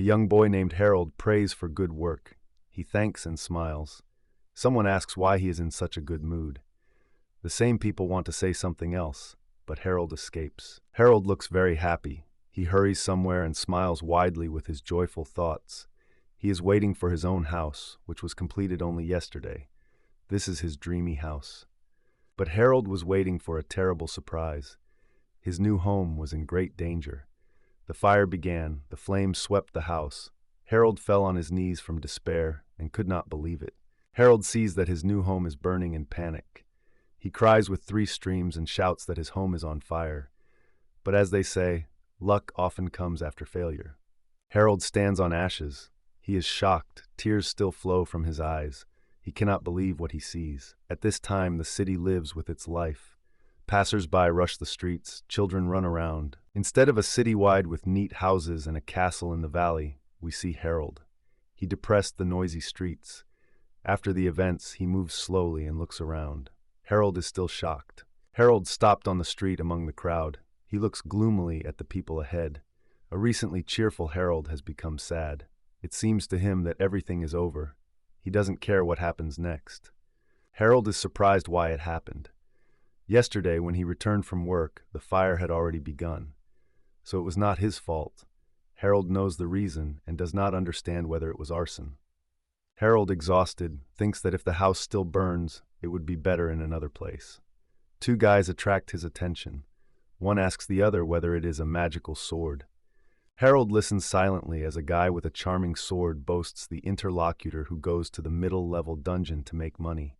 A young boy named Harold prays for good work. He thanks and smiles. Someone asks why he is in such a good mood. The same people want to say something else, but Harold escapes. Harold looks very happy. He hurries somewhere and smiles widely with his joyful thoughts. He is waiting for his own house, which was completed only yesterday. This is his dreamy house. But Harold was waiting for a terrible surprise. His new home was in great danger. The fire began, the flames swept the house. Harold fell on his knees from despair and could not believe it. Harold sees that his new home is burning in panic. He cries with 3 streams and shouts that his home is on fire. But as they say, luck often comes after failure. Harold stands on ashes. He is shocked. Tears still flow from his eyes. He cannot believe what he sees. At this time, the city lives with its life. Passers-by rush the streets. Children run around. Instead of a city wide with neat houses and a castle in the valley, we see Harold. He depressed the noisy streets. After the events, he moves slowly and looks around. Harold is still shocked. Harold stopped on the street among the crowd. He looks gloomily at the people ahead. A recently cheerful Harold has become sad. It seems to him that everything is over. He doesn't care what happens next. Harold is surprised why it happened. Yesterday, when he returned from work, the fire had already begun. So it was not his fault. Harold knows the reason and does not understand whether it was arson. Harold, exhausted, thinks that if the house still burns, it would be better in another place. 2 guys attract his attention. One asks the other whether it is a magical sword. Harold listens silently as a guy with a charming sword boasts the interlocutor who goes to the middle-level dungeon to make money.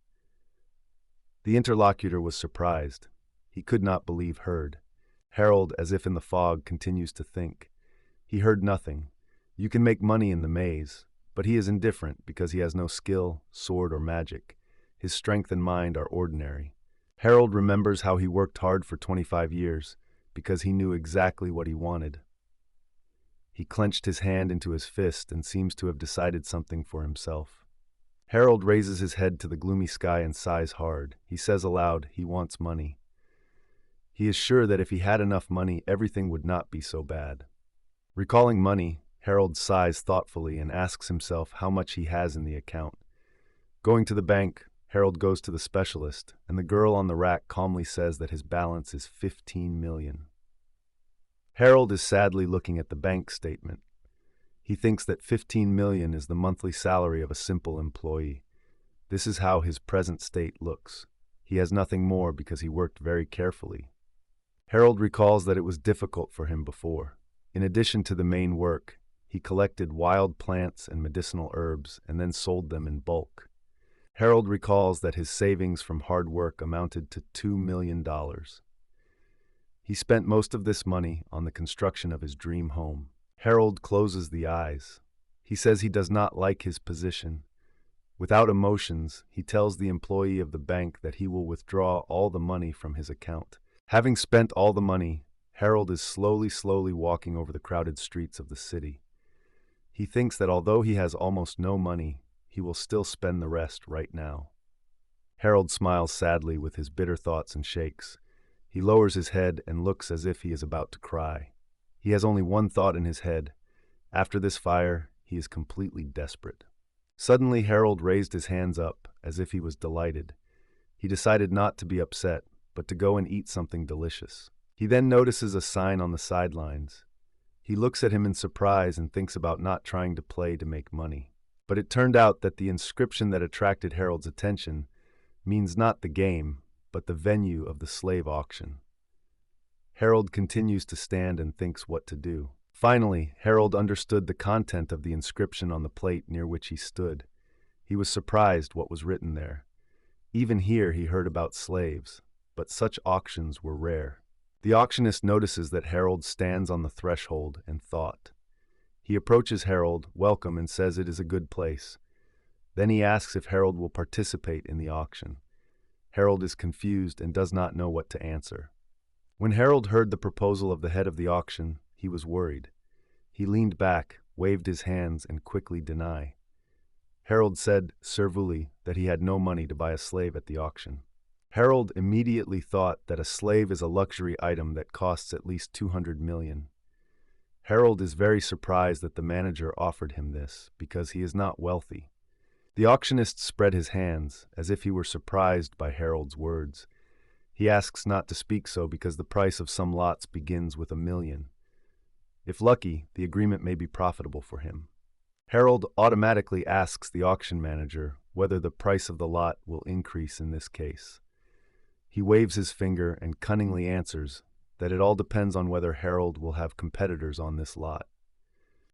The interlocutor was surprised. He could not believe heard. Harold, as if in the fog, continues to think. He heard nothing. You can make money in the maze, but he is indifferent because he has no skill, sword, or magic. His strength and mind are ordinary. Harold remembers how he worked hard for 25 years because he knew exactly what he wanted. He clenched his hand into his fist and seems to have decided something for himself. Harold raises his head to the gloomy sky and sighs hard. He says aloud, he wants money. He is sure that if he had enough money, everything would not be so bad. Recalling money, Harold sighs thoughtfully and asks himself how much he has in the account. Going to the bank, Harold goes to the specialist, and the girl on the rack calmly says that his balance is 15 million. Harold is sadly looking at the bank statement. He thinks that 15 million is the monthly salary of a simple employee. This is how his present state looks. He has nothing more because he worked very carefully. Harold recalls that it was difficult for him before. In addition to the main work, he collected wild plants and medicinal herbs and then sold them in bulk. Harold recalls that his savings from hard work amounted to $2 million. He spent most of this money on the construction of his dream home. Harold closes the eyes. He says he does not like his position. Without emotions, he tells the employee of the bank that he will withdraw all the money from his account. Having spent all the money, Harold is slowly walking over the crowded streets of the city. He thinks that although he has almost no money, he will still spend the rest right now. Harold smiles sadly with his bitter thoughts and shakes. He lowers his head and looks as if he is about to cry. He has only one thought in his head. After this fire, he is completely desperate. Suddenly, Harold raised his hands up as if he was delighted. He decided not to be upset, but to go and eat something delicious. He then notices a sign on the sidelines. He looks at him in surprise and thinks about not trying to play to make money. But it turned out that the inscription that attracted Harold's attention means not the game, but the venue of the slave auction. Harold continues to stand and thinks what to do. Finally, Harold understood the content of the inscription on the plate near which he stood. He was surprised what was written there. Even here he heard about slaves, but such auctions were rare. The auctionist notices that Harold stands on the threshold and thought. He approaches Harold, welcome, and says it is a good place. Then he asks if Harold will participate in the auction. Harold is confused and does not know what to answer. When Harold heard the proposal of the head of the auction, he was worried. He leaned back, waved his hands, and quickly denied. Harold said, servuli, that he had no money to buy a slave at the auction. Harold immediately thought that a slave is a luxury item that costs at least 200 million. Harold is very surprised that the manager offered him this, because he is not wealthy. The auctionist spread his hands, as if he were surprised by Harold's words. He asks not to speak so because the price of some lots begins with 1 million. If lucky, the agreement may be profitable for him. Harold automatically asks the auction manager whether the price of the lot will increase in this case. He waves his finger and cunningly answers that it all depends on whether Harold will have competitors on this lot.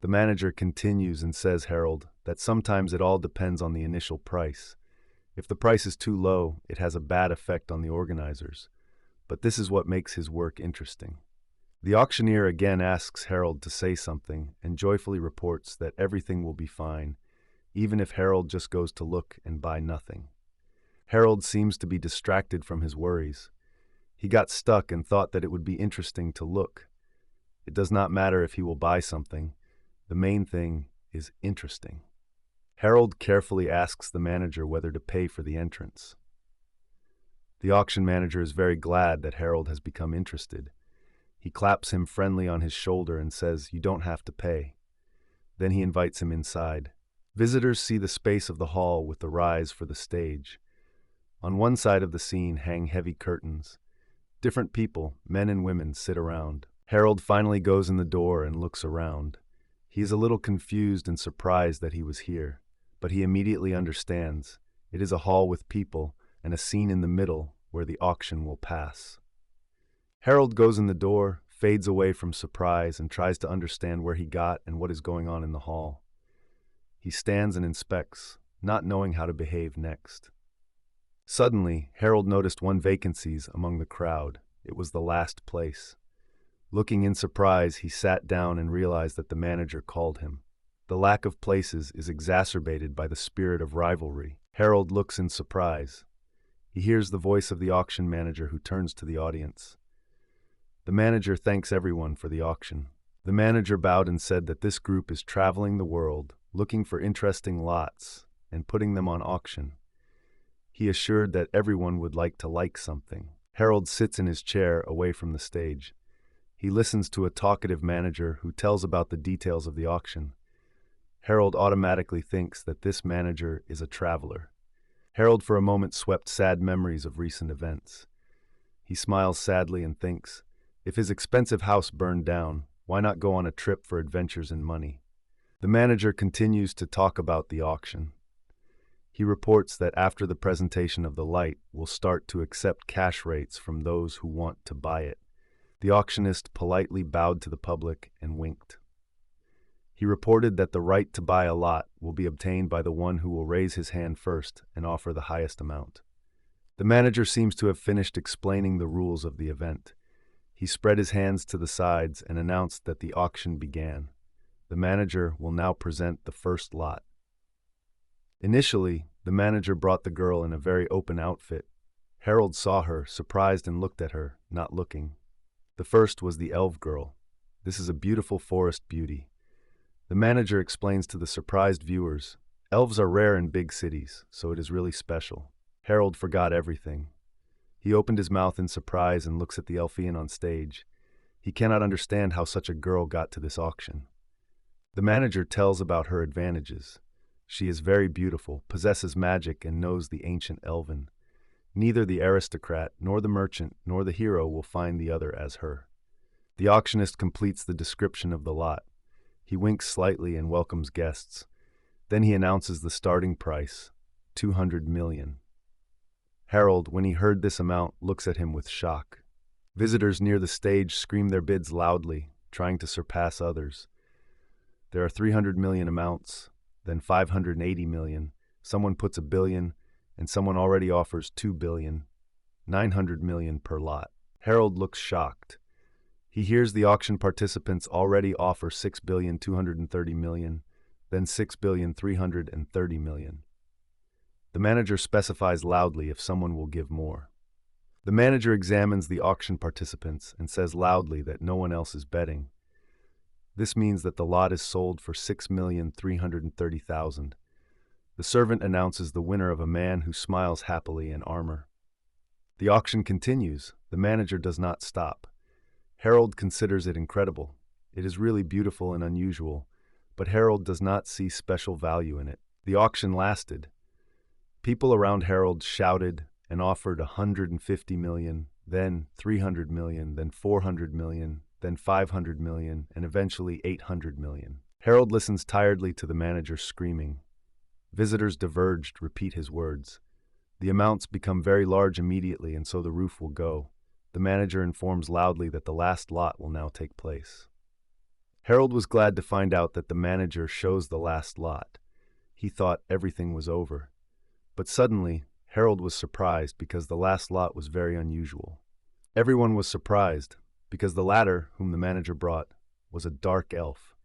The manager continues and says Harold that sometimes it all depends on the initial price. If the price is too low, it has a bad effect on the organizers. But this is what makes his work interesting. The auctioneer again asks Harold to say something and joyfully reports that everything will be fine, even if Harold just goes to look and buy nothing. Harold seems to be distracted from his worries. He got stuck and thought that it would be interesting to look. It does not matter if he will buy something. The main thing is interesting. Harold carefully asks the manager whether to pay for the entrance. The auction manager is very glad that Harold has become interested. He claps him friendly on his shoulder and says, "You don't have to pay." Then he invites him inside. Visitors see the space of the hall with the rise for the stage. On one side of the scene hang heavy curtains. Different people, men and women, sit around. Harold finally goes in the door and looks around. He is a little confused and surprised that he was here, but he immediately understands. It is a hall with people and a scene in the middle where the auction will pass. Harold goes in the door, fades away from surprise, and tries to understand where he got and what is going on in the hall. He stands and inspects, not knowing how to behave next. Suddenly, Harold noticed one vacancy among the crowd. It was the last place. Looking in surprise, he sat down and realized that the manager called him. The lack of places is exacerbated by the spirit of rivalry. Harold looks in surprise. He hears the voice of the auction manager who turns to the audience. The manager thanks everyone for the auction. The manager bowed and said that this group is traveling the world, looking for interesting lots and putting them on auction. He assured that everyone would like something. Harold sits in his chair away from the stage. He listens to a talkative manager who tells about the details of the auction. Harold automatically thinks that this manager is a traveler. Harold for a moment swept sad memories of recent events. He smiles sadly and thinks, if his expensive house burned down, why not go on a trip for adventures and money? The manager continues to talk about the auction. He reports that after the presentation of the light, will start to accept cash rates from those who want to buy it. The auctionist politely bowed to the public and winked. He reported that the right to buy a lot will be obtained by the one who will raise his hand first and offer the highest amount. The manager seems to have finished explaining the rules of the event. He spread his hands to the sides and announced that the auction began. The manager will now present the first lot. Initially, the manager brought the girl in a very open outfit. Harold saw her, surprised, and looked at her, not looking. The first was the elf girl. This is a beautiful forest beauty. The manager explains to the surprised viewers, elves are rare in big cities, so it is really special. Harold forgot everything. He opened his mouth in surprise and looks at the elfian on stage. He cannot understand how such a girl got to this auction. The manager tells about her advantages. She is very beautiful, possesses magic, and knows the ancient elven. Neither the aristocrat, nor the merchant, nor the hero will find the other as her. The auctionist completes the description of the lot. He winks slightly and welcomes guests. Then he announces the starting price, 200 million. Harold, when he heard this amount, looks at him with shock. Visitors near the stage scream their bids loudly, trying to surpass others. There are 300 million amounts, then 580 million. Someone puts 1 billion, and someone already offers 2 billion, 900 million per lot. Harold looks shocked. He hears the auction participants already offer 6,230 million, then 6,330 million. The manager specifies loudly if someone will give more. The manager examines the auction participants and says loudly that no one else is betting. This means that the lot is sold for 6,330,000. The servant announces the winner of a man who smiles happily in armor. The auction continues. The manager does not stop. Harold considers it incredible. It is really beautiful and unusual, but Harold does not see special value in it. The auction lasted. People around Harold shouted and offered 150 million, then 300 million, then 400 million, then 500 million, and eventually 800 million. Harold listens tiredly to the manager screaming. Visitors diverged, repeat his words. The amounts become very large immediately, and so the roof will go. The manager informs loudly that the last lot will now take place. Harold was glad to find out that the manager shows the last lot. He thought everything was over. But suddenly, Harold was surprised because the last lot was very unusual. Everyone was surprised because the latter, whom the manager brought, was a dark elf.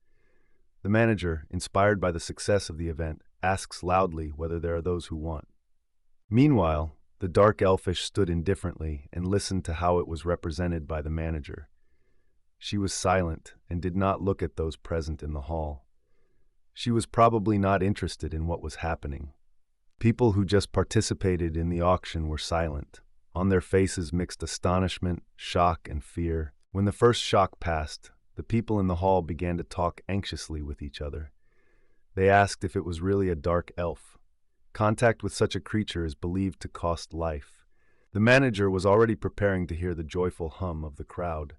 The manager, inspired by the success of the event, asks loudly whether there are those who want. Meanwhile, the dark elfish stood indifferently and listened to how it was represented by the manager. She was silent and did not look at those present in the hall. She was probably not interested in what was happening. People who just participated in the auction were silent. On their faces mixed astonishment, shock, and fear. When the first shock passed, the people in the hall began to talk anxiously with each other. They asked if it was really a dark elf. Contact with such a creature is believed to cost life. The manager was already preparing to hear the joyful hum of the crowd.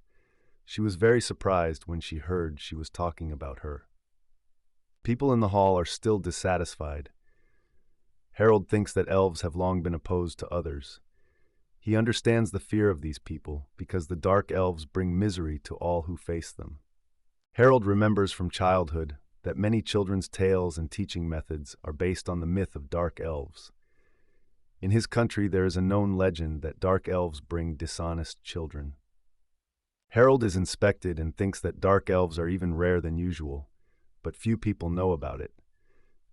She was very surprised when she heard she was talking about her. People in the hall are still dissatisfied. Harold thinks that elves have long been opposed to others. He understands the fear of these people because the dark elves bring misery to all who face them. Harold remembers from childhood that many children's tales and teaching methods are based on the myth of dark elves. In his country, there is a known legend that dark elves bring dishonest children. Harold is inspected and thinks that dark elves are even rare than usual, but few people know about it.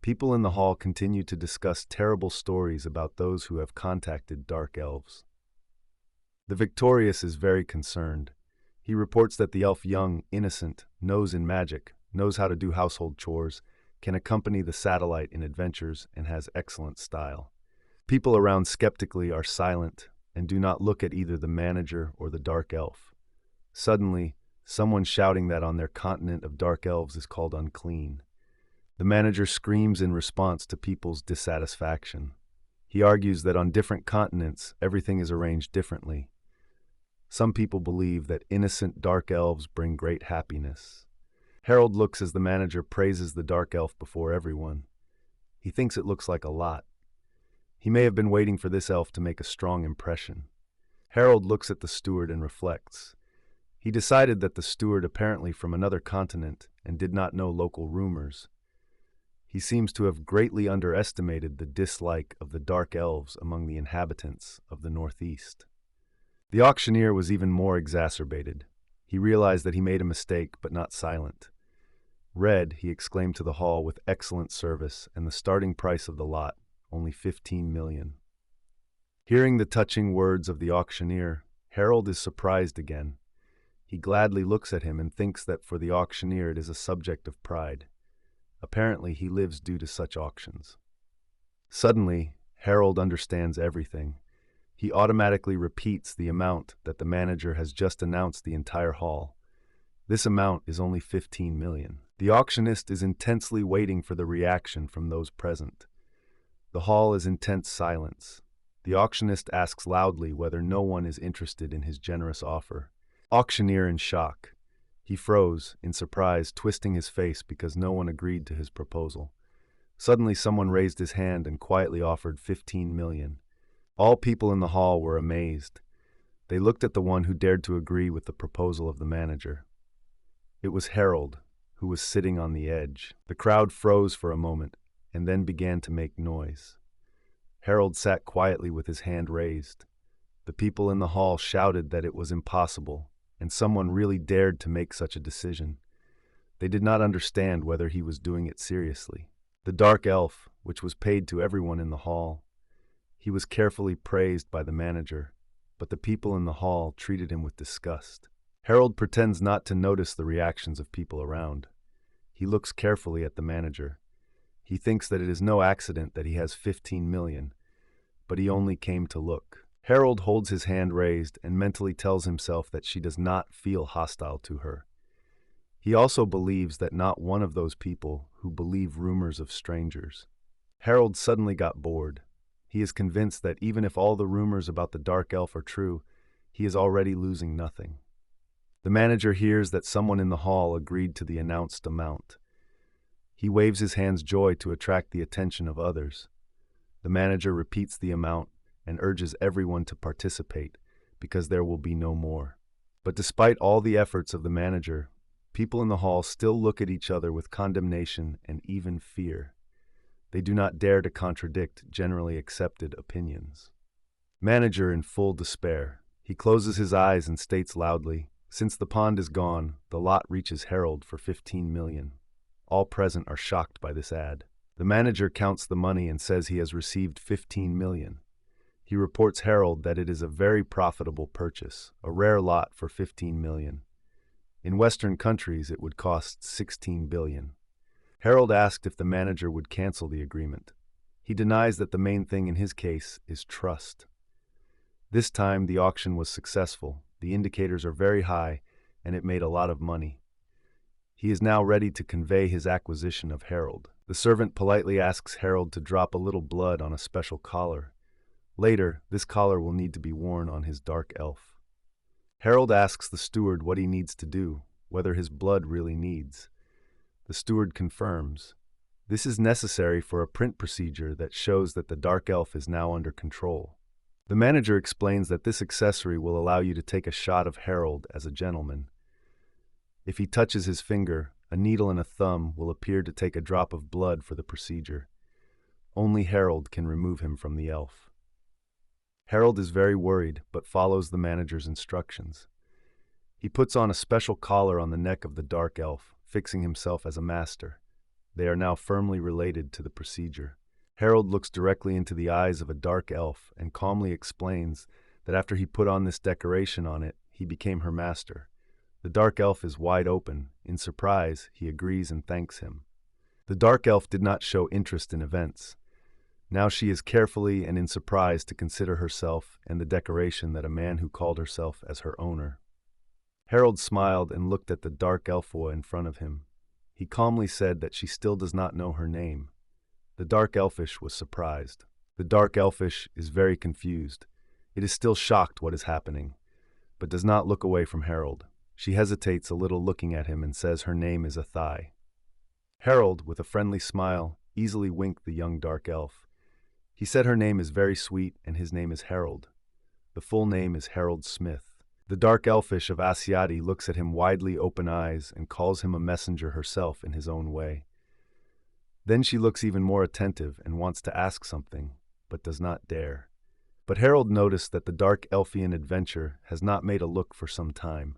People in the hall continue to discuss terrible stories about those who have contacted dark elves. The victorious is very concerned. He reports that the elf young, innocent, knows in magic, knows how to do household chores, can accompany the satellite in adventures, and has excellent style. People around skeptically are silent and do not look at either the manager or the dark elf. Suddenly, someone shouting that on their continent of dark elves is called unclean. The manager screams in response to people's dissatisfaction. He argues that on different continents, everything is arranged differently. Some people believe that innocent dark elves bring great happiness. Harold looks as the manager praises the dark elf before everyone. He thinks it looks like a lot. He may have been waiting for this elf to make a strong impression. Harold looks at the steward and reflects. He decided that the steward apparently from another continent and did not know local rumors. He seems to have greatly underestimated the dislike of the dark elves among the inhabitants of the Northeast. The auctioneer was even more exacerbated. He realized that he made a mistake, but not silent. "Red," he exclaimed to the hall with excellent service, and the starting price of the lot, only 15 million. Hearing the touching words of the auctioneer, Harold is surprised again. He gladly looks at him and thinks that for the auctioneer it is a subject of pride. Apparently he lives due to such auctions. Suddenly, Harold understands everything. He automatically repeats the amount that the manager has just announced the entire hall. This amount is only 15 million. The auctionist is intensely waiting for the reaction from those present. The hall is in tense silence. The auctionist asks loudly whether no one is interested in his generous offer. Auctioneer in shock. He froze, in surprise, twisting his face because no one agreed to his proposal. Suddenly someone raised his hand and quietly offered 15 million. All people in the hall were amazed. They looked at the one who dared to agree with the proposal of the manager. It was Harold, who was sitting on the edge. The crowd froze for a moment and then began to make noise. Harold sat quietly with his hand raised. The people in the hall shouted that it was impossible, and someone really dared to make such a decision. They did not understand whether he was doing it seriously. The dark elf, which was paid to everyone in the hall. He was carefully praised by the manager, but the people in the hall treated him with disgust. Harold pretends not to notice the reactions of people around. He looks carefully at the manager. He thinks that it is no accident that he has 15 million, but he only came to look. Harold holds his hand raised and mentally tells himself that she does not feel hostile to her. He also believes that not one of those people who believe rumors of strangers. Harold suddenly got bored. He is convinced that even if all the rumors about the dark elf are true, he is already losing nothing. The manager hears that someone in the hall agreed to the announced amount. He waves his hand's joy to attract the attention of others. The manager repeats the amount and urges everyone to participate, because there will be no more. But despite all the efforts of the manager, people in the hall still look at each other with condemnation and even fear. They do not dare to contradict generally accepted opinions. Manager in full despair. He closes his eyes and states loudly, "Since the pond is gone, the lot reaches Harold for 15 million. All present are shocked by this ad. The manager counts the money and says he has received 15 million. He reports Harold that it is a very profitable purchase, a rare lot for 15 million. In Western countries, it would cost 16 billion. Harold asked if the manager would cancel the agreement. He denies that the main thing in his case is trust. This time, the auction was successful. The indicators are very high, and it made a lot of money. He is now ready to convey his acquisition of Harold. The servant politely asks Harold to drop a little blood on a special collar. Later, this collar will need to be worn on his dark elf. Harold asks the steward what he needs to do, whether his blood really needs. The steward confirms. This is necessary for a print procedure that shows that the dark elf is now under control. The manager explains that this accessory will allow you to take a shot of Harold as a gentleman. If he touches his finger, a needle and a thumb will appear to take a drop of blood for the procedure. Only Harold can remove him from the elf. Harold is very worried, but follows the manager's instructions. He puts on a special collar on the neck of the dark elf, fixing himself as a master. They are now firmly related to the procedure. Harold looks directly into the eyes of a dark elf and calmly explains that after he put on this decoration on it, he became her master. The dark elf is wide open. In surprise, he agrees and thanks him. The dark elf did not show interest in events. Now she is carefully and in surprise to consider herself and the decoration that a man who called herself as her owner. Harold smiled and looked at the dark elfwa in front of him. He calmly said that she still does not know her name. The dark elfish was surprised. The dark elfish is very confused. It is still shocked what is happening, but does not look away from Harold. She hesitates a little looking at him and says her name is Athai. Harold, with a friendly smile, easily winked the young dark elf. He said her name is very sweet and his name is Harold. The full name is Harold Smith. The dark elfish of Asiati looks at him widely open eyes and calls him a messenger herself in his own way. Then she looks even more attentive and wants to ask something, but does not dare. But Harold noticed that the dark elfian adventure has not made a look for some time.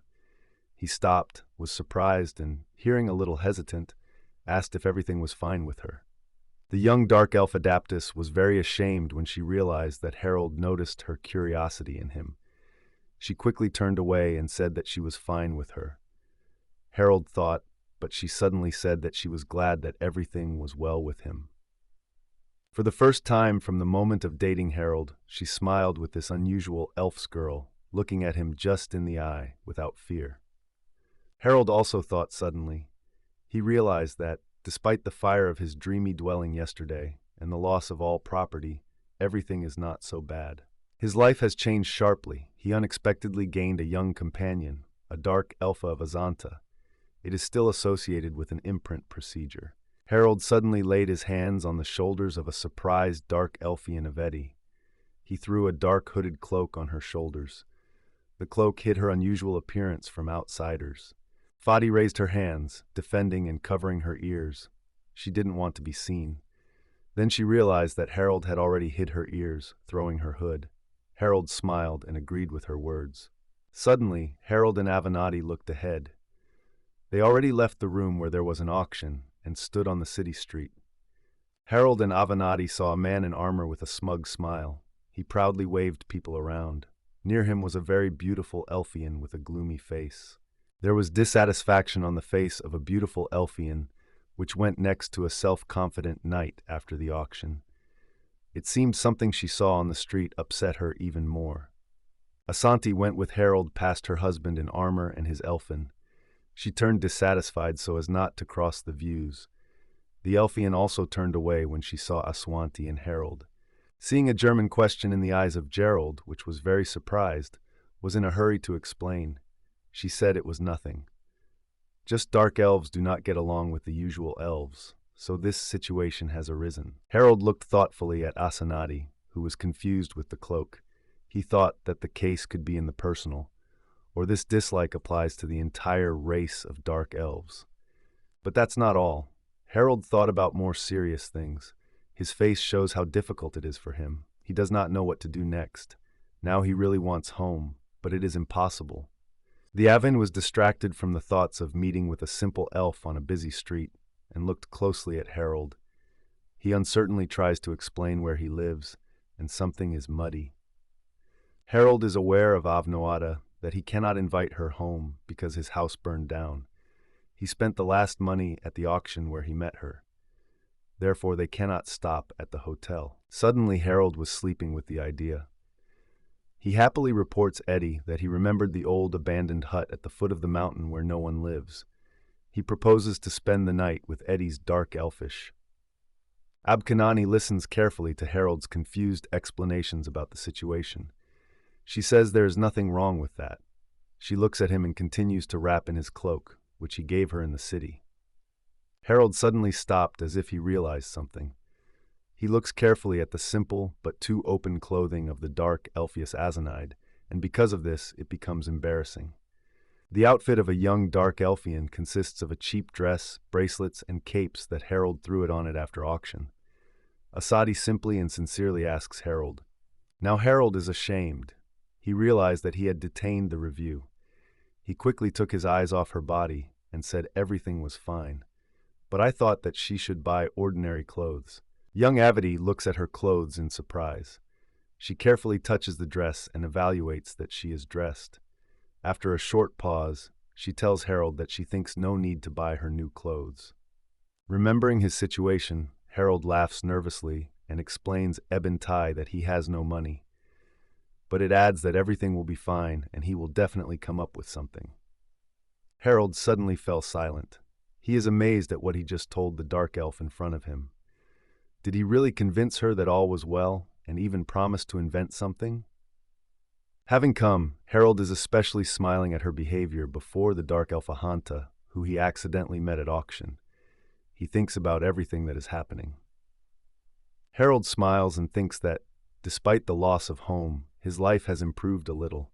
He stopped, was surprised, and, hearing a little hesitant, asked if everything was fine with her. The young dark elf adaptus was very ashamed when she realized that Harold noticed her curiosity in him. She quickly turned away and said that she was fine with her. Harold thought, but she suddenly said that she was glad that everything was well with him. For the first time from the moment of dating Harold, she smiled with this unusual elf's girl, looking at him just in the eye, without fear. Harold also thought suddenly. He realized that, despite the fire of his dreamy dwelling yesterday and the loss of all property, everything is not so bad. His life has changed sharply. He unexpectedly gained a young companion, a dark elfa of Azanta. It is still associated with an imprint procedure. Harold suddenly laid his hands on the shoulders of a surprised dark elfian Aveti. He threw a dark hooded cloak on her shoulders. The cloak hid her unusual appearance from outsiders. Fadi raised her hands, defending and covering her ears. She didn't want to be seen. Then she realized that Harold had already hid her ears, throwing her hood. Harold smiled and agreed with her words. Suddenly, Harold and Avenatti looked ahead. They already left the room where there was an auction and stood on the city street. Harold and Avenatti saw a man in armor with a smug smile. He proudly waved people around. Near him was a very beautiful Elfian with a gloomy face. There was dissatisfaction on the face of a beautiful Elfian, which went next to a self-confident knight after the auction. It seemed something she saw on the street upset her even more. Asanti went with Harold past her husband in armor and his elfin. She turned dissatisfied so as not to cross the views. The Elfian also turned away when she saw Aswanti and Harold. Seeing a German question in the eyes of Gerald, which was very surprised, was in a hurry to explain. She said it was nothing. Just dark elves do not get along with the usual elves, so this situation has arisen. Harold looked thoughtfully at Asanati, who was confused with the cloak. He thought that the case could be in the personal, or this dislike applies to the entire race of dark elves. But that's not all. Harold thought about more serious things. His face shows how difficult it is for him. He does not know what to do next. Now he really wants home, but it is impossible. The Avin was distracted from the thoughts of meeting with a simple elf on a busy street and looked closely at Harold. He uncertainly tries to explain where he lives, and something is muddy. Harold is aware of Avnoata, that he cannot invite her home because his house burned down. He spent the last money at the auction where he met her. Therefore, they cannot stop at the hotel. Suddenly, Harold was sleeping with the idea. He happily reports Eddie that he remembered the old abandoned hut at the foot of the mountain where no one lives. He proposes to spend the night with Eddie's dark elfish. Abkanani listens carefully to Harold's confused explanations about the situation. She says there is nothing wrong with that. She looks at him and continues to wrap in his cloak, which he gave her in the city. Harold suddenly stopped as if he realized something. He looks carefully at the simple but too open clothing of the dark Elpheus Azanide, and because of this, it becomes embarrassing. The outfit of a young dark Elfian consists of a cheap dress, bracelets, and capes that Harold threw it on it after auction. Asadi simply and sincerely asks Harold. Now Harold is ashamed. He realized that he had detained the review. He quickly took his eyes off her body and said everything was fine. But I thought that she should buy ordinary clothes. Young Avity looks at her clothes in surprise. She carefully touches the dress and evaluates that she is dressed. After a short pause, she tells Harold that she thinks no need to buy her new clothes. Remembering his situation, Harold laughs nervously and explains Eben Tai that he has no money. But it adds that everything will be fine and he will definitely come up with something. Harold suddenly fell silent. He is amazed at what he just told the dark elf in front of him. Did he really convince her that all was well and even promise to invent something? Having come, Harold is especially smiling at her behavior before the dark elf Ahanta, who he accidentally met at auction. He thinks about everything that is happening. Harold smiles and thinks that, despite the loss of home, his life has improved a little.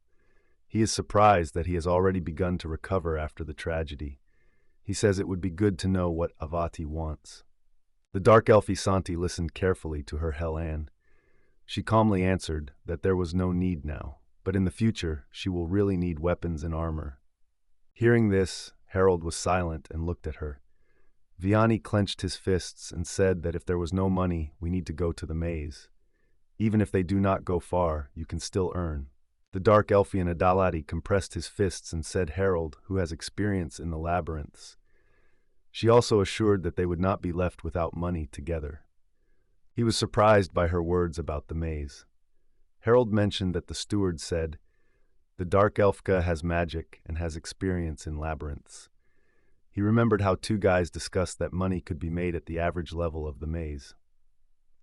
He is surprised that he has already begun to recover after the tragedy. He says it would be good to know what Avati wants. The dark elf Isanti listened carefully to her Hel-An. She calmly answered that there was no need now, but in the future she will really need weapons and armor. Hearing this, Harold was silent and looked at her. Vianney clenched his fists and said that if there was no money, we need to go to the maze. Even if they do not go far, you can still earn. The dark elfian Adalati compressed his fists and said Harold, who has experience in the labyrinths. She also assured that they would not be left without money together. He was surprised by her words about the maze. Harold mentioned that the steward said, "The dark elfka has magic and has experience in labyrinths." He remembered how two guys discussed that money could be made at the average level of the maze.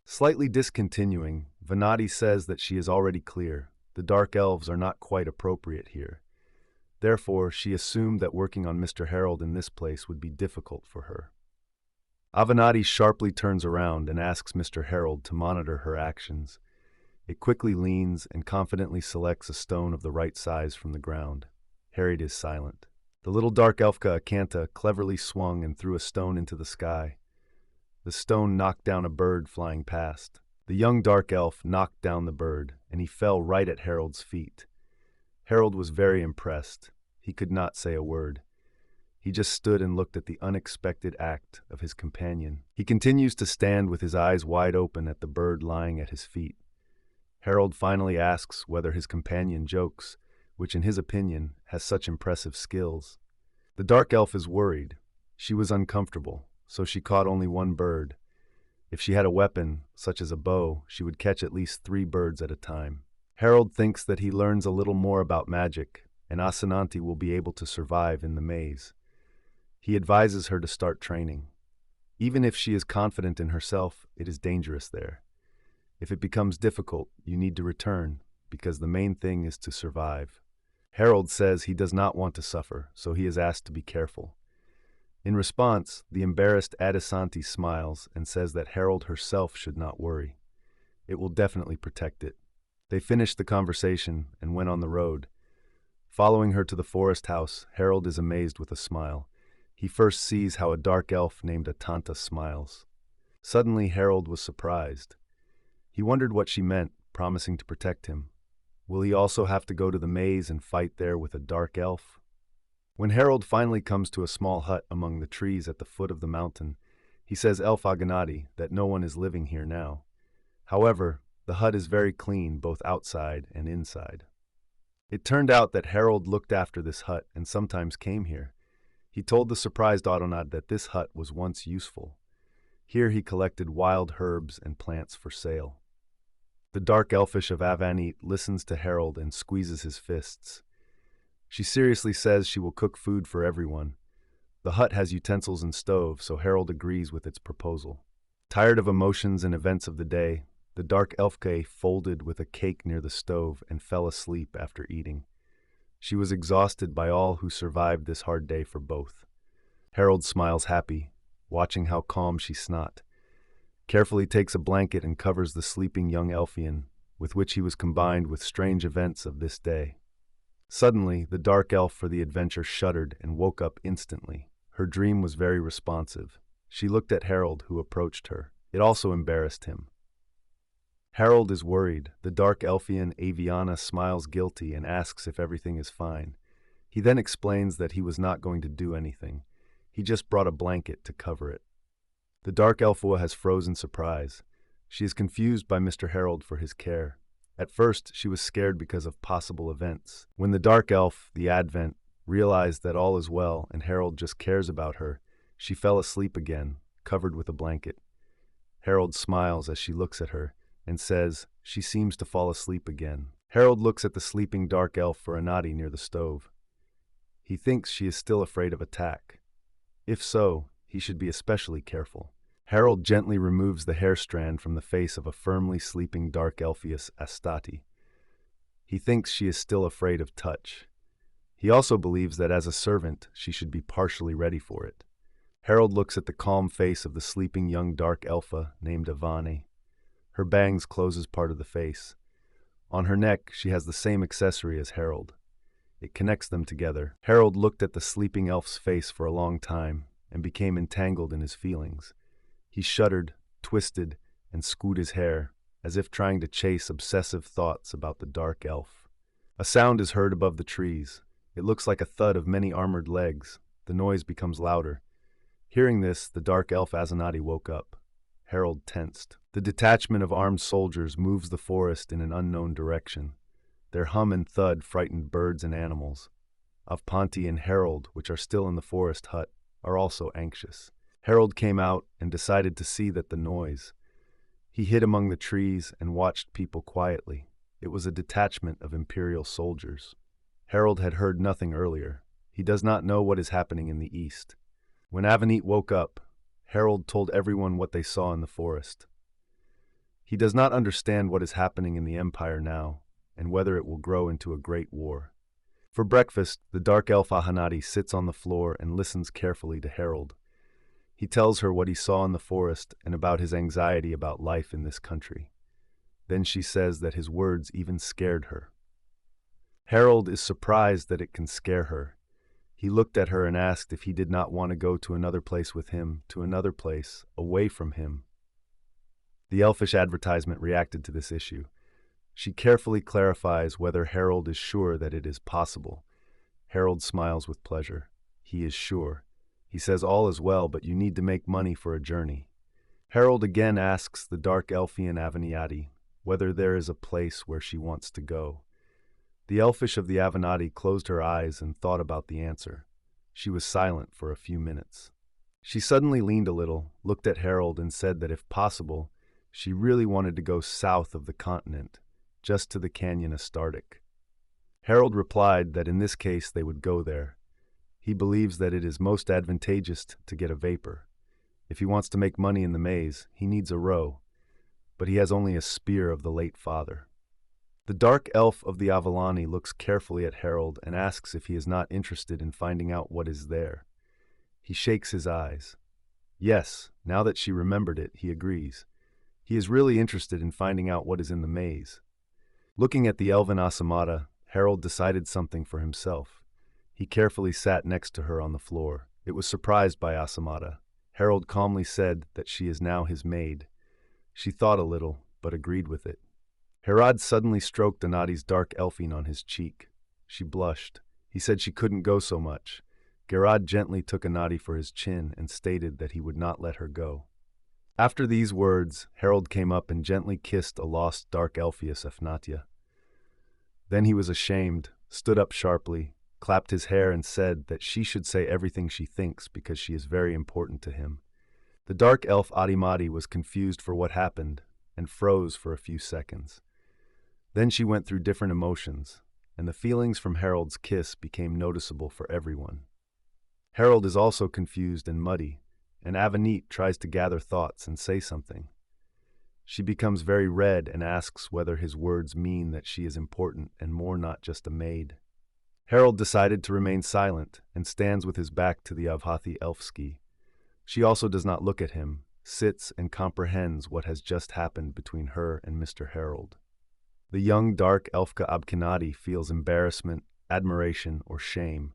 Slightly discontinuing, Venati says that she is already clear. The dark elves are not quite appropriate here. Therefore, she assumed that working on Mr. Harold in this place would be difficult for her. Avenatti sharply turns around and asks Mr. Harold to monitor her actions. It quickly leans and confidently selects a stone of the right size from the ground. Harriet is silent. The little dark elfka Acantha cleverly swung and threw a stone into the sky. The stone knocked down a bird flying past. The young dark elf knocked down the bird, and he fell right at Harold's feet. Harold was very impressed. He could not say a word. He just stood and looked at the unexpected act of his companion. He continues to stand with his eyes wide open at the bird lying at his feet. Harold finally asks whether his companion jokes, which in his opinion has such impressive skills. The dark elf is worried. She was uncomfortable, so she caught only one bird. If she had a weapon, such as a bow, she would catch at least 3 birds at a time. Harold thinks that he learns a little more about magic, and Asananti will be able to survive in the maze. He advises her to start training. Even if she is confident in herself, it is dangerous there. If it becomes difficult, you need to return, because the main thing is to survive. Harold says he does not want to suffer, so he is asked to be careful. In response, the embarrassed Adisanti smiles and says that Harold herself should not worry. It will definitely protect it. They finished the conversation and went on the road. Following her to the forest house, Harold is amazed with a smile. He first sees how a dark elf named Atanta smiles. Suddenly, Harold was surprised. He wondered what she meant, promising to protect him. Will he also have to go to the maze and fight there with a dark elf? When Harold finally comes to a small hut among the trees at the foot of the mountain, he says Elf Aganati that no one is living here now. However, the hut is very clean both outside and inside. It turned out that Harold looked after this hut and sometimes came here. He told the surprised Autonad that this hut was once useful. Here he collected wild herbs and plants for sale. The dark elfish of Avanit listens to Harold and squeezes his fists. She seriously says she will cook food for everyone. The hut has utensils and stove, so Harold agrees with its proposal. Tired of emotions and events of the day, the dark elfke folded with a cake near the stove and fell asleep after eating. She was exhausted by all who survived this hard day for both. Harold smiles happy, watching how calm she snot. Carefully takes a blanket and covers the sleeping young Elfian, with which he was combined with strange events of this day. Suddenly, the dark elf for the adventure shuddered and woke up instantly. Her dream was very responsive. She looked at Harold, who approached her. It also embarrassed him. Harold is worried. The dark Elfian Aviana smiles guilty and asks if everything is fine. He then explains that he was not going to do anything. He just brought a blanket to cover it. The dark Elfua has frozen surprise. She is confused by Mr. Harold for his care. At first, she was scared because of possible events. When the dark elf, the Advent, realized that all is well and Harold just cares about her, she fell asleep again, covered with a blanket. Harold smiles as she looks at her and says she seems to fall asleep again. Harold looks at the sleeping dark elf for Anati near the stove. He thinks she is still afraid of attack. If so, he should be especially careful. Harold gently removes the hair strand from the face of a firmly sleeping dark elfius Astati. He thinks she is still afraid of touch. He also believes that as a servant, she should be partially ready for it. Harold looks at the calm face of the sleeping young dark elfa named Ivane. Her bangs closes part of the face. On her neck, she has the same accessory as Harold. It connects them together. Harold looked at the sleeping elf's face for a long time and became entangled in his feelings. He shuddered, twisted, and scooted his hair, as if trying to chase obsessive thoughts about the dark elf. A sound is heard above the trees. It looks like a thud of many armored legs. The noise becomes louder. Hearing this, the dark elf Azanati woke up. Harold tensed. The detachment of armed soldiers moves the forest in an unknown direction. Their hum and thud frightened birds and animals. Avpanti and Harold, which are still in the forest hut, are also anxious. Harold came out and decided to see that the noise. He hid among the trees and watched people quietly. It was a detachment of imperial soldiers. Harold had heard nothing earlier. He does not know what is happening in the east. When Avanit woke up, Harold told everyone what they saw in the forest. He does not understand what is happening in the empire now, and whether it will grow into a great war. For breakfast, the dark elf Ahanati sits on the floor and listens carefully to Harold. He tells her what he saw in the forest and about his anxiety about life in this country. Then she says that his words even scared her. Harold is surprised that it can scare her. He looked at her and asked if he did not want to go to another place with him, to another place, away from him. The elfish advertisement reacted to this issue. She carefully clarifies whether Harold is sure that it is possible. Harold smiles with pleasure. He is sure. He says all is well, but you need to make money for a journey. Harold again asks the dark elfian Avaniati whether there is a place where she wants to go. The elfish of the Avanati closed her eyes and thought about the answer. She was silent for a few minutes. She suddenly leaned a little, looked at Harold, and said that if possible, she really wanted to go south of the continent, just to the canyon Astartic. Harold replied that in this case they would go there. He believes that it is most advantageous to get a vapor. If he wants to make money in the maze, he needs a row, but he has only a spear of the late father. The dark elf of the Avalani looks carefully at Harold and asks if he is not interested in finding out what is there. He shakes his eyes. Yes, now that she remembered it, he agrees. He is really interested in finding out what is in the maze. Looking at the elven Asamata, Harold decided something for himself. He carefully sat next to her on the floor. It was surprised by Asamata. Harold calmly said that she is now his maid. She thought a little, but agreed with it. Herod suddenly stroked Anadi's dark elfine on his cheek. She blushed. He said she couldn't go so much. Gerard gently took Anadi for his chin and stated that he would not let her go. After these words, Harold came up and gently kissed a lost dark elfius Efnatia. Then he was ashamed, stood up sharply, clapped his hair and said that she should say everything she thinks because she is very important to him. The dark elf Adimadi was confused for what happened and froze for a few seconds. Then she went through different emotions, and the feelings from Harold's kiss became noticeable for everyone. Harold is also confused and muddy, and Avanit tries to gather thoughts and say something. She becomes very red and asks whether his words mean that she is important and more not just a maid. Harold decided to remain silent and stands with his back to the Avhathi Elfski. She also does not look at him, sits and comprehends what has just happened between her and Mr. Harold. The young dark Elfka Abkinadi feels embarrassment, admiration, or shame.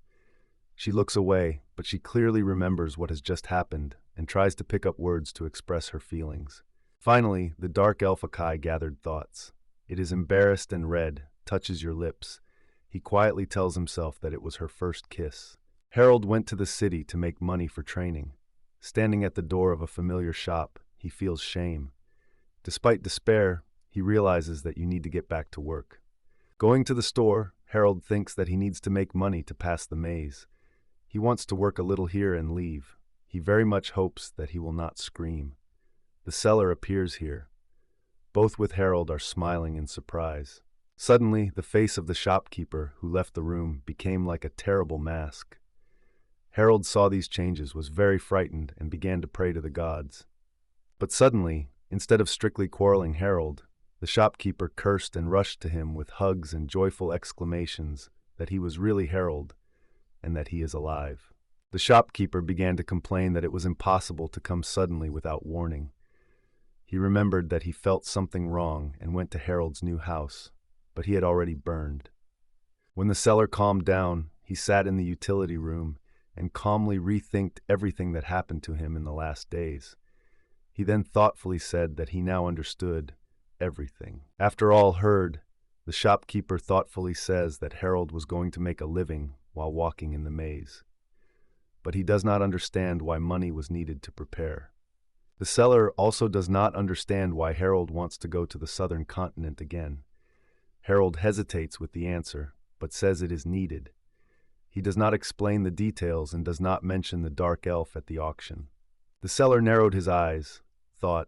She looks away, but she clearly remembers what has just happened and tries to pick up words to express her feelings. Finally, the dark elf Akai gathered thoughts. It is embarrassed and red, touches your lips. He quietly tells himself that it was her first kiss. Harold went to the city to make money for training. Standing at the door of a familiar shop, he feels shame. Despite despair, he realizes that you need to get back to work. Going to the store, Harold thinks that he needs to make money to pass the maze. He wants to work a little here and leave. He very much hopes that he will not scream. The seller appears here. Both with Harold are smiling in surprise. Suddenly, the face of the shopkeeper who left the room became like a terrible mask. Harold saw these changes, was very frightened, and began to pray to the gods. But suddenly, instead of strictly quarreling Harold, the shopkeeper cursed and rushed to him with hugs and joyful exclamations that he was really Harold and that he is alive. The shopkeeper began to complain that it was impossible to come suddenly without warning. He remembered that he felt something wrong and went to Harold's new house, but he had already burned. When the seller calmed down, he sat in the utility room and calmly rethinked everything that happened to him in the last days. He then thoughtfully said that he now understood everything. After all heard, the shopkeeper thoughtfully says that Harold was going to make a living while walking in the maze. But he does not understand why money was needed to prepare. The seller also does not understand why Harold wants to go to the southern continent again. Harold hesitates with the answer, but says it is needed. He does not explain the details and does not mention the dark elf at the auction. The seller narrowed his eyes, thought,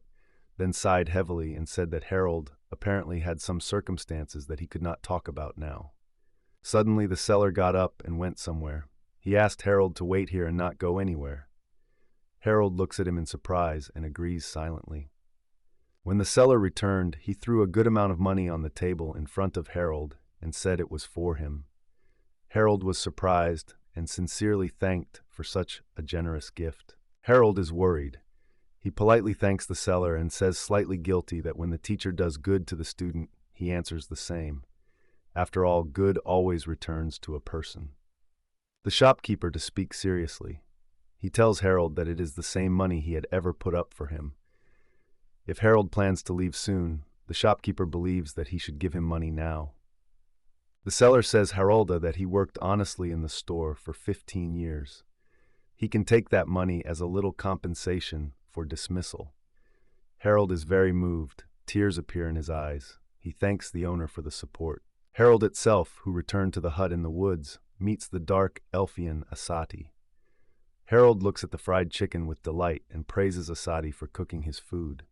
then sighed heavily and said that Harold apparently had some circumstances that he could not talk about now. Suddenly the seller got up and went somewhere. He asked Harold to wait here and not go anywhere. Harold looks at him in surprise and agrees silently. When the seller returned, he threw a good amount of money on the table in front of Harold and said it was for him. Harold was surprised and sincerely thanked for such a generous gift. Harold is worried. He politely thanks the seller and says slightly guilty that when the teacher does good to the student, he answers the same. After all, good always returns to a person. The shopkeeper to speak seriously. He tells Harold that it is the same money he had ever put up for him. If Harold plans to leave soon, the shopkeeper believes that he should give him money now. The seller says Harolda that he worked honestly in the store for 15 years. He can take that money as a little compensation for dismissal. Harold is very moved. Tears appear in his eyes. He thanks the owner for the support. Harold itself, who returned to the hut in the woods, meets the dark Elfian Asati. Harold looks at the fried chicken with delight and praises Asati for cooking his food.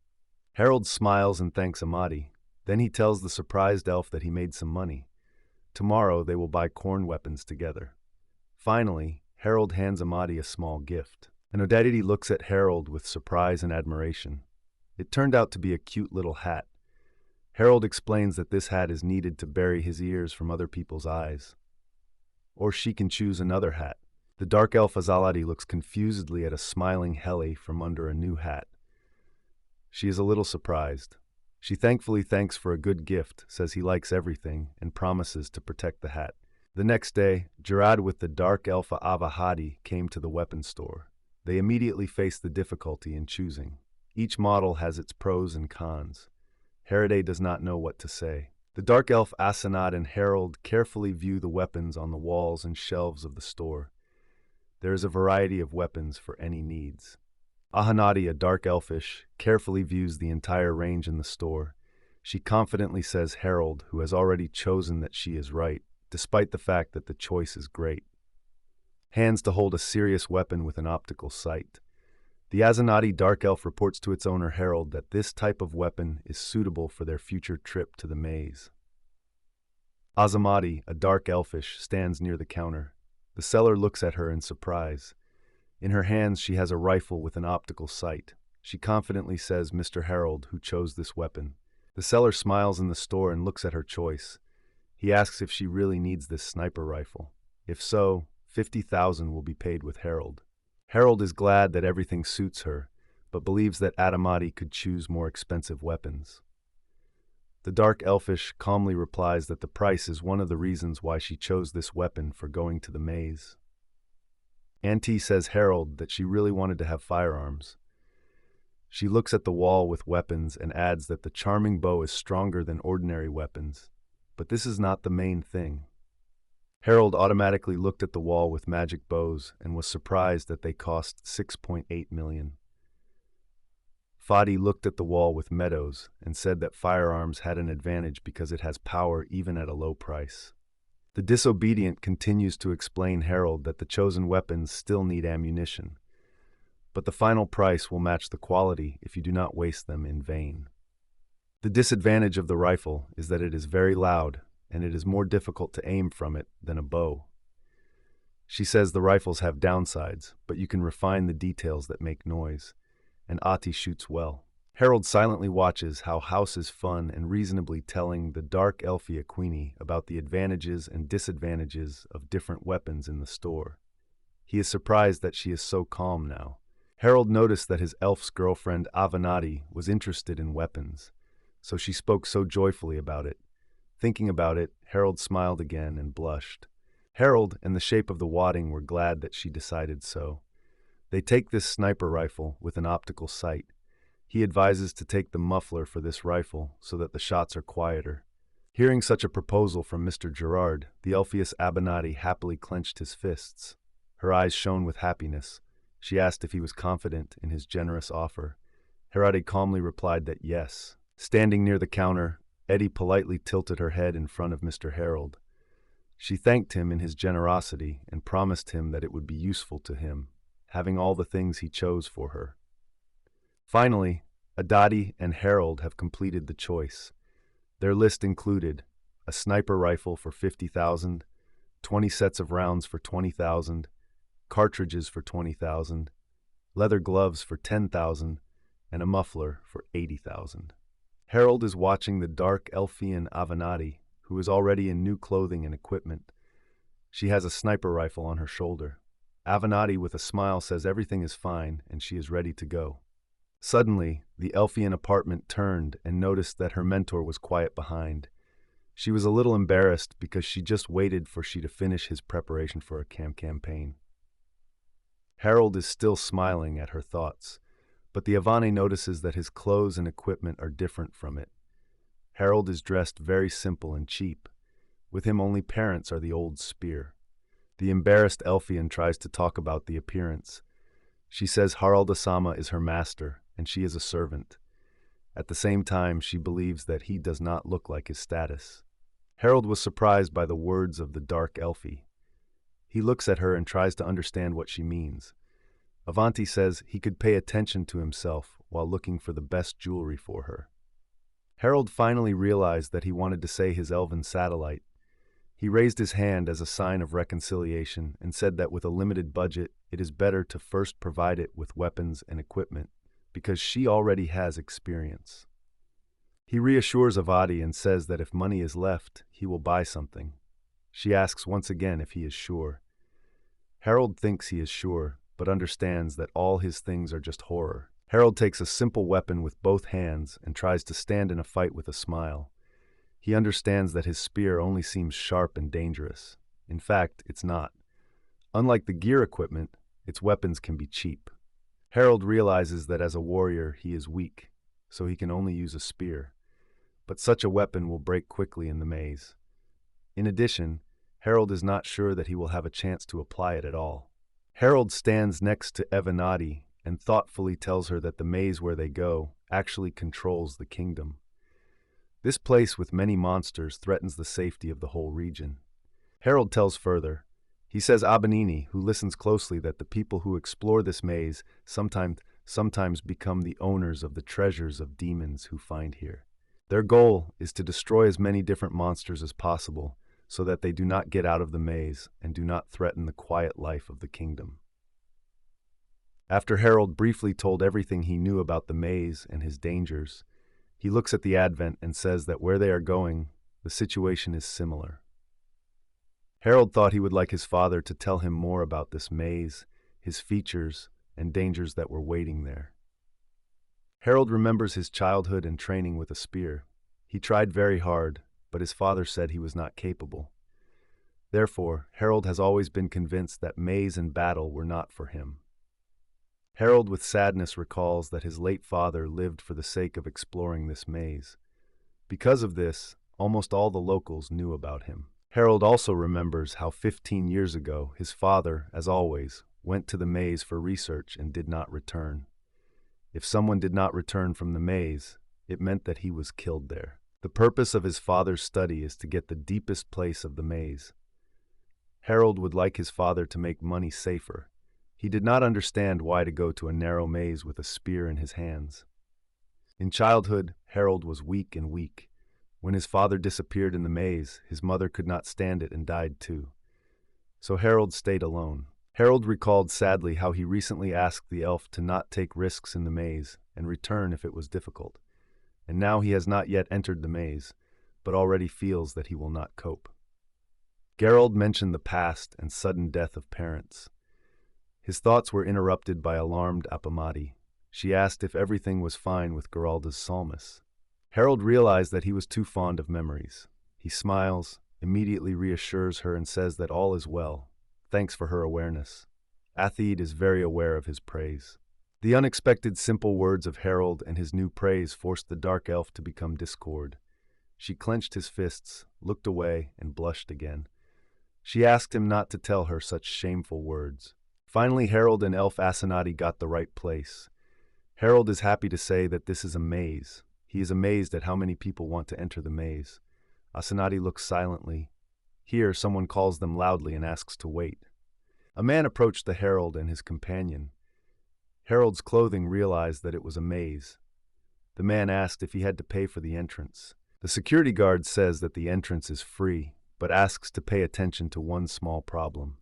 Harold smiles and thanks Amadi. Then he tells the surprised elf that he made some money. Tomorrow they will buy corn weapons together. Finally, Harold hands Amadi a small gift. And Odadidi looks at Harold with surprise and admiration. It turned out to be a cute little hat. Harold explains that this hat is needed to bury his ears from other people's eyes. Or she can choose another hat. The dark elf Azaladi looks confusedly at a smiling Heli from under a new hat. She is a little surprised. She thankfully thanks for a good gift, says he likes everything, and promises to protect the hat. The next day, Gerard with the dark elf Avahadi came to the weapon store. They immediately faced the difficulty in choosing. Each model has its pros and cons. Harade does not know what to say. The dark elf Asanad and Harold carefully view the weapons on the walls and shelves of the store. There is a variety of weapons for any needs. Ahanadi, a dark elfish, carefully views the entire range in the store. She confidently says Harold, who has already chosen that she is right, despite the fact that the choice is great. Hands to hold a serious weapon with an optical sight. The Azanadi dark elf reports to its owner Harold that this type of weapon is suitable for their future trip to the maze. Azamadi, a dark elfish, stands near the counter. The seller looks at her in surprise. In her hands she has a rifle with an optical sight. She confidently says Mr. Harold, who chose this weapon. The seller smiles in the store and looks at her choice. He asks if she really needs this sniper rifle. If so, 50,000 will be paid with Harold. Harold is glad that everything suits her, but believes that Adamadi could choose more expensive weapons. The dark elfish calmly replies that the price is one of the reasons why she chose this weapon for going to the maze. Auntie says Harold that she really wanted to have firearms. She looks at the wall with weapons and adds that the charming bow is stronger than ordinary weapons, but this is not the main thing. Harold automatically looked at the wall with magic bows and was surprised that they cost 6.8 million. Fadi looked at the wall with meadows and said that firearms had an advantage because it has power even at a low price. The disobedient continues to explain Harold that the chosen weapons still need ammunition, but the final price will match the quality if you do not waste them in vain. The disadvantage of the rifle is that it is very loud and it is more difficult to aim from it than a bow. She says the rifles have downsides, but you can refine the details that make noise, and Ati shoots well. Harold silently watches how House is fun and reasonably telling the dark Elfia Queenie about the advantages and disadvantages of different weapons in the store. He is surprised that she is so calm now. Harold noticed that his elf's girlfriend Avenatti was interested in weapons, so she spoke so joyfully about it. Thinking about it, Harold smiled again and blushed. Harold and the shape of the wadding were glad that she decided so. They take this sniper rifle with an optical sight. He advises to take the muffler for this rifle so that the shots are quieter. Hearing such a proposal from Mr. Gerard, the Elpheus Abenati happily clenched his fists. Her eyes shone with happiness. She asked if he was confident in his generous offer. Herade calmly replied that yes. Standing near the counter, Eddie politely tilted her head in front of Mr. Harold. She thanked him in his generosity and promised him that it would be useful to him, having all the things he chose for her. Finally, Adadi and Harold have completed the choice. Their list included a sniper rifle for 50,000, 20 sets of rounds for 20,000, cartridges for 20,000, leather gloves for 10,000, and a muffler for 80,000. Harold is watching the dark Elfian Avenatti, who is already in new clothing and equipment. She has a sniper rifle on her shoulder. Avenatti with a smile says everything is fine and she is ready to go. Suddenly, the Elfian apartment turned and noticed that her mentor was quiet behind. She was a little embarrassed because she just waited for she to finish his preparation for a campaign. Harold is still smiling at her thoughts, but the Avani notices that his clothes and equipment are different from it. Harold is dressed very simple and cheap. With him only parents are the old spear. The embarrassed Elfian tries to talk about the appearance. She says Haralda-sama is her master, and she is a servant. At the same time, she believes that he does not look like his status. Harold was surprised by the words of the dark Elfie. He looks at her and tries to understand what she means. Avanti says he could pay attention to himself while looking for the best jewelry for her. Harold finally realized that he wanted to say his elven satellite. He raised his hand as a sign of reconciliation and said that with a limited budget, it is better to first provide it with weapons and equipment, because she already has experience. He reassures Avadi and says that if money is left, he will buy something. She asks once again if he is sure. Harold thinks he is sure, but understands that all his things are just horror. Harold takes a simple weapon with both hands and tries to stand in a fight with a smile. He understands that his spear only seems sharp and dangerous. In fact, it's not. Unlike the gear equipment, its weapons can be cheap. Harold realizes that as a warrior he is weak, so he can only use a spear. But such a weapon will break quickly in the maze. In addition, Harold is not sure that he will have a chance to apply it at all. Harold stands next to Avenatti and thoughtfully tells her that the maze where they go actually controls the kingdom. This place with many monsters threatens the safety of the whole region. Harold tells further. He says Abanini, who listens closely, that the people who explore this maze sometimes become the owners of the treasures of demons who find here. Their goal is to destroy as many different monsters as possible so that they do not get out of the maze and do not threaten the quiet life of the kingdom. After Harold briefly told everything he knew about the maze and his dangers, he looks at the Advent and says that where they are going, the situation is similar. Harold thought he would like his father to tell him more about this maze, his features, and dangers that were waiting there. Harold remembers his childhood and training with a spear. He tried very hard, but his father said he was not capable. Therefore, Harold has always been convinced that maze and battle were not for him. Harold with sadness recalls that his late father lived for the sake of exploring this maze. Because of this, almost all the locals knew about him. Harold also remembers how 15 years ago his father, as always, went to the maze for research and did not return. If someone did not return from the maze, it meant that he was killed there. The purpose of his father's study is to get the deepest place of the maze. Harold would like his father to make money safer. He did not understand why to go to a narrow maze with a spear in his hands. In childhood, Harold was weak and weak. When his father disappeared in the maze, his mother could not stand it and died too. So Harold stayed alone. Harold recalled sadly how he recently asked the elf to not take risks in the maze and return if it was difficult. And now he has not yet entered the maze, but already feels that he will not cope. Gerald mentioned the past and sudden death of parents. His thoughts were interrupted by alarmed Apamati. She asked if everything was fine with Geralda's Salmus. Harold realized that he was too fond of memories. He smiles, immediately reassures her and says that all is well. Thanks for her awareness. Atheed is very aware of his praise. The unexpected simple words of Harold and his new praise forced the dark elf to become discord. She clenched his fists, looked away, and blushed again. She asked him not to tell her such shameful words. Finally, Harold and Elf Asanati got the right place. Harold is happy to say that this is a maze. He is amazed at how many people want to enter the maze. Asanati looks silently. Here, someone calls them loudly and asks to wait. A man approached the herald and his companion. Harold's clothing realized that it was a maze. The man asked if he had to pay for the entrance. The security guard says that the entrance is free, but asks to pay attention to one small problem.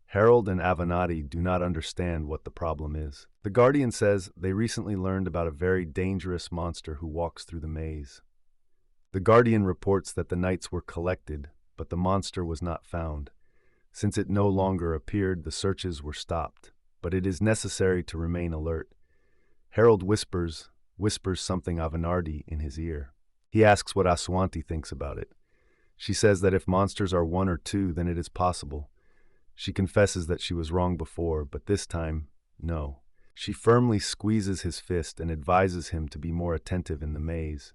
Harold and Avenatti do not understand what the problem is. The guardian says they recently learned about a very dangerous monster who walks through the maze. The guardian reports that the knights were collected, but the monster was not found. Since it no longer appeared, the searches were stopped, but it is necessary to remain alert. Harold whispers something Avenardi in his ear. He asks what Aswanti thinks about it. She says that if monsters are one or two, then it is possible. She confesses that she was wrong before, but this time, no. She firmly squeezes his fist and advises him to be more attentive in the maze.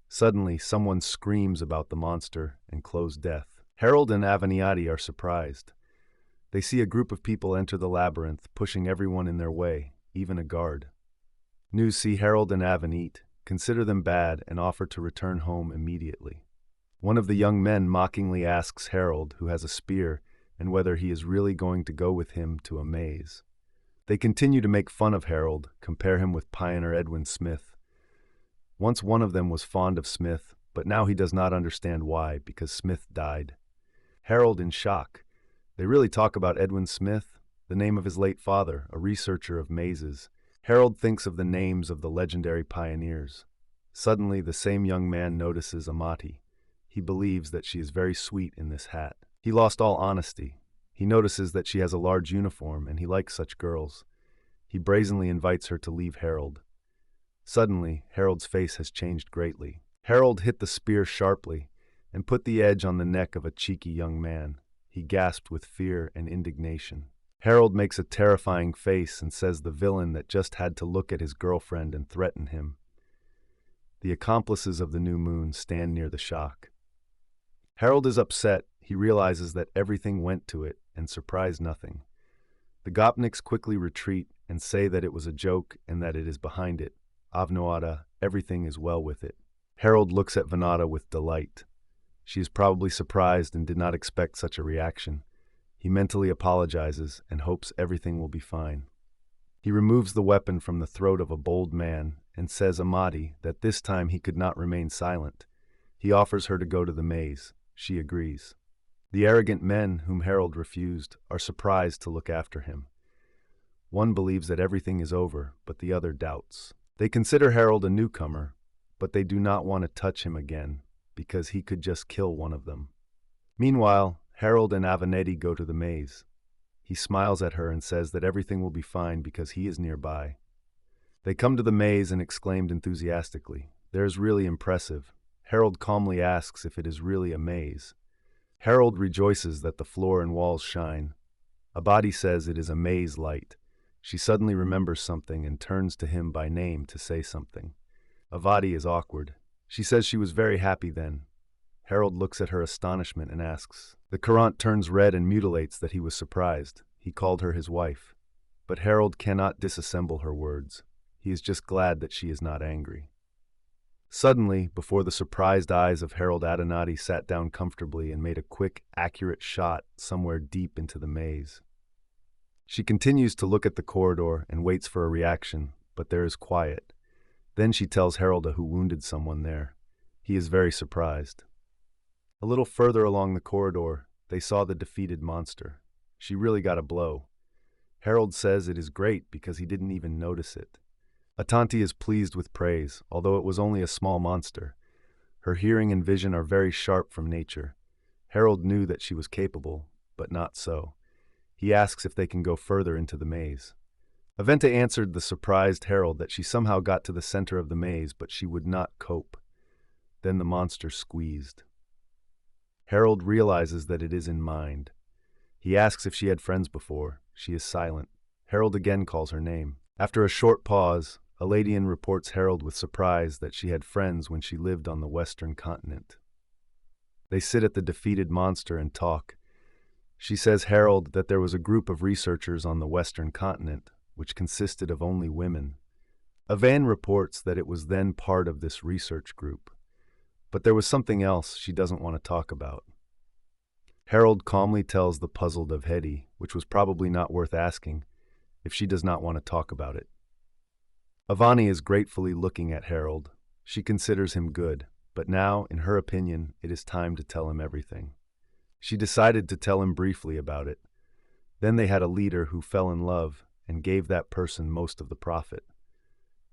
Suddenly, someone screams about the monster and close death. Harold and Avaniati are surprised. They see a group of people enter the labyrinth, pushing everyone in their way, even a guard. News see Harold and Avanit, consider them bad, and offer to return home immediately. One of the young men mockingly asks Harold, who has a spear, and whether he is really going to go with him to a maze. They continue to make fun of Harold, compare him with pioneer Edwin Smith. Once one of them was fond of Smith, but now he does not understand why, because Smith died. Harold in shock. They really talk about Edwin Smith, the name of his late father, a researcher of mazes. Harold thinks of the names of the legendary pioneers. Suddenly, the same young man notices Amati. He believes that she is very sweet in this hat. He lost all honesty. He notices that she has a large uniform, and he likes such girls. He brazenly invites her to leave Harold. Suddenly, Harold's face has changed greatly. Harold hit the spear sharply and put the edge on the neck of a cheeky young man. He gasped with fear and indignation. Harold makes a terrifying face and says the villain that just had to look at his girlfriend and threaten him. The accomplices of the new moon stand near the shock. Harold is upset. He realizes that everything went to it and surprised nothing. The Gopniks quickly retreat and say that it was a joke and that it is behind it. Avnoada, everything is well with it. Harold looks at Vanada with delight. She is probably surprised and did not expect such a reaction. He mentally apologizes and hopes everything will be fine. He removes the weapon from the throat of a bold man and says Amati that this time he could not remain silent. He offers her to go to the maze. She agrees. The arrogant men, whom Harold refused, are surprised to look after him. One believes that everything is over, but the other doubts. They consider Harold a newcomer, but they do not want to touch him again, because he could just kill one of them. Meanwhile, Harold and Avaneti go to the maze. He smiles at her and says that everything will be fine because he is nearby. They come to the maze and exclaimed enthusiastically, "There is really impressive." Harold calmly asks if it is really a maze. Harold rejoices that the floor and walls shine. Abadi says it is a maze light. She suddenly remembers something and turns to him by name to say something. Avadi is awkward. She says she was very happy then. Harold looks at her astonishment and asks. The Courant turns red and mutilates that he was surprised. He called her his wife. But Harold cannot disassemble her words. He is just glad that she is not angry. Suddenly, before the surprised eyes of Harold, Adenati sat down comfortably and made a quick, accurate shot somewhere deep into the maze. She continues to look at the corridor and waits for a reaction, but there is quiet. Then she tells Harold who wounded someone there. He is very surprised. A little further along the corridor, they saw the defeated monster. She really got a blow. Harold says it is great because he didn't even notice it. Atanti is pleased with praise, although it was only a small monster. Her hearing and vision are very sharp from nature. Harold knew that she was capable, but not so. He asks if they can go further into the maze. Aventa answered the surprised Harold that she somehow got to the center of the maze, but she would not cope. Then the monster squeezed. Harold realizes that it is in mind. He asks if she had friends before. She is silent. Harold again calls her name. After a short pause, Aladian reports Harold with surprise that she had friends when she lived on the western continent. They sit at the defeated monster and talk. She says Harold that there was a group of researchers on the western continent, which consisted of only women. Avan reports that it was then part of this research group. But there was something else she doesn't want to talk about. Harold calmly tells the puzzled Avhedi, which was probably not worth asking, if she does not want to talk about it. Avani is gratefully looking at Harold. She considers him good, but now, in her opinion, it is time to tell him everything. She decided to tell him briefly about it. Then they had a leader who fell in love and gave that person most of the profit.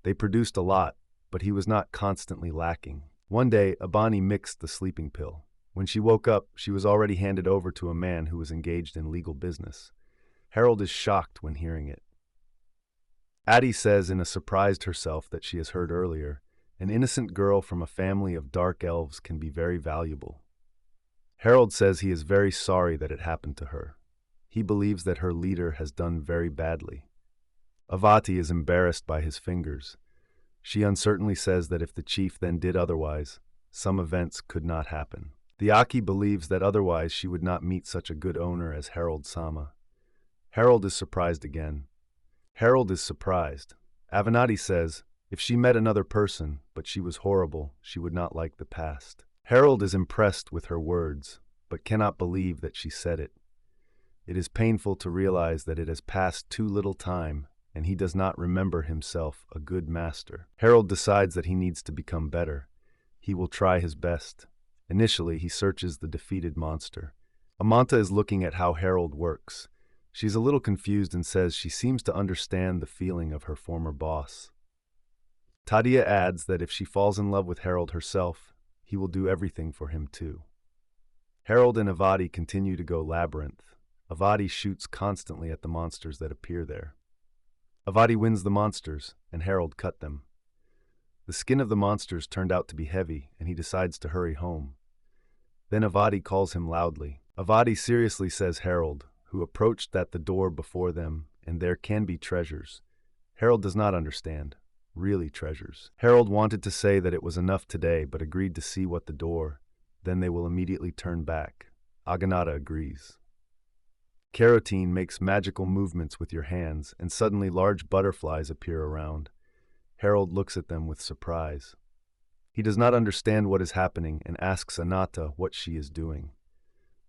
They produced a lot, but he was not constantly lacking. One day, Abani mixed the sleeping pill. When she woke up, she was already handed over to a man who was engaged in legal business. Harold is shocked when hearing it. Addie says in a surprised herself that she has heard earlier, an innocent girl from a family of dark elves can be very valuable. Harold says he is very sorry that it happened to her. He believes that her leader has done very badly. Avati is embarrassed by his fingers. She uncertainly says that if the chief then did otherwise, some events could not happen. The Aki believes that otherwise she would not meet such a good owner as Harold Sama. Harold is surprised again. Harold is surprised. Avenatti says, if she met another person, but she was horrible, she would not like the past. Harold is impressed with her words, but cannot believe that she said it. It is painful to realize that it has passed too little time, and he does not remember himself a good master. Harold decides that he needs to become better. He will try his best. Initially, he searches the defeated monster. Amanta is looking at how Harold works. She's a little confused and says she seems to understand the feeling of her former boss. Tadia adds that if she falls in love with Harold herself, he will do everything for him too. Harold and Avadi continue to go labyrinth. Avadi shoots constantly at the monsters that appear there. Avadi wins the monsters, and Harold cut them. The skin of the monsters turned out to be heavy, and he decides to hurry home. Then Avadi calls him loudly. Avadi seriously says Harold, who approached at the door before them, and there can be treasures. Harold does not understand. Really treasures. Harold wanted to say that it was enough today, but agreed to see what the door. Then they will immediately turn back. Aganada agrees. Carotene makes magical movements with your hands, and suddenly large butterflies appear around. Harold looks at them with surprise. He does not understand what is happening and asks Anata what she is doing.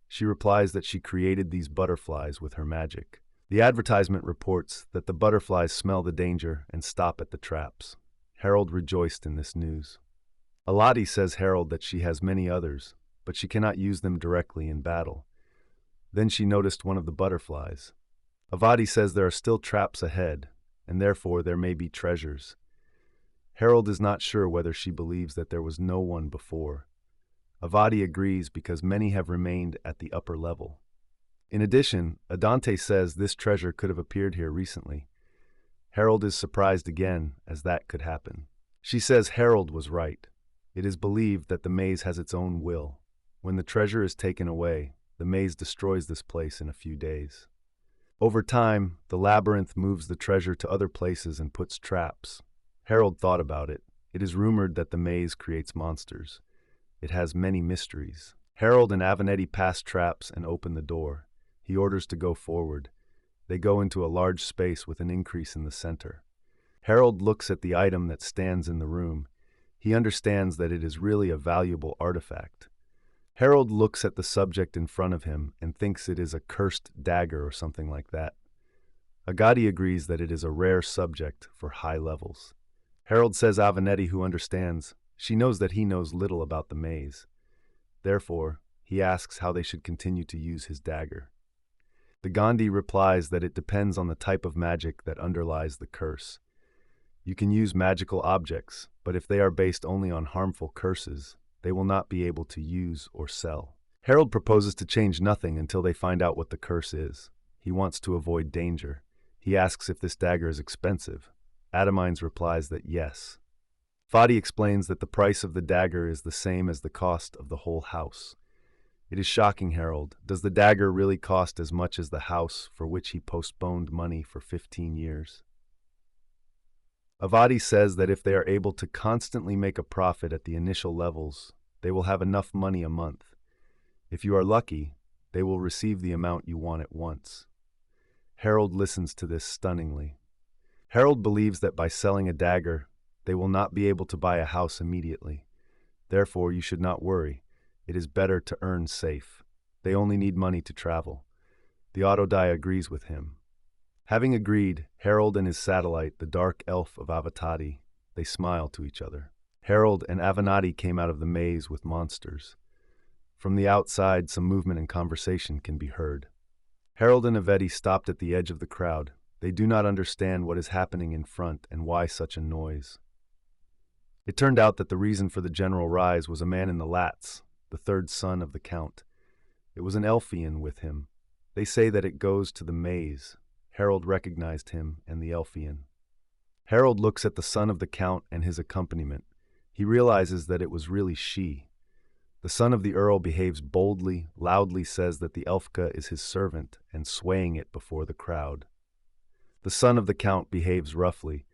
She replies that she created these butterflies with her magic. The advertisement reports that the butterflies smell the danger and stop at the traps. Harold rejoiced in this news. Alati says Harold that she has many others, but she cannot use them directly in battle. Then she noticed one of the butterflies. Avadi says there are still traps ahead, and therefore there may be treasures. Harold is not sure whether she believes that there was no one before. Avadi agrees because many have remained at the upper level. In addition, Adante says this treasure could have appeared here recently. Harold is surprised again, as that could happen. She says Harold was right. It is believed that the maze has its own will. When the treasure is taken away, the maze destroys this place in a few days. Over time, the labyrinth moves the treasure to other places and puts traps. Harold thought about it. It is rumored that the maze creates monsters. It has many mysteries. Harold and Avanetti pass traps and open the door. He orders to go forward. They go into a large space with an increase in the center. Harold looks at the item that stands in the room. He understands that it is really a valuable artifact. Harold looks at the subject in front of him and thinks it is a cursed dagger or something like that. Agadi agrees that it is a rare subject for high levels. Harold says Avanetti, who understands, she knows that he knows little about the maze. Therefore, he asks how they should continue to use his dagger. The Gandhi replies that it depends on the type of magic that underlies the curse. You can use magical objects, but if they are based only on harmful curses, they will not be able to use or sell. Harold proposes to change nothing until they find out what the curse is. He wants to avoid danger. He asks if this dagger is expensive. Adamines replies that yes. Fadi explains that the price of the dagger is the same as the cost of the whole house. It is shocking Harold. Does the dagger really cost as much as the house for which he postponed money for 15 years? Avadi says that if they are able to constantly make a profit at the initial levels, they will have enough money a month. If you are lucky, they will receive the amount you want at once. Harold listens to this stunningly. Harold believes that by selling a dagger, they will not be able to buy a house immediately. Therefore, you should not worry. It is better to earn safe. They only need money to travel. The Autodai agrees with him. Having agreed, Harold and his satellite, the dark elf of Avatati, they smile to each other. Harold and Avanati came out of the maze with monsters. From the outside, some movement and conversation can be heard. Harold and Aveti stopped at the edge of the crowd. They do not understand what is happening in front and why such a noise. It turned out that the reason for the general rise was a man in the lats, the third son of the Count. It was an Elfian with him. They say that it goes to the maze. Harold recognized him and the Elfian. Harold looks at the son of the Count and his accompaniment. He realizes that it was really she. The son of the Earl behaves boldly, loudly says that the Elfka is his servant, and swaying it before the crowd. The son of the Count behaves roughly.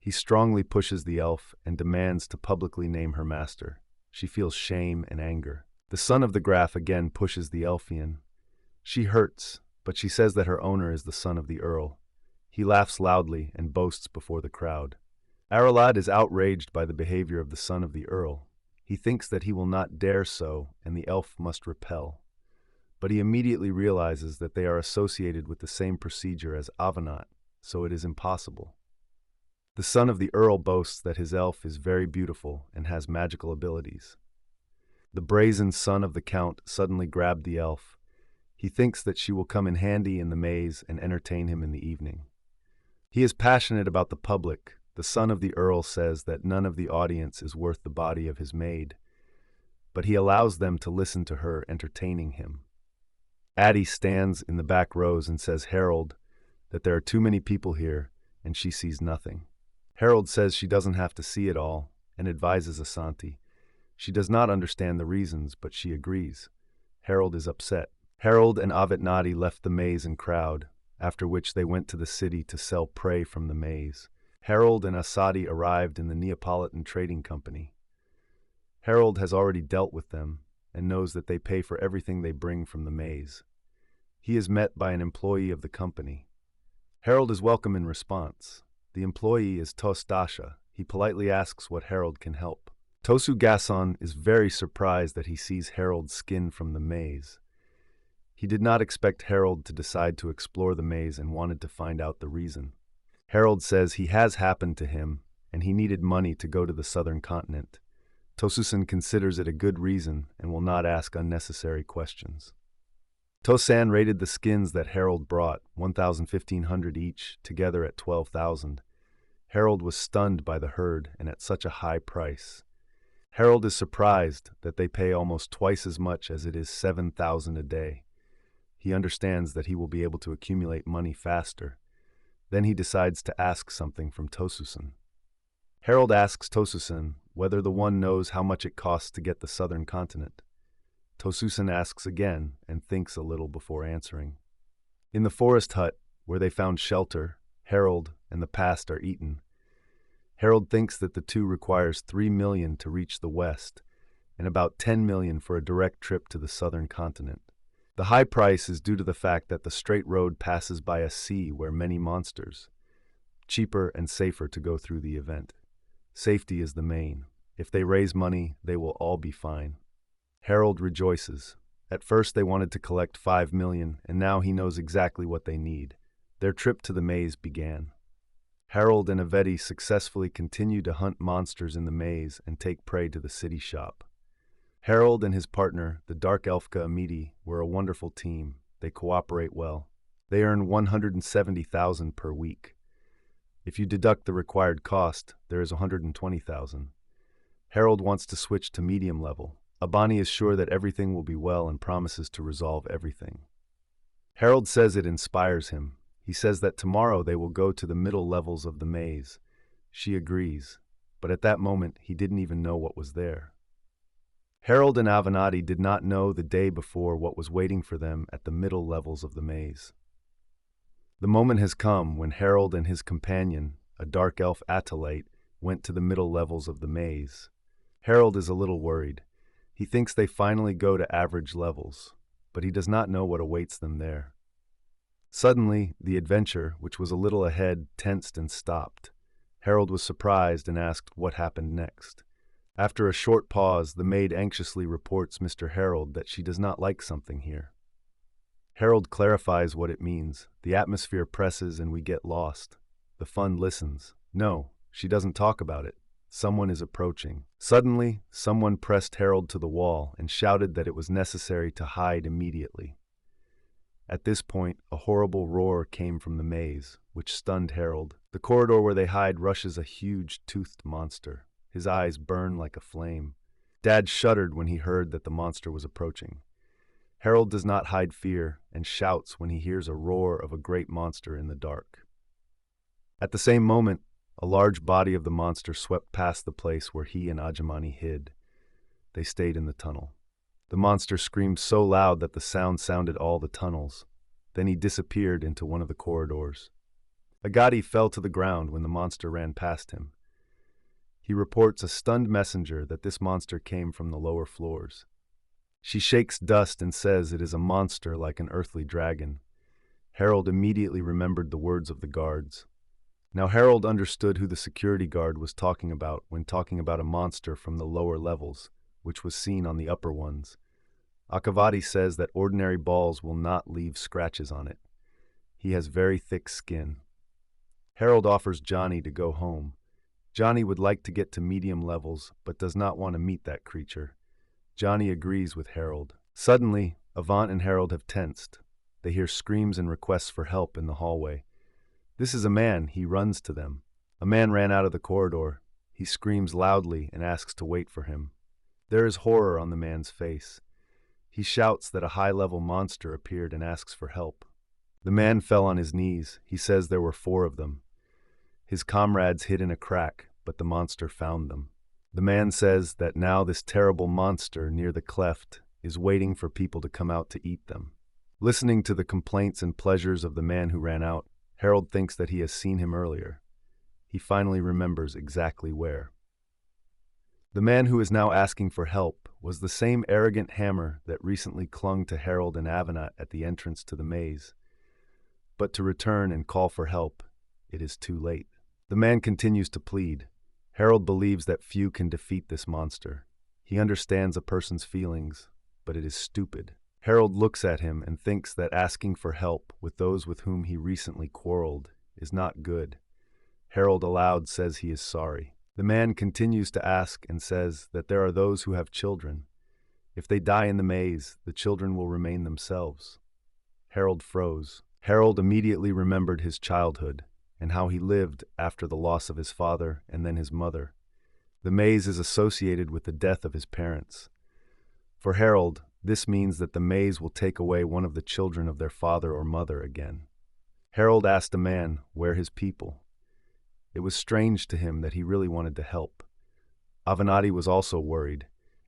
He strongly pushes the elf and demands to publicly name her master. She feels shame and anger. The son of the Graf again pushes the Elfian. She hurts, but she says that her owner is the son of the Earl. He laughs loudly and boasts before the crowd. Aralad is outraged by the behavior of the son of the Earl. He thinks that he will not dare so, and the elf must repel. But he immediately realizes that they are associated with the same procedure as Avanat, so it is impossible. The son of the Earl boasts that his elf is very beautiful and has magical abilities. The brazen son of the Count suddenly grabbed the elf. He thinks that she will come in handy in the maze and entertain him in the evening. He is passionate about the public. The son of the Earl says that none of the audience is worth the body of his maid, but he allows them to listen to her entertaining him. Addie stands in the back rows and says Harold that there are too many people here and she sees nothing. Harold says she doesn't have to see it all and advises Asante. She does not understand the reasons, but she agrees. Harold is upset. Harold and Avetnadi left the maze and crowd, after which they went to the city to sell prey from the maze. Harold and Asadi arrived in the Neapolitan Trading Company. Harold has already dealt with them and knows that they pay for everything they bring from the maze. He is met by an employee of the company. Harold is welcome in response. The employee is Tostasha. He politely asks what Harold can help. Tosu Gason is very surprised that he sees Harold's skin from the maze. He did not expect Harold to decide to explore the maze and wanted to find out the reason. Harold says he has happened to him and he needed money to go to the southern continent. Tosusan considers it a good reason and will not ask unnecessary questions. Tosan rated the skins that Harold brought, 1,500 each, together at 12,000. Harold was stunned by the herd and at such a high price. Harold is surprised that they pay almost twice as much as it is 7,000 a day. He understands that he will be able to accumulate money faster. Then he decides to ask something from Tosusan. Harold asks Tosusan whether the one knows how much it costs to get the southern continent. Tosusan asks again and thinks a little before answering. In the forest hut, where they found shelter, Harold and the past are eaten. Harold thinks that the two requires 3 million to reach the west and about 10 million for a direct trip to the southern continent. The high price is due to the fact that the straight road passes by a sea where many monsters. Cheaper and safer to go through the event. Safety is the main. If they raise money, they will all be fine. Harold rejoices. At first they wanted to collect 5 million, and now he knows exactly what they need. Their trip to the maze began. Harold and Aveti successfully continue to hunt monsters in the maze and take prey to the city shop. Harold and his partner, the Dark Elfka Amiti, were a wonderful team. They cooperate well. They earn 170,000 per week. If you deduct the required cost, there is 120,000. Harold wants to switch to medium level. Abani is sure that everything will be well and promises to resolve everything. Harold says it inspires him. He says that tomorrow they will go to the middle levels of the maze. She agrees, but at that moment he didn't even know what was there. Harold and Avenatti did not know the day before what was waiting for them at the middle levels of the maze. The moment has come when Harold and his companion, a dark elf Attalite, went to the middle levels of the maze. Harold is a little worried. He thinks they finally go to average levels, but he does not know what awaits them there. Suddenly, the adventure, which was a little ahead, tensed and stopped. Harold was surprised and asked what happened next. After a short pause, the maid anxiously reports Mr. Harold that she does not like something here. Harold clarifies what it means. The atmosphere presses and we get lost. The fun listens. No, she doesn't talk about it. Someone is approaching. Suddenly, someone pressed Harold to the wall and shouted that it was necessary to hide immediately. At this point, a horrible roar came from the maze, which stunned Harold. The corridor where they hide rushes a huge, toothed monster. His eyes burn like a flame. Dad shuddered when he heard that the monster was approaching. Harold does not hide fear and shouts when he hears a roar of a great monster in the dark. At the same moment, a large body of the monster swept past the place where he and Ajamani hid. They stayed in the tunnel. The monster screamed so loud that the sound sounded all the tunnels. Then he disappeared into one of the corridors. Agati fell to the ground when the monster ran past him. He reports a stunned messenger that this monster came from the lower floors. She shakes dust and says it is a monster like an earthly dragon. Harold immediately remembered the words of the guards. Now Harold understood who the security guard was talking about when talking about a monster from the lower levels, which was seen on the upper ones. Akavati says that ordinary balls will not leave scratches on it. He has very thick skin. Harold offers Johnny to go home. Johnny would like to get to medium levels, but does not want to meet that creature. Johnny agrees with Harold. Suddenly, Avant and Harold have tensed. They hear screams and requests for help in the hallway. This is a man. He runs to them. A man ran out of the corridor. He screams loudly and asks to wait for him. There is horror on the man's face. He shouts that a high-level monster appeared and asks for help. The man fell on his knees. He says there were 4 of them. His comrades hid in a crack, but the monster found them. The man says that now this terrible monster near the cleft is waiting for people to come out to eat them. Listening to the complaints and pleasures of the man who ran out, Harold thinks that he has seen him earlier. He finally remembers exactly where. The man who is now asking for help was the same arrogant hammer that recently clung to Harold and Avenat at the entrance to the maze. But to return and call for help, it is too late. The man continues to plead. Harold believes that few can defeat this monster. He understands a person's feelings, but it is stupid. Harold looks at him and thinks that asking for help with those with whom he recently quarreled is not good. Harold aloud says he is sorry. The man continues to ask and says that there are those who have children. If they die in the maze, the children will remain themselves. Harold froze. Harold immediately remembered his childhood and how he lived after the loss of his father and then his mother. The maze is associated with the death of his parents. For Harold, this means that the maze will take away one of the children of their father or mother again. Harold asked the man where his people. It was strange to him that he really wanted to help. Avenatti was also worried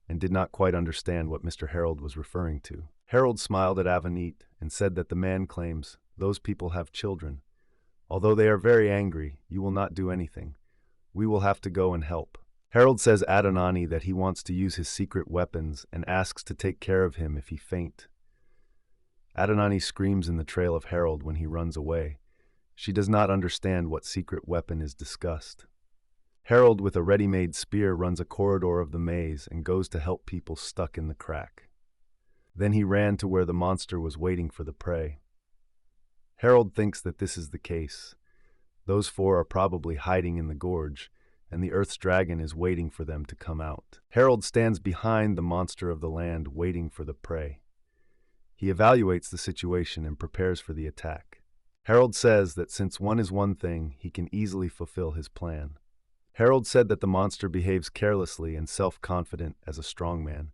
and did not quite understand what Mr. Harold was referring to. Harold smiled at Avenit and said that the man claims those people have children. Although they are very angry, you will not do anything. We will have to go and help. Harold says Adonani that he wants to use his secret weapons and asks to take care of him if he faint. Adonani screams in the trail of Harold when he runs away. She does not understand what secret weapon is discussed. Harold, with a ready-made spear, runs a corridor of the maze and goes to help people stuck in the crack. Then he ran to where the monster was waiting for the prey. Harold thinks that this is the case. Those 4 are probably hiding in the gorge, and the Earth's dragon is waiting for them to come out. Harold stands behind the monster of the land, waiting for the prey. He evaluates the situation and prepares for the attack. Harold says that since one is one thing, he can easily fulfill his plan. Harold said that the monster behaves carelessly and self-confident as a strong man.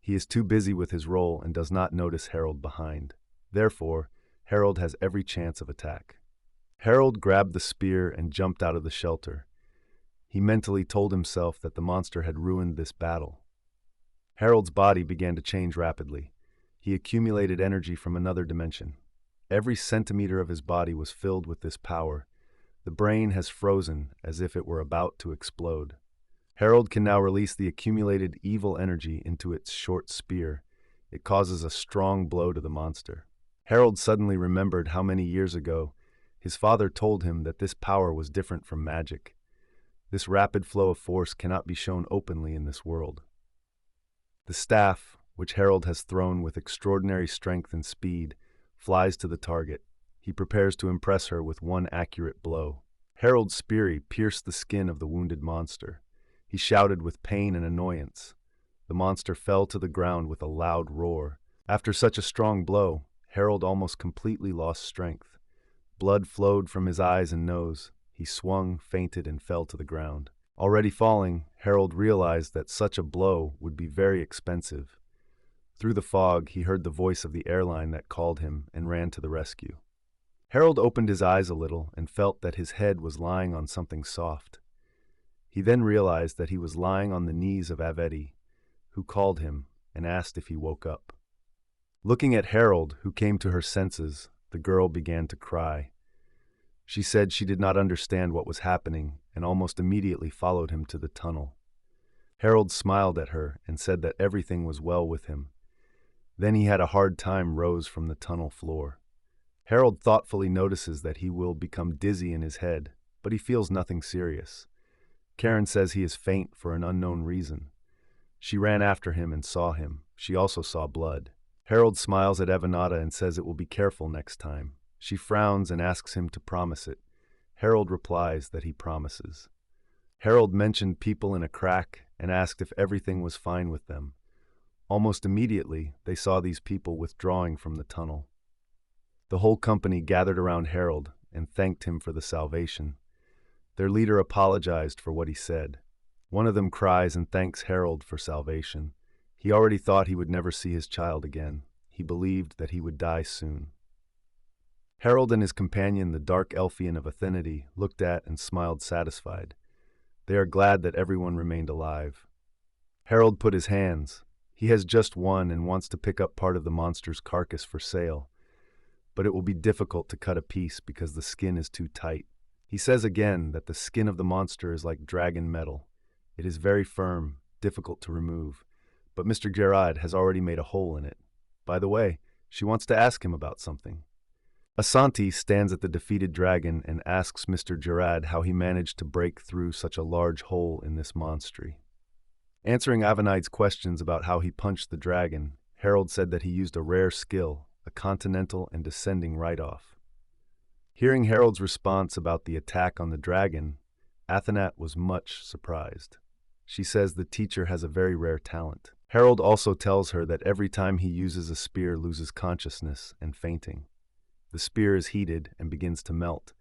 He is too busy with his role and does not notice Harold behind. Therefore, Harold has every chance of attack. Harold grabbed the spear and jumped out of the shelter. He mentally told himself that the monster had ruined this battle. Harold's body began to change rapidly. He accumulated energy from another dimension. Every centimeter of his body was filled with this power. The brain has frozen as if it were about to explode. Harold can now release the accumulated evil energy into its short spear. It causes a strong blow to the monster. Harold suddenly remembered how many years ago his father told him that this power was different from magic. This rapid flow of force cannot be shown openly in this world. The staff, which Harold has thrown with extraordinary strength and speed, flies to the target. He prepares to impress her with one accurate blow. Harold's spear pierced the skin of the wounded monster. He shouted with pain and annoyance. The monster fell to the ground with a loud roar. After such a strong blow, Harold almost completely lost strength. Blood flowed from his eyes and nose. He swung, fainted, and fell to the ground. Already falling, Harold realized that such a blow would be very expensive. Through the fog, he heard the voice of the airline that called him and ran to the rescue. Harold opened his eyes a little and felt that his head was lying on something soft. He then realized that he was lying on the knees of Aveti, who called him and asked if he woke up. Looking at Harold, who came to her senses, the girl began to cry. She said she did not understand what was happening and almost immediately followed him to the tunnel. Harold smiled at her and said that everything was well with him. Then he had a hard time rose from the tunnel floor. Harold thoughtfully notices that he will become dizzy in his head, but he feels nothing serious. Karen says he is faint for an unknown reason. She ran after him and saw him. She also saw blood. Harold smiles at Evanata and says it will be careful next time. She frowns and asks him to promise it. Harold replies that he promises. Harold mentioned people in a crack and asked if everything was fine with them. Almost immediately, they saw these people withdrawing from the tunnel. The whole company gathered around Harold and thanked him for the salvation. Their leader apologized for what he said. One of them cries and thanks Harold for salvation. He already thought he would never see his child again. He believed that he would die soon. Harold and his companion, the dark Elfian of Athenity, looked at and smiled satisfied. They are glad that everyone remained alive. Harold put his hands. He has just won and wants to pick up part of the monster's carcass for sale. But it will be difficult to cut a piece because the skin is too tight. He says again that the skin of the monster is like dragon metal. It is very firm, difficult to remove. But Mr. Gerard has already made a hole in it. By the way, she wants to ask him about something. Asante stands at the defeated dragon and asks Mr. Gerard how he managed to break through such a large hole in this monstery. Answering Avanide's questions about how he punched the dragon, Harold said that he used a rare skill, a continental and descending right-off. Hearing Harold's response about the attack on the dragon, Athenat was much surprised. She says the teacher has a very rare talent. Harold also tells her that every time he uses a spear loses consciousness and fainting. The spear is heated and begins to melt.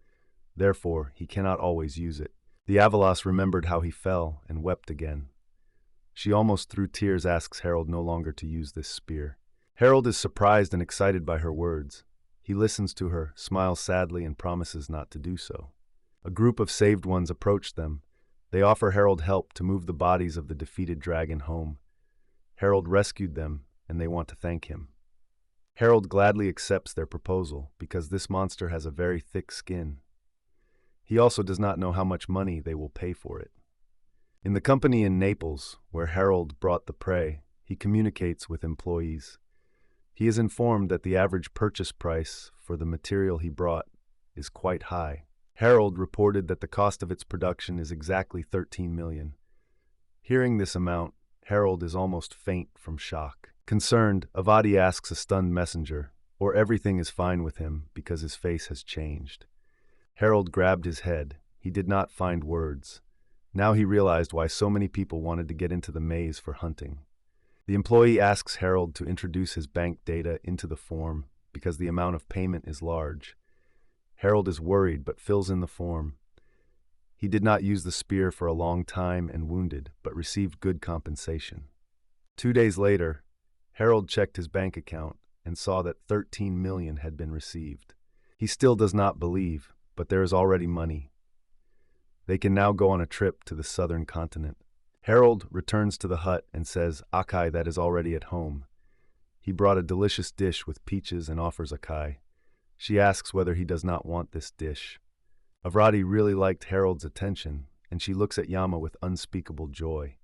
Therefore, he cannot always use it. The Avalos remembered how he fell and wept again. She almost through tears asks Harold no longer to use this spear. Harold is surprised and excited by her words. He listens to her, smiles sadly, and promises not to do so. A group of saved ones approach them. They offer Harold help to move the bodies of the defeated dragon home. Harold rescued them, and they want to thank him. Harold gladly accepts their proposal because this monster has a very thick skin. He also does not know how much money they will pay for it. In the company in Naples, where Harold brought the prey, he communicates with employees. He is informed that the average purchase price for the material he brought is quite high. Harold reported that the cost of its production is exactly 13 million. Hearing this amount, Harold is almost faint from shock. Concerned, Avadi asks a stunned messenger, or everything is fine with him because his face has changed. Harold grabbed his head. He did not find words. Now he realized why so many people wanted to get into the maze for hunting. The employee asks Harold to introduce his bank data into the form because the amount of payment is large. Harold is worried but fills in the form. He did not use the spear for a long time and wounded, but received good compensation. 2 days later, Harold checked his bank account and saw that 13 million had been received. He still does not believe, but there is already money. They can now go on a trip to the southern continent. Harold returns to the hut and says Akai that is already at home. He brought a delicious dish with peaches and offers Akai. She asks whether he does not want this dish. Avrati really liked Harold's attention, and she looks at Yama with unspeakable joy.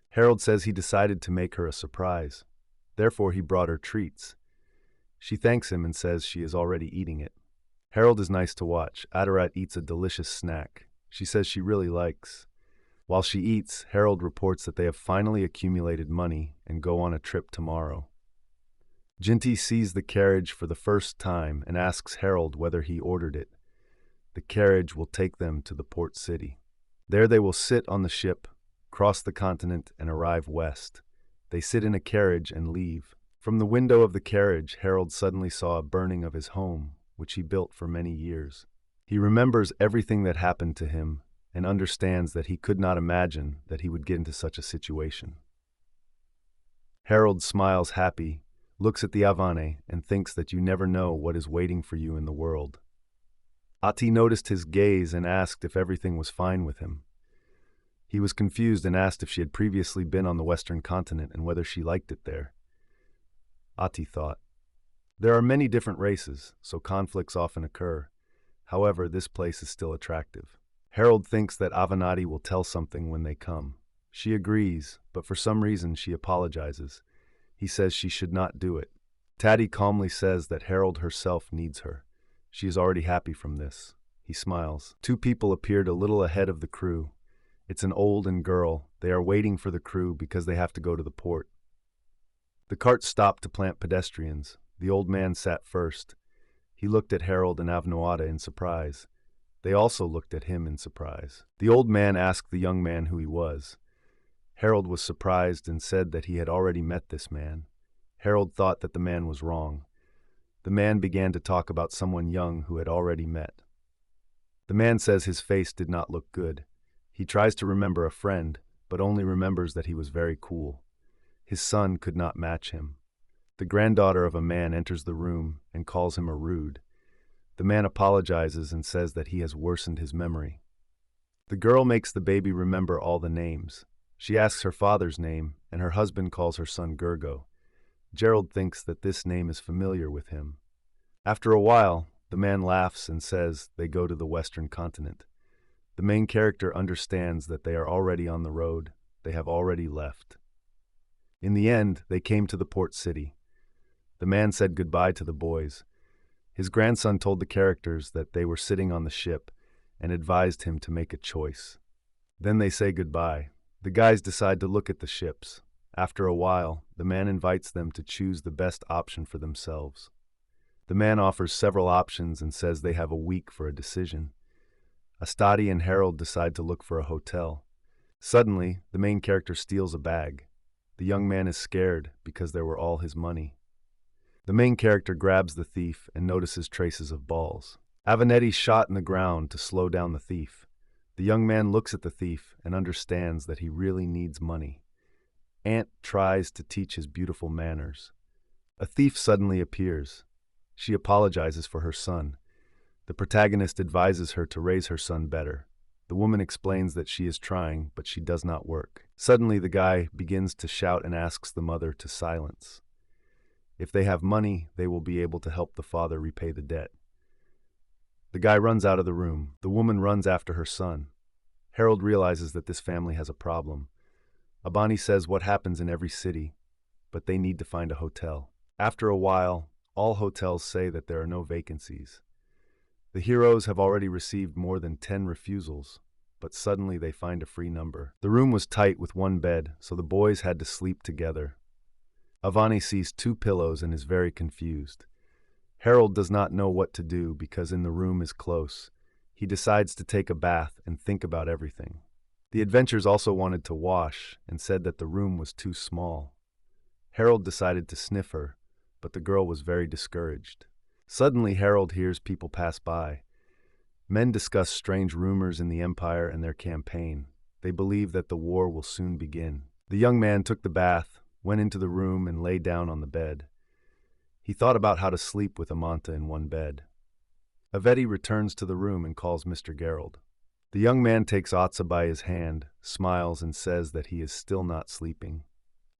Harold says he decided to make her a surprise. Therefore, he brought her treats. She thanks him and says she is already eating it. Harold is nice to watch. Adorat eats a delicious snack. She says she really likes. While she eats, Harold reports that they have finally accumulated money and go on a trip tomorrow. Jinti sees the carriage for the first time and asks Harold whether he ordered it. The carriage will take them to the port city. There they will sit on the ship, cross the continent, and arrive west. They sit in a carriage and leave. From the window of the carriage, Harold suddenly saw a burning of his home, which he built for many years. He remembers everything that happened to him and understands that he could not imagine that he would get into such a situation. Harold smiles happy, looks at the Avane, and thinks that you never know what is waiting for you in the world. Ati noticed his gaze and asked if everything was fine with him. He was confused and asked if she had previously been on the western continent and whether she liked it there. Ati thought, there are many different races, so conflicts often occur. However, this place is still attractive. Harold thinks that Avenatti will tell something when they come. She agrees, but for some reason she apologizes. He says she should not do it. Taddy calmly says that Harold herself needs her. She is already happy from this. He smiles. 2 people appeared a little ahead of the crew. It's an old and girl. They are waiting for the crew because they have to go to the port. The cart stopped to plant pedestrians. The old man sat first. He looked at Harold and Avnoada in surprise. They also looked at him in surprise. The old man asked the young man who he was. Harold was surprised and said that he had already met this man. Harold thought that the man was wrong. The man began to talk about someone young who had already met. The man says his face did not look good. He tries to remember a friend, but only remembers that he was very cool. His son could not match him. The granddaughter of a man enters the room and calls him a rude. The man apologizes and says that he has worsened his memory. The girl makes the baby remember all the names. She asks her father's name, and her husband calls her son Gergo. Gerald thinks that this name is familiar with him. After a while, the man laughs and says they go to the Western continent. The main character understands that they are already on the road. They have already left. In the end, they came to the port city. The man said goodbye to the boys. His grandson told the characters that they were sitting on the ship and advised him to make a choice. Then they say goodbye. The guys decide to look at the ships. After a while, the man invites them to choose the best option for themselves. The man offers several options and says they have a week for a decision. Astadi and Harold decide to look for a hotel. Suddenly, the main character steals a bag. The young man is scared because there were all his money. The main character grabs the thief and notices traces of balls. Avanetti shot in the ground to slow down the thief. The young man looks at the thief and understands that he really needs money. Ant tries to teach his beautiful manners. A thief suddenly appears. She apologizes for her son. The protagonist advises her to raise her son better. The woman explains that she is trying, but she does not work. Suddenly, the guy begins to shout and asks the mother to silence. If they have money, they will be able to help the father repay the debt. The guy runs out of the room. The woman runs after her son. Harold realizes that this family has a problem. Abani says what happens in every city, but they need to find a hotel. After a while, all hotels say that there are no vacancies. The heroes have already received more than 10 refusals, but suddenly they find a free number. The room was tight with one bed, so the boys had to sleep together. Avani sees 2 pillows and is very confused. Harold does not know what to do because in the room is close. He decides to take a bath and think about everything. The adventurers also wanted to wash and said that the room was too small. Harold decided to sniff her, but the girl was very discouraged. Suddenly, Harold hears people pass by. Men discuss strange rumors in the Empire and their campaign. They believe that the war will soon begin. The young man took the bath, went into the room, and lay down on the bed. He thought about how to sleep with Amanta in one bed. Aveti returns to the room and calls Mr. Gerald. The young man takes Atsa by his hand, smiles, and says that he is still not sleeping.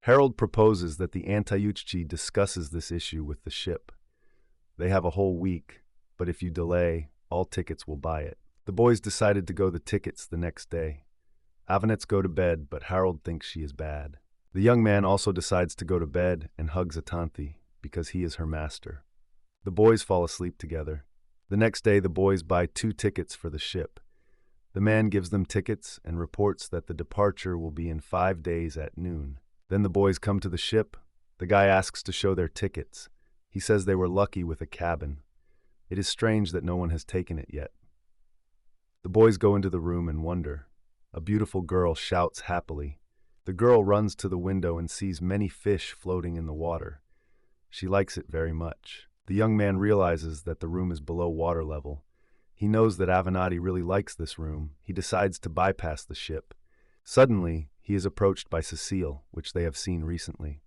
Harold proposes that the Antayuchi discusses this issue with the ship. They have a whole week, but if you delay, all tickets will buy it. The boys decided to go the tickets the next day. Avanets go to bed, but Harold thinks she is bad. The young man also decides to go to bed and hugs Atanthi because he is her master. The boys fall asleep together. The next day, the boys buy 2 tickets for the ship. The man gives them tickets and reports that the departure will be in 5 days at noon. Then the boys come to the ship. The guy asks to show their tickets. He says they were lucky with a cabin. It is strange that no one has taken it yet. The boys go into the room and wonder. A beautiful girl shouts happily. The girl runs to the window and sees many fish floating in the water. She likes it very much. The young man realizes that the room is below water level. He knows that Avenatti really likes this room. He decides to bypass the ship. Suddenly, he is approached by Cecile, which they have seen recently.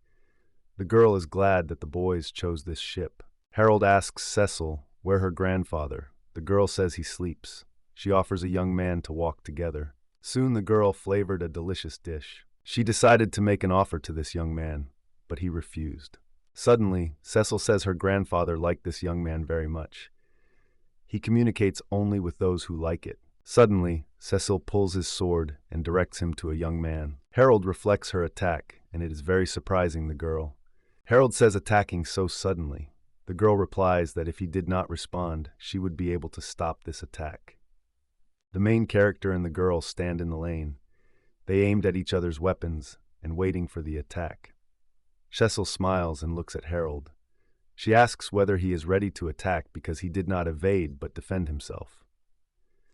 The girl is glad that the boys chose this ship. Harold asks Cecil where her grandfather. The girl says he sleeps. She offers a young man to walk together. Soon the girl flavored a delicious dish. She decided to make an offer to this young man, but he refused. Suddenly, Cecil says her grandfather liked this young man very much. He communicates only with those who like it. Suddenly, Cecil pulls his sword and directs him to a young man. Harold reflects her attack, and it is very surprising the girl. Harold says attacking so suddenly. The girl replies that if he did not respond, she would be able to stop this attack. The main character and the girl stand in the lane. They aimed at each other's weapons and waiting for the attack. Cecil smiles and looks at Harold. She asks whether he is ready to attack because he did not evade but defend himself.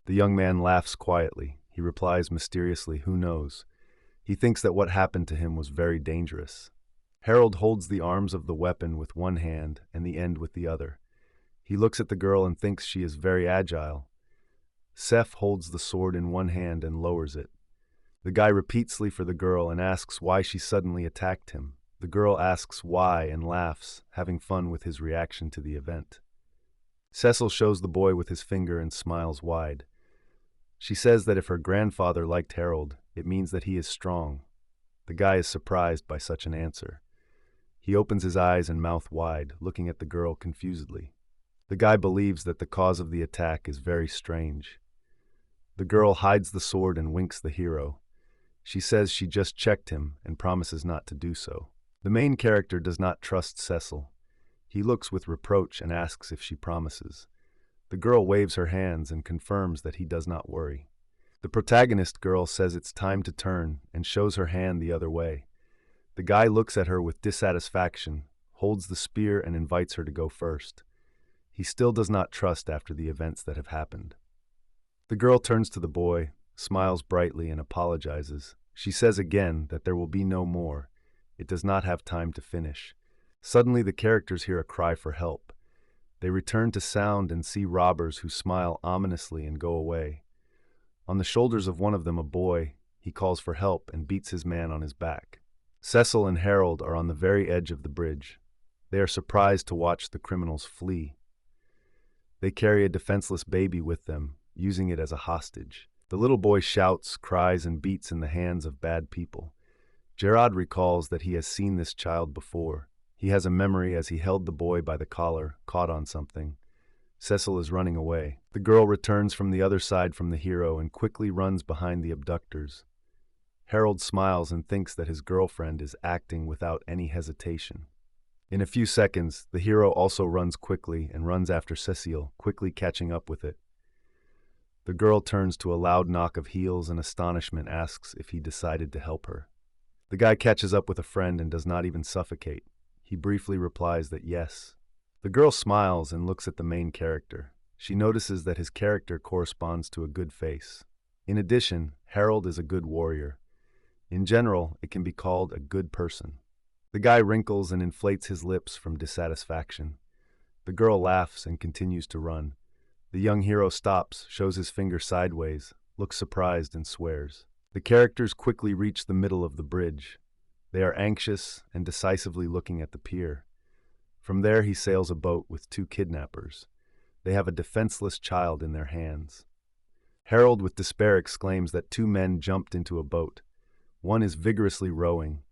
The young man laughs quietly. He replies mysteriously, "Who knows?" He thinks that what happened to him was very dangerous. Harold holds the arms of the weapon with one hand and the end with the other. He looks at the girl and thinks she is very agile. Seth holds the sword in one hand and lowers it. The guy repeatedly for the girl and asks why she suddenly attacked him. The girl asks why and laughs, having fun with his reaction to the event. Cecil shows the boy with his finger and smiles wide. She says that if her grandfather liked Harold, it means that he is strong. The guy is surprised by such an answer. He opens his eyes and mouth wide, looking at the girl confusedly. The guy believes that the cause of the attack is very strange. The girl hides the sword and winks the hero. She says she just checked him and promises not to do so. The main character does not trust Cecil. He looks with reproach and asks if she promises. The girl waves her hands and confirms that he does not worry. The protagonist girl says it's time to turn and shows her hand the other way. The guy looks at her with dissatisfaction, holds the spear and invites her to go first. He still does not trust after the events that have happened. The girl turns to the boy, smiles brightly and apologizes. She says again that there will be no more. It does not have time to finish. Suddenly the characters hear a cry for help. They return to sound and see robbers who smile ominously and go away. On the shoulders of one of them a boy, he calls for help and beats his man on his back. Cecil and Harold are on the very edge of the bridge. They are surprised to watch the criminals flee. They carry a defenseless baby with them, using it as a hostage. The little boy shouts, cries, and beats in the hands of bad people. Gerard recalls that he has seen this child before. He has a memory as he held the boy by the collar, caught on something. Cecil is running away. The girl returns from the other side from the hero and quickly runs behind the abductors. Harold smiles and thinks that his girlfriend is acting without any hesitation. In a few seconds, the hero also runs quickly and runs after Cecile, quickly catching up with it. The girl turns to a loud knock of heels and astonishment asks if he decided to help her. The guy catches up with a friend and does not even suffocate. He briefly replies that yes. The girl smiles and looks at the main character. She notices that his character corresponds to a good face. In addition, Harold is a good warrior. In general, it can be called a good person. The guy wrinkles and inflates his lips from dissatisfaction. The girl laughs and continues to run. The young hero stops, shows his finger sideways, looks surprised and swears. The characters quickly reach the middle of the bridge. They are anxious and decisively looking at the pier. From there he sails a boat with two kidnappers. They have a defenseless child in their hands. Harold with despair exclaims that two men jumped into a boat. One is vigorously rowing.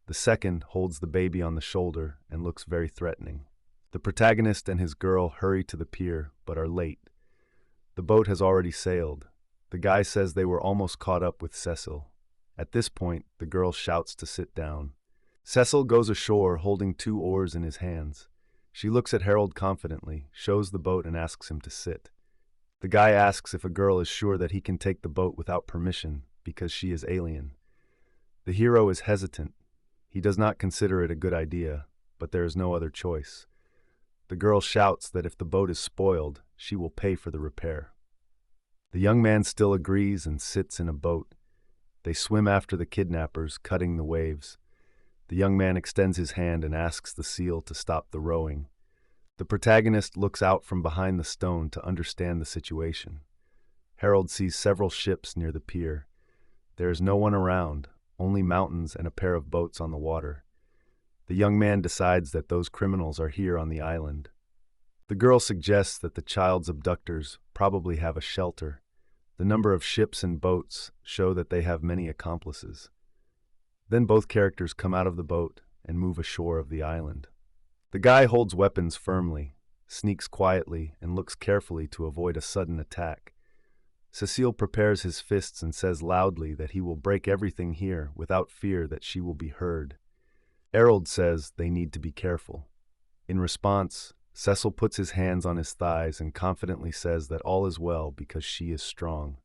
The second holds the baby on the shoulder and looks very threatening. The protagonist and his girl hurry to the pier, but are late. The boat has already sailed. The guy says they were almost caught up with Cecil. At this point, the girl shouts to sit down. Cecil goes ashore holding two oars in his hands. She looks at Harold confidently, shows the boat and asks him to sit. The guy asks if a girl is sure that he can take the boat without permission because she is alien. The hero is hesitant. He does not consider it a good idea, but there is no other choice. The girl shouts that if the boat is spoiled, she will pay for the repair. The young man still agrees and sits in a boat. They swim after the kidnappers, cutting the waves. The young man extends his hand and asks the seal to stop the rowing. The protagonist looks out from behind the stone to understand the situation. Harold sees several ships near the pier. There is no one around, only mountains and a pair of boats on the water. The young man decides that those criminals are here on the island. The girl suggests that the child's abductors probably have a shelter. The number of ships and boats show that they have many accomplices. Then both characters come out of the boat and move ashore of the island. The guy holds weapons firmly, sneaks quietly, and looks carefully to avoid a sudden attack. Cecile prepares his fists and says loudly that he will break everything here without fear that she will be heard. Harold says they need to be careful. In response, Cecil puts his hands on his thighs and confidently says that all is well because she is strong.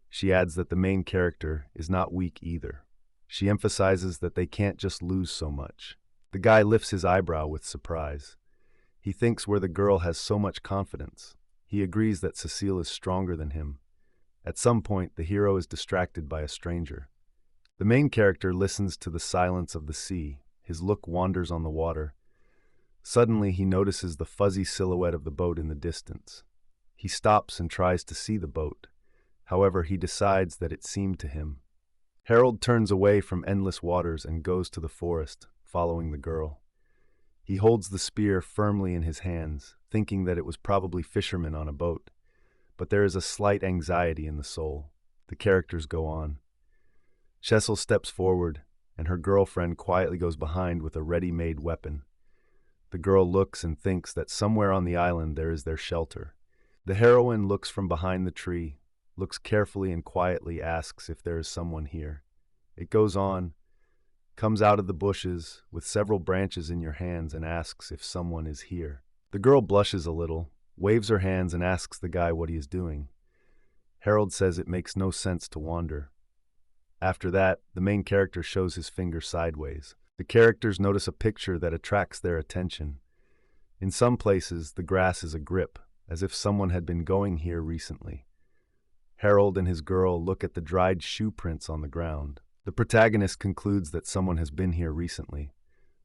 She adds that the main character is not weak either. She emphasizes that they can't just lose so much. The guy lifts his eyebrow with surprise. He thinks where the girl has so much confidence. He agrees that Cecile is stronger than him. At some point, the hero is distracted by a stranger. The main character listens to the silence of the sea. His look wanders on the water. Suddenly, he notices the fuzzy silhouette of the boat in the distance. He stops and tries to see the boat. However, he decides that it seemed to him. Harold turns away from endless waters and goes to the forest, following the girl. He holds the spear firmly in his hands, thinking that it was probably fishermen on a boat. But there is a slight anxiety in the soul. The characters go on. Cecil steps forward, and her girlfriend quietly goes behind with a ready-made weapon. The girl looks and thinks that somewhere on the island there is their shelter. The heroine looks from behind the tree, looks carefully and quietly asks if there is someone here. It goes on, comes out of the bushes with several branches in your hands and asks if someone is here. The girl blushes a little, waves her hands and asks the guy what he is doing. Harold says it makes no sense to wander. After that, the main character shows his finger sideways. The characters notice a picture that attracts their attention. In some places, the grass is a grip, as if someone had been going here recently. Harold and his girl look at the dried shoe prints on the ground. The protagonist concludes that someone has been here recently.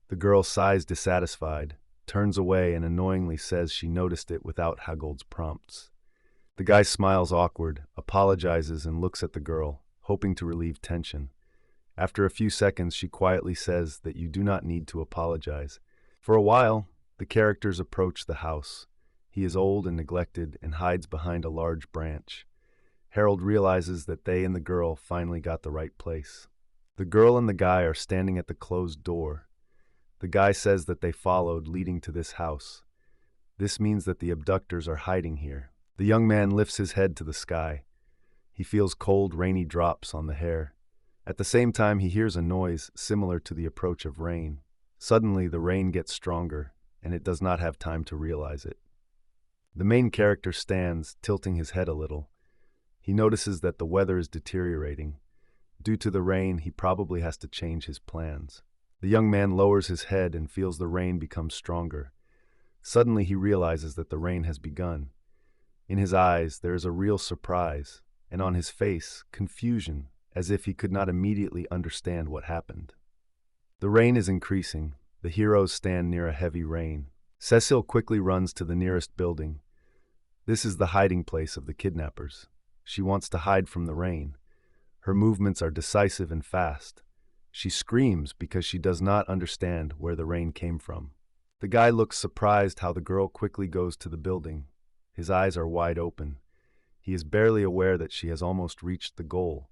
The girl sighs dissatisfied, turns away and annoyingly says she noticed it without Hagold's prompts. The guy smiles awkward, apologizes and looks at the girl, hoping to relieve tension. After a few seconds, she quietly says that you do not need to apologize. For a while, the characters approach the house. He is old and neglected and hides behind a large branch. Harold realizes that they and the girl finally got the right place. The girl and the guy are standing at the closed door. The guy says that they followed, leading to this house. This means that the abductors are hiding here. The young man lifts his head to the sky. He feels cold, rainy drops on the hair. At the same time, he hears a noise similar to the approach of rain. Suddenly, the rain gets stronger, and it does not have time to realize it. The main character stands, tilting his head a little. He notices that the weather is deteriorating. Due to the rain, he probably has to change his plans. The young man lowers his head and feels the rain become stronger. Suddenly, he realizes that the rain has begun. In his eyes, there is a real surprise, and on his face, confusion, as if he could not immediately understand what happened. The rain is increasing. The heroes stand near a heavy rain. Cecil quickly runs to the nearest building. This is the hiding place of the kidnappers. She wants to hide from the rain. Her movements are decisive and fast. She screams because she does not understand where the rain came from. The guy looks surprised how the girl quickly goes to the building. His eyes are wide open. He is barely aware that she has almost reached the goal.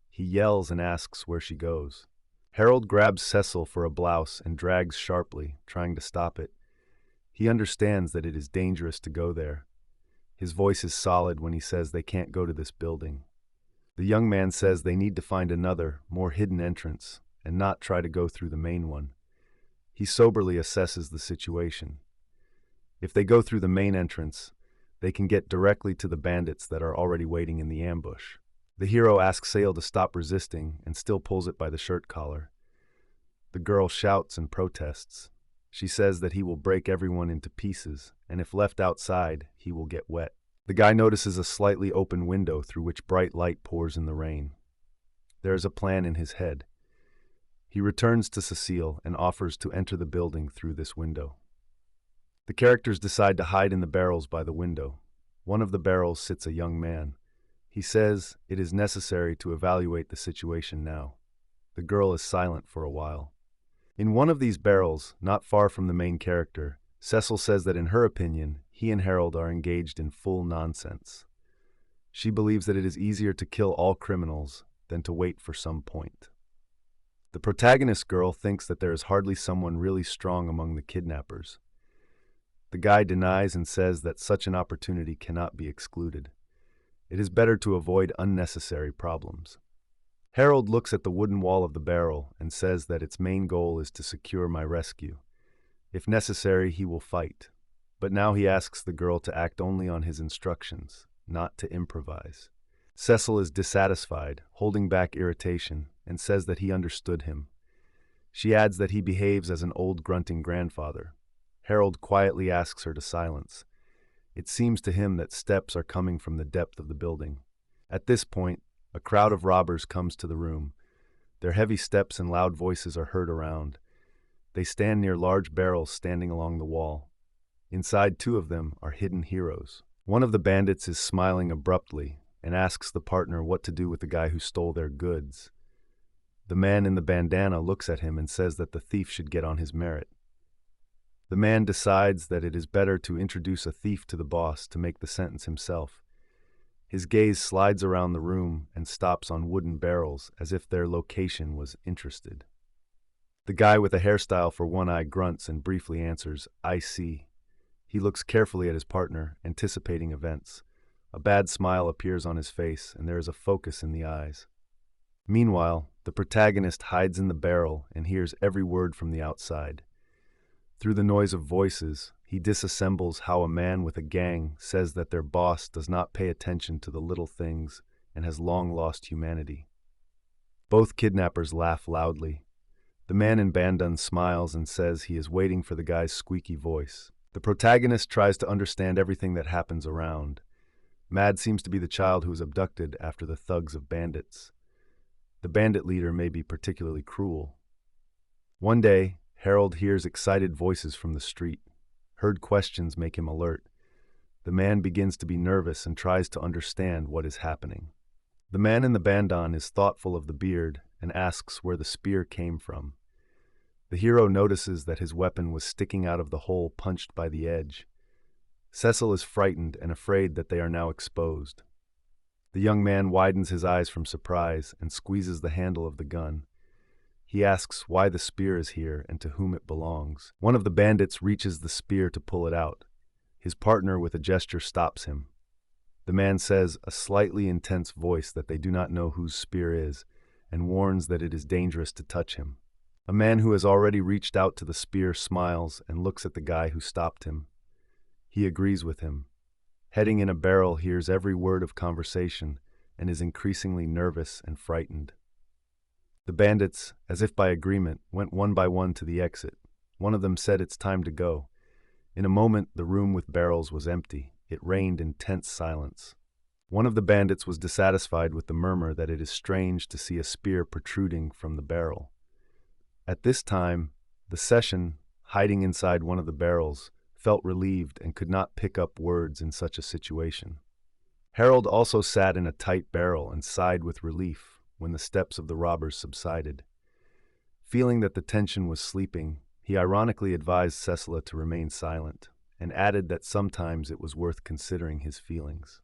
He yells and asks where she goes. Harold grabs Cecil for a blouse and drags sharply, trying to stop it. He understands that it is dangerous to go there. His voice is solid when he says they can't go to this building. The young man says they need to find another, more hidden entrance, and not try to go through the main one. He soberly assesses the situation. If they go through the main entrance, they can get directly to the bandits that are already waiting in the ambush. The hero asks Sale to stop resisting and still pulls it by the shirt collar. The girl shouts and protests. She says that he will break everyone into pieces, and if left outside, he will get wet. The guy notices a slightly open window through which bright light pours in the rain. There is a plan in his head. He returns to Cecile and offers to enter the building through this window. The characters decide to hide in the barrels by the window. One of the barrels sits a young man. He says it is necessary to evaluate the situation now. The girl is silent for a while. In one of these barrels, not far from the main character, Cecil says that in her opinion, he and Harold are engaged in full nonsense. She believes that it is easier to kill all criminals than to wait for some point. The protagonist girl thinks that there is hardly someone really strong among the kidnappers. The guy denies and says that such an opportunity cannot be excluded. It is better to avoid unnecessary problems. Harold looks at the wooden wall of the barrel and says that its main goal is to secure my rescue. If necessary, he will fight. But now he asks the girl to act only on his instructions, not to improvise. Cecil is dissatisfied, holding back irritation, and says that he understood him. She adds that he behaves as an old grunting grandfather. Harold quietly asks her to silence. It seems to him that steps are coming from the depth of the building. At this point, a crowd of robbers comes to the room. Their heavy steps and loud voices are heard around. They stand near large barrels standing along the wall. Inside, two of them are hidden heroes. One of the bandits is smiling abruptly and asks the partner what to do with the guy who stole their goods. The man in the bandana looks at him and says that the thief should get on his merit. The man decides that it is better to introduce a thief to the boss to make the sentence himself. His gaze slides around the room and stops on wooden barrels as if their location was interested. The guy with a hairstyle for one eye grunts and briefly answers, "I see." He looks carefully at his partner, anticipating events. A bad smile appears on his face, and there is a focus in the eyes. Meanwhile, the protagonist hides in the barrel and hears every word from the outside. Through the noise of voices, he disassembles how a man with a gang says that their boss does not pay attention to the little things and has long lost humanity. Both kidnappers laugh loudly. The man in bandana smiles and says he is waiting for the guy's squeaky voice. The protagonist tries to understand everything that happens around. Mad seems to be the child who was abducted after the thugs of bandits. The bandit leader may be particularly cruel. One day, Harold hears excited voices from the street. Heard questions make him alert. The man begins to be nervous and tries to understand what is happening. The man in the bandana is thoughtful of the beard and asks where the spear came from. The hero notices that his weapon was sticking out of the hole punched by the edge. Cecil is frightened and afraid that they are now exposed. The young man widens his eyes from surprise and squeezes the handle of the gun. He asks why the spear is here and to whom it belongs. One of the bandits reaches the spear to pull it out. His partner with a gesture stops him. The man says a slightly intense voice that they do not know whose spear is and warns that it is dangerous to touch him. A man who has already reached out to the spear smiles and looks at the guy who stopped him. He agrees with him. Heading in a barrel hears every word of conversation and is increasingly nervous and frightened. The bandits, as if by agreement, went one by one to the exit. One of them said it's time to go. In a moment, the room with barrels was empty. It reigned in tense silence. One of the bandits was dissatisfied with the murmur that it is strange to see a spear protruding from the barrel. At this time, the session, hiding inside one of the barrels, felt relieved and could not pick up words in such a situation. Harold also sat in a tight barrel and sighed with relief when the steps of the robbers subsided. Feeling that the tension was sleeping, he ironically advised Cecila to remain silent and added that sometimes it was worth considering his feelings.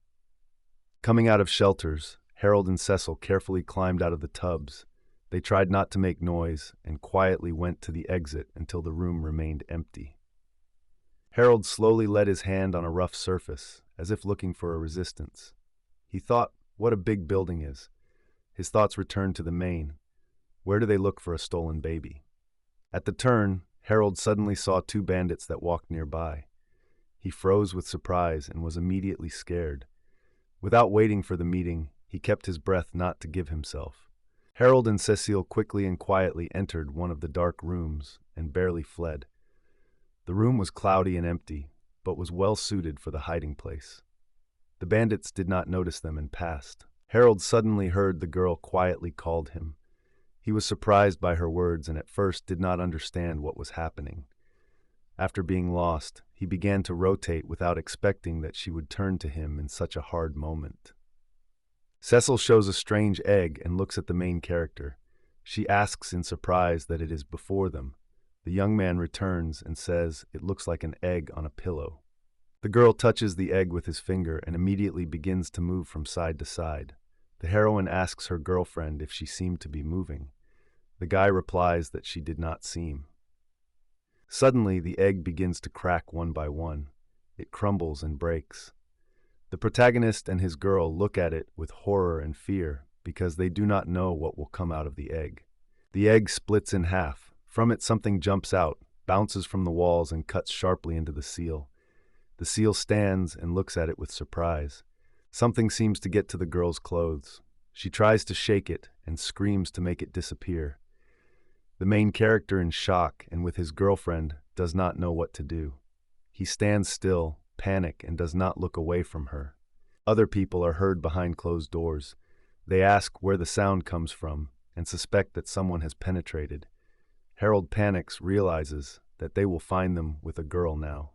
Coming out of shelters, Harold and Cecil carefully climbed out of the tubs. They tried not to make noise and quietly went to the exit until the room remained empty. Harold slowly let his hand on a rough surface, as if looking for a resistance. He thought, what a big building is. His thoughts returned to the main. Where do they look for a stolen baby? At the turn, Harold suddenly saw two bandits that walked nearby. He froze with surprise and was immediately scared. Without waiting for the meeting, he kept his breath not to give himself. Harold and Cecile quickly and quietly entered one of the dark rooms and barely fled. The room was cloudy and empty, but was well suited for the hiding place. The bandits did not notice them and passed. Harold suddenly heard the girl quietly called him. He was surprised by her words and at first did not understand what was happening. After being lost, he began to rotate without expecting that she would turn to him in such a hard moment. Cecil shows a strange egg and looks at the main character. She asks in surprise that it is before them. The young man returns and says it looks like an egg on a pillow. The girl touches the egg with his finger and immediately begins to move from side to side. The heroine asks her girlfriend if she seemed to be moving. The guy replies that she did not seem. Suddenly, the egg begins to crack one by one. It crumbles and breaks. The protagonist and his girl look at it with horror and fear because they do not know what will come out of the egg. The egg splits in half. From it, something jumps out, bounces from the walls, and cuts sharply into the seal. The seal stands and looks at it with surprise. Something seems to get to the girl's clothes. She tries to shake it and screams to make it disappear. The main character, in shock and with his girlfriend, does not know what to do. He stands still, panic, and does not look away from her. Other people are heard behind closed doors. They ask where the sound comes from. and suspect that someone has penetrated. Harold panics, realizes that they will find them with a girl now.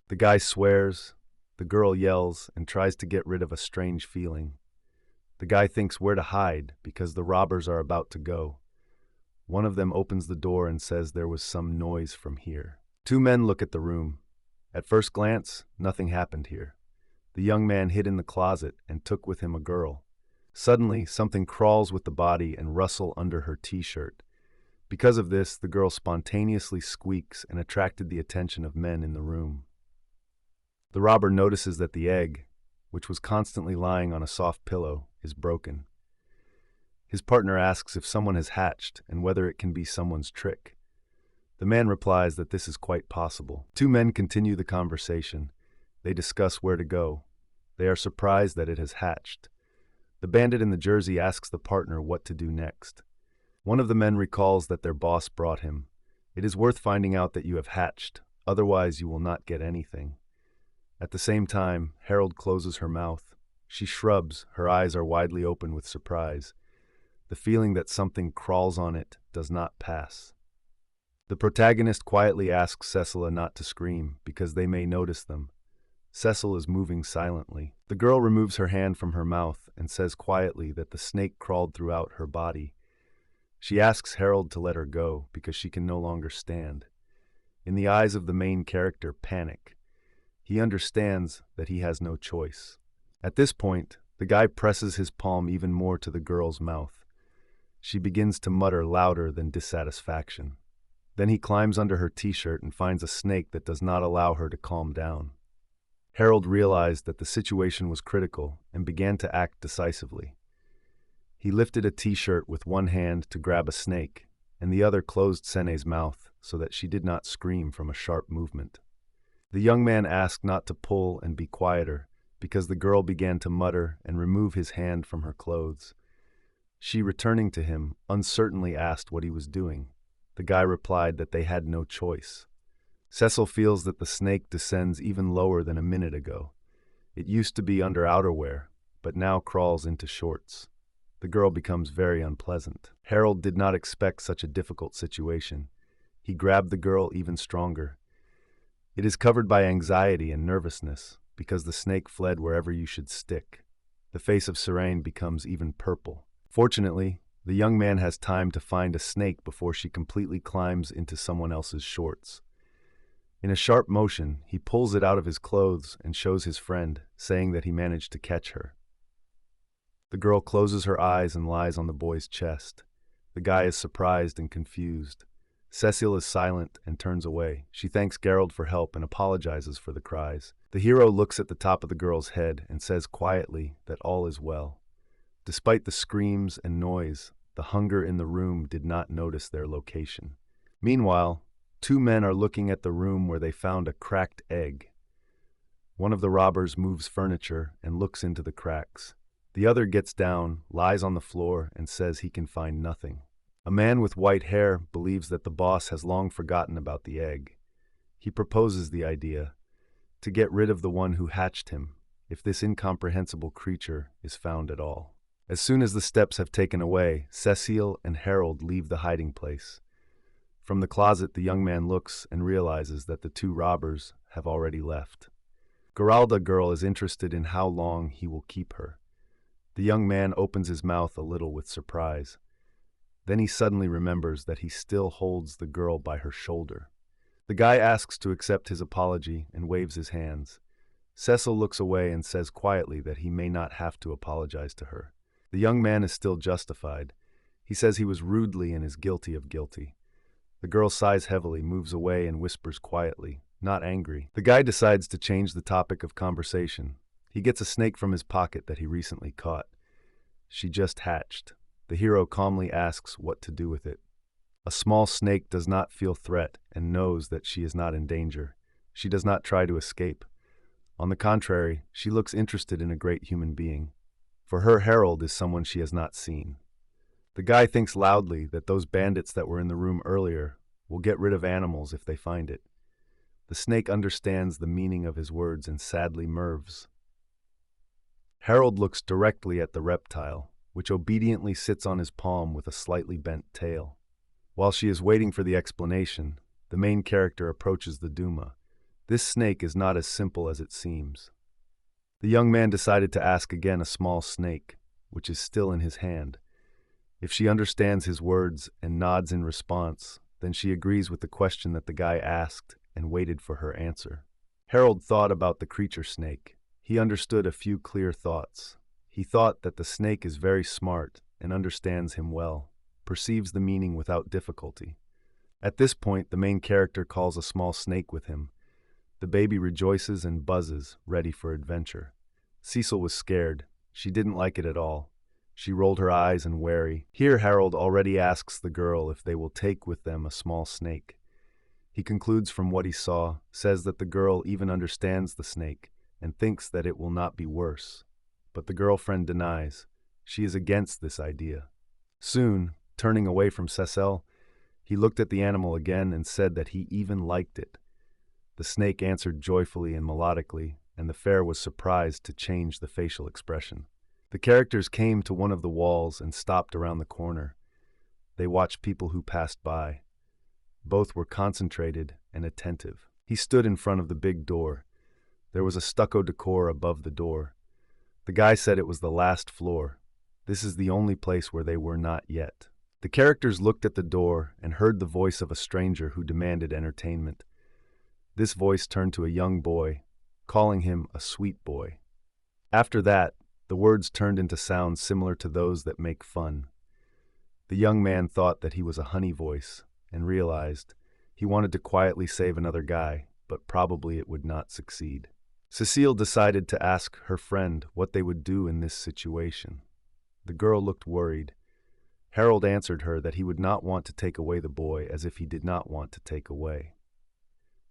The guy swears, the girl yells, and tries to get rid of a strange feeling. The guy thinks where to hide because the robbers are about to go. One of them opens the door and says there was some noise from here. Two men look at the room. At first glance, nothing happened here. The young man hid in the closet and took with him a girl. Suddenly, something crawls with the body and rustle under her t-shirt. Because of this, the girl spontaneously squeaks and attracted the attention of men in the room. The robber notices that the egg, which was constantly lying on a soft pillow, is broken. His partner asks if someone has hatched and whether it can be someone's trick. The man replies that this is quite possible. Two men continue the conversation. They discuss where to go. They are surprised that it has hatched. The bandit in the jersey asks the partner what to do next. One of the men recalls that their boss brought him. It is worth finding out that you have hatched, otherwise you will not get anything. At the same time, Harold closes her mouth. She shrubs, her eyes are widely open with surprise. The feeling that something crawls on it does not pass. The protagonist quietly asks Cecila not to scream because they may notice them. Cecil is moving silently. The girl removes her hand from her mouth and says quietly that the snake crawled throughout her body. She asks Harold to let her go because she can no longer stand. In the eyes of the main character, panic. He understands that he has no choice. At this point, the guy presses his palm even more to the girl's mouth. She begins to mutter louder than dissatisfaction. Then he climbs under her t-shirt and finds a snake that does not allow her to calm down. Harold realized that the situation was critical and began to act decisively. He lifted a t-shirt with one hand to grab a snake, and the other closed Sene's mouth so that she did not scream from a sharp movement. The young man asked not to pull and be quieter because the girl began to mutter and remove his hand from her clothes. She, returning to him, uncertainly asked what he was doing. The guy replied that they had no choice. Cecil feels that the snake descends even lower than a minute ago. It used to be under outerwear, but now crawls into shorts. The girl becomes very unpleasant. Harold did not expect such a difficult situation. He grabbed the girl even stronger. It is covered by anxiety and nervousness because the snake fled wherever you should stick. The face of Serene becomes even purple. Fortunately, the young man has time to find a snake before she completely climbs into someone else's shorts. In a sharp motion, he pulls it out of his clothes and shows his friend, saying that he managed to catch her. The girl closes her eyes and lies on the boy's chest. The guy is surprised and confused. Cecile is silent and turns away. She thanks Gerald for help and apologizes for the cries. The hero looks at the top of the girl's head and says quietly that all is well. Despite the screams and noise, the hunger in the room did not notice their location. Meanwhile, two men are looking at the room where they found a cracked egg. One of the robbers moves furniture and looks into the cracks. The other gets down, lies on the floor, and says he can find nothing. A man with white hair believes that the boss has long forgotten about the egg. He proposes the idea to get rid of the one who hatched him, if this incomprehensible creature is found at all. As soon as the steps have taken away, Cecile and Harold leave the hiding place. From the closet, the young man looks and realizes that the two robbers have already left. Geralda girl is interested in how long he will keep her. The young man opens his mouth a little with surprise. Then he suddenly remembers that he still holds the girl by her shoulder. The guy asks to accept his apology and waves his hands. Cecil looks away and says quietly that he may not have to apologize to her. The young man is still justified. He says he was rudely and is guilty of guilty. The girl sighs heavily, moves away, and whispers quietly, not angry. The guy decides to change the topic of conversation. He gets a snake from his pocket that he recently caught. She just hatched. The hero calmly asks what to do with it. A small snake does not feel threat and knows that she is not in danger. She does not try to escape. On the contrary, she looks interested in a great human being. For her, Harold is someone she has not seen. The guy thinks loudly that those bandits that were in the room earlier will get rid of animals if they find it. The snake understands the meaning of his words and sadly merves. Harold looks directly at the reptile. which obediently sits on his palm with a slightly bent tail. While she is waiting for the explanation, the main character approaches the Duma. This snake is not as simple as it seems. The young man decided to ask again a small snake, which is still in his hand. If she understands his words and nods in response, then she agrees with the question that the guy asked and waited for her answer. Harold thought about the creature snake. He understood a few clear thoughts. He thought that the snake is very smart and understands him well, perceives the meaning without difficulty. At this point, the main character calls a small snake with him. The baby rejoices and buzzes, ready for adventure. Cecil was scared. She didn't like it at all. She rolled her eyes and wary. Here Harold already asks the girl if they will take with them a small snake. He concludes from what he saw, says that the girl even understands the snake and thinks that it will not be worse. But the girlfriend denies. She is against this idea. Soon, turning away from Cecil, he looked at the animal again and said that he even liked it. The snake answered joyfully and melodically, and the fair was surprised to change the facial expression. The characters came to one of the walls and stopped around the corner. They watched people who passed by. Both were concentrated and attentive. He stood in front of the big door. There was a stucco decor above the door. The guy said it was the last floor. This is the only place where they were not yet. The characters looked at the door and heard the voice of a stranger who demanded entertainment. This voice turned to a young boy, calling him a sweet boy. After that, the words turned into sounds similar to those that make fun. The young man thought that he was a honey voice and realized he wanted to quietly save another guy, but probably it would not succeed. Cecile decided to ask her friend what they would do in this situation. The girl looked worried. Harold answered her that he would not want to take away the boy as if he did not want to take away.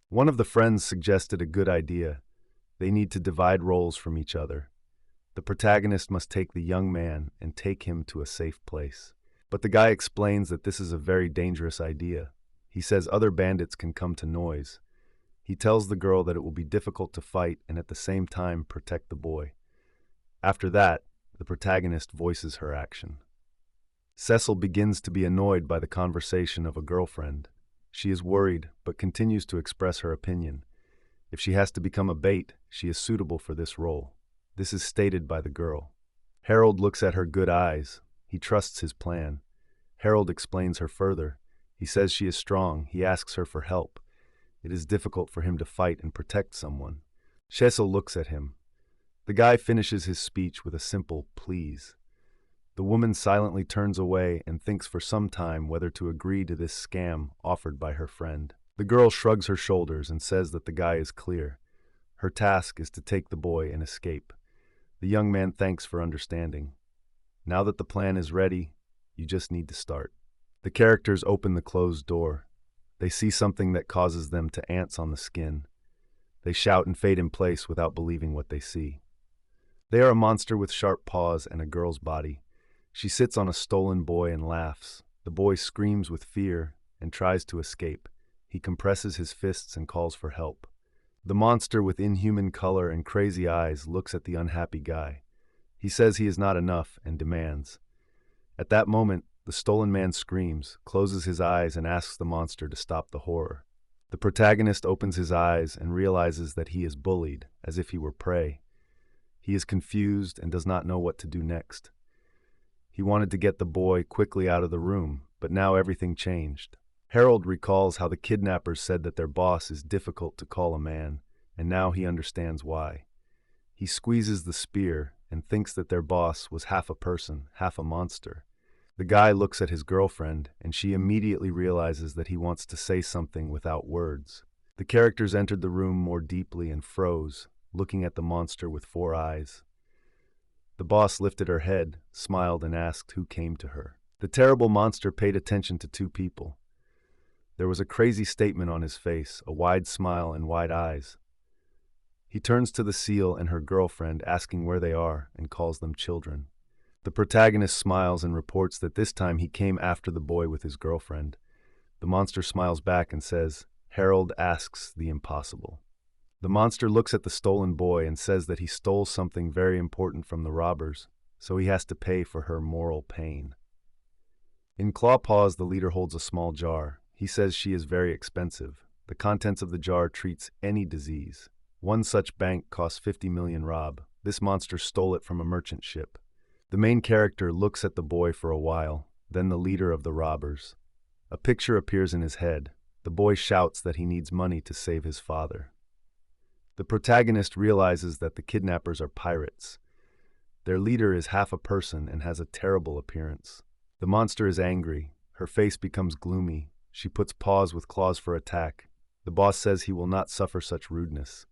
One of the friends suggested a good idea. They need to divide roles from each other. The protagonist must take the young man and take him to a safe place. But the guy explains that this is a very dangerous idea. He says other bandits can come to noise. He tells the girl that it will be difficult to fight and at the same time protect the boy. After that, the protagonist voices her action. Cecil begins to be annoyed by the conversation of a girlfriend. She is worried, but continues to express her opinion. If she has to become a bait, she is suitable for this role. This is stated by the girl. Harold looks at her good eyes. He trusts his plan. Harold explains her further. He says she is strong. He asks her for help. It is difficult for him to fight and protect someone. Cecil looks at him. The guy finishes his speech with a simple please. The woman silently turns away and thinks for some time whether to agree to this scam offered by her friend. The girl shrugs her shoulders and says that the guy is clear. Her task is to take the boy and escape. The young man thanks for understanding. Now that the plan is ready, you just need to start. The characters open the closed door. They see something that causes them to ants on the skin. They shout and fade in place without believing what they see. They are a monster with sharp paws and a girl's body. She sits on a stolen boy and laughs. The boy screams with fear and tries to escape. He compresses his fists and calls for help. The monster with inhuman color and crazy eyes looks at the unhappy guy. He says he is not enough and demands. At that moment, the stolen man screams, closes his eyes, and asks the monster to stop the horror. The protagonist opens his eyes and realizes that he is bullied, as if he were prey. He is confused and does not know what to do next. He wanted to get the boy quickly out of the room, but now everything changed. Harold recalls how the kidnappers said that their boss is difficult to call a man, and now he understands why. He squeezes the spear and thinks that their boss was half a person, half a monster. The guy looks at his girlfriend, and she immediately realizes that he wants to say something without words. The characters entered the room more deeply and froze, looking at the monster with 4 eyes. The boss lifted her head, smiled, and asked who came to her. The terrible monster paid attention to 2 people. There was a crazy statement on his face, a wide smile and wide eyes. He turns to the seal and her girlfriend, asking where they are, and calls them children. The protagonist smiles and reports that this time he came after the boy with his girlfriend. The monster smiles back and says, "Harold asks the impossible." The monster looks at the stolen boy and says that he stole something very important from the robbers, so he has to pay for her moral pain. In Claw Paws, the leader holds a small jar. He says she is very expensive. The contents of the jar treats any disease. One such bank costs 50 million rob. This monster stole it from a merchant ship. The main character looks at the boy for a while, then the leader of the robbers. A picture appears in his head. The boy shouts that he needs money to save his father. The protagonist realizes that the kidnappers are pirates. Their leader is half a person and has a terrible appearance. The monster is angry. Her face becomes gloomy. She puts paws with claws for attack. The boss says he will not suffer such rudeness.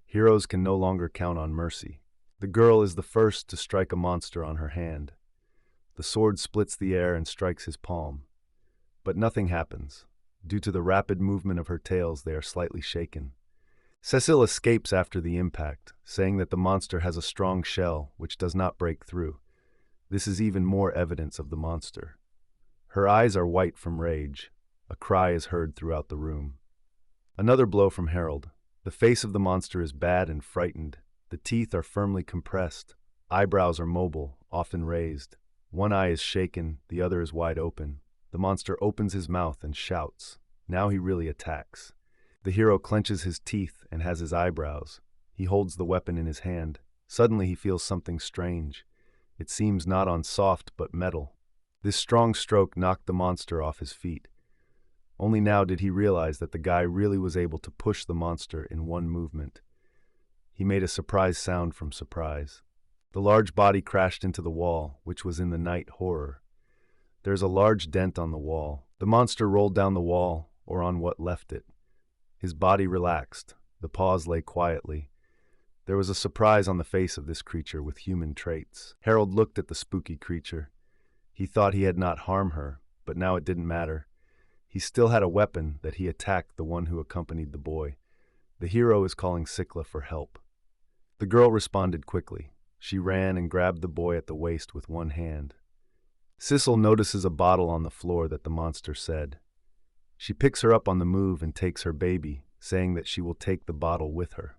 Heroes can no longer count on mercy. The girl is the first to strike a monster on her hand. The sword splits the air and strikes his palm. But nothing happens. Due to the rapid movement of her tails, they are slightly shaken. Cecil escapes after the impact, saying that the monster has a strong shell which does not break through. This is even more evidence of the monster. Her eyes are white from rage. A cry is heard throughout the room. Another blow from Harold. The face of the monster is bad and frightened. The teeth are firmly compressed. Eyebrows are mobile, often raised. One eye is shaken, the other is wide open. The monster opens his mouth and shouts. Now he really attacks. The hero clenches his teeth and has his eyebrows. He holds the weapon in his hand. Suddenly he feels something strange. It seems not on soft but metal. This strong stroke knocked the monster off his feet. Only now did he realize that the guy really was able to push the monster in one movement. He made a surprise sound from surprise. The large body crashed into the wall, which was in the night horror. There's a large dent on the wall. The monster rolled down the wall, or on what left it. His body relaxed. The paws lay quietly. There was a surprise on the face of this creature with human traits. Harold looked at the spooky creature. He thought he had not harmed her, but now it didn't matter. He still had a weapon that he attacked the one who accompanied the boy. The hero is calling Sikla for help. The girl responded quickly. She ran and grabbed the boy at the waist with one hand. Sissel notices a bottle on the floor that the monster said. She picks her up on the move and takes her baby, saying that she will take the bottle with her.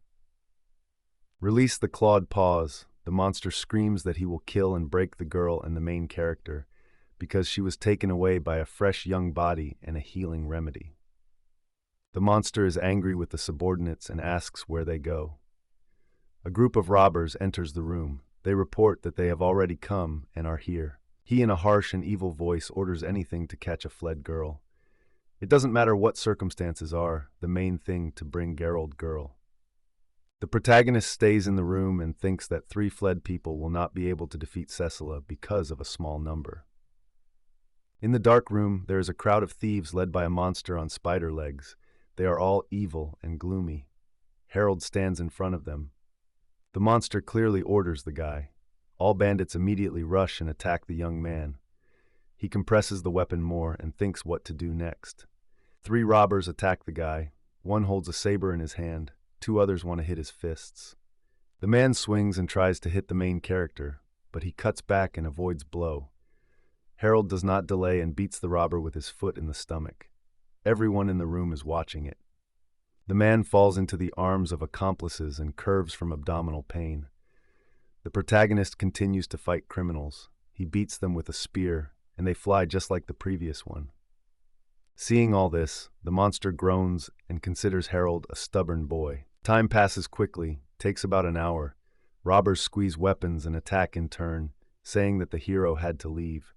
Release the clawed paws. The monster screams that he will kill and break the girl and the main character, because she was taken away by a fresh young body and a healing remedy. The monster is angry with the subordinates and asks where they go. A group of robbers enters the room. They report that they have already come and are here. He, in a harsh and evil voice, orders anything to catch a fled girl. It doesn't matter what circumstances are, the main thing to bring Geralt girl. The protagonist stays in the room and thinks that 3 fled people will not be able to defeat Cecila because of a small number. In the dark room, there is a crowd of thieves led by a monster on spider legs. They are all evil and gloomy. Harold stands in front of them. The monster clearly orders the guy. All bandits immediately rush and attack the young man. He compresses the weapon more and thinks what to do next. 3 robbers attack the guy. One holds a saber in his hand. 2 others want to hit his fists. The man swings and tries to hit the main character, but he cuts back and avoids blow. Harold does not delay and beats the robber with his foot in the stomach. Everyone in the room is watching it. The man falls into the arms of accomplices and curves from abdominal pain. The protagonist continues to fight criminals. He beats them with a spear, and they fly just like the previous one. Seeing all this, the monster groans and considers Harold a stubborn boy. Time passes quickly, takes about an hour. Robbers squeeze weapons and attack in turn, saying that the hero had to leave.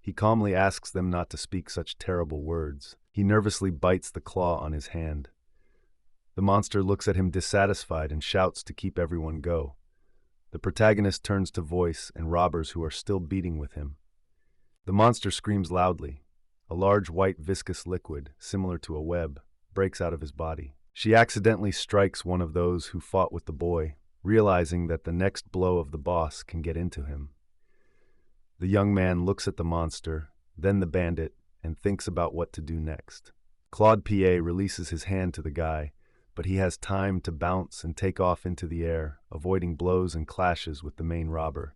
He calmly asks them not to speak such terrible words. He nervously bites the claw on his hand. The monster looks at him dissatisfied and shouts to keep everyone go. The protagonist turns to voice and robbers who are still beating with him. The monster screams loudly. A large white viscous liquid, similar to a web, breaks out of his body. She accidentally strikes one of those who fought with the boy, realizing that the next blow of the boss can get into him. The young man looks at the monster, then the bandit, and thinks about what to do next. Claude P.A. releases his hand to the guy, but he has time to bounce and take off into the air, avoiding blows and clashes with the main robber.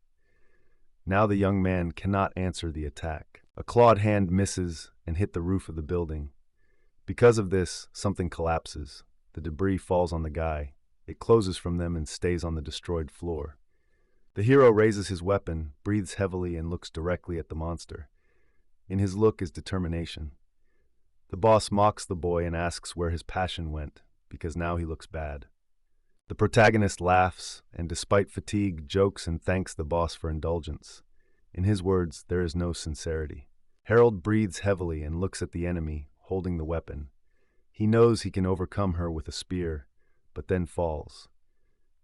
Now the young man cannot answer the attack. A clawed hand misses and hit the roof of the building. Because of this, something collapses. The debris falls on the guy. It closes from them and stays on the destroyed floor. The hero raises his weapon, breathes heavily, and looks directly at the monster. In his look is determination. The boss mocks the boy and asks where his passion went, because now he looks bad. The protagonist laughs, and despite fatigue, jokes and thanks the boss for indulgence. In his words, there is no sincerity. Harold breathes heavily and looks at the enemy, holding the weapon. He knows he can overcome her with a spear, but then falls.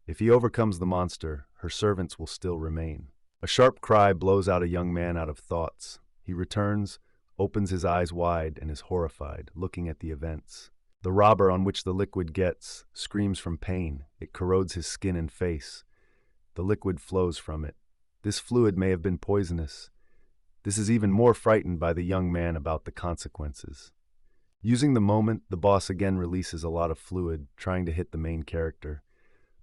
If he overcomes the monster, her servants will still remain. A sharp cry blows out a young man out of thoughts. He returns, opens his eyes wide, and is horrified, looking at the events. The robber on which the liquid gets screams from pain. It corrodes his skin and face. The liquid flows from it. This fluid may have been poisonous. This is even more frightened by the young man about the consequences. Using the moment, the boss again releases a lot of fluid, trying to hit the main character.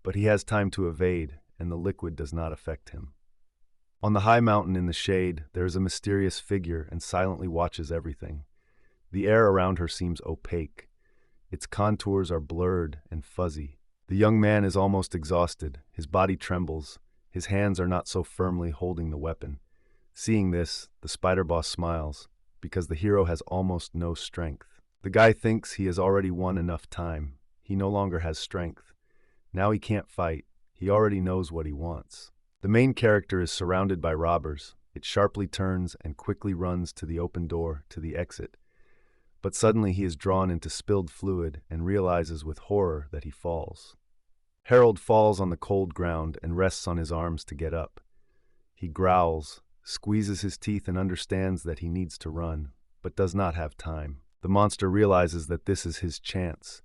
But he has time to evade, and the liquid does not affect him. On the high mountain in the shade, there is a mysterious figure and silently watches everything. The air around her seems opaque. Its contours are blurred and fuzzy. The young man is almost exhausted. His body trembles. His hands are not so firmly holding the weapon. Seeing this, the spider boss smiles, because the hero has almost no strength. The guy thinks he has already won enough time. He no longer has strength. Now he can't fight. He already knows what he wants. The main character is surrounded by robbers. It sharply turns and quickly runs to the open door to the exit. But suddenly he is drawn into spilled fluid and realizes with horror that he falls. Harold falls on the cold ground and rests on his arms to get up. He growls, squeezes his teeth and understands that he needs to run, but does not have time. The monster realizes that this is his chance.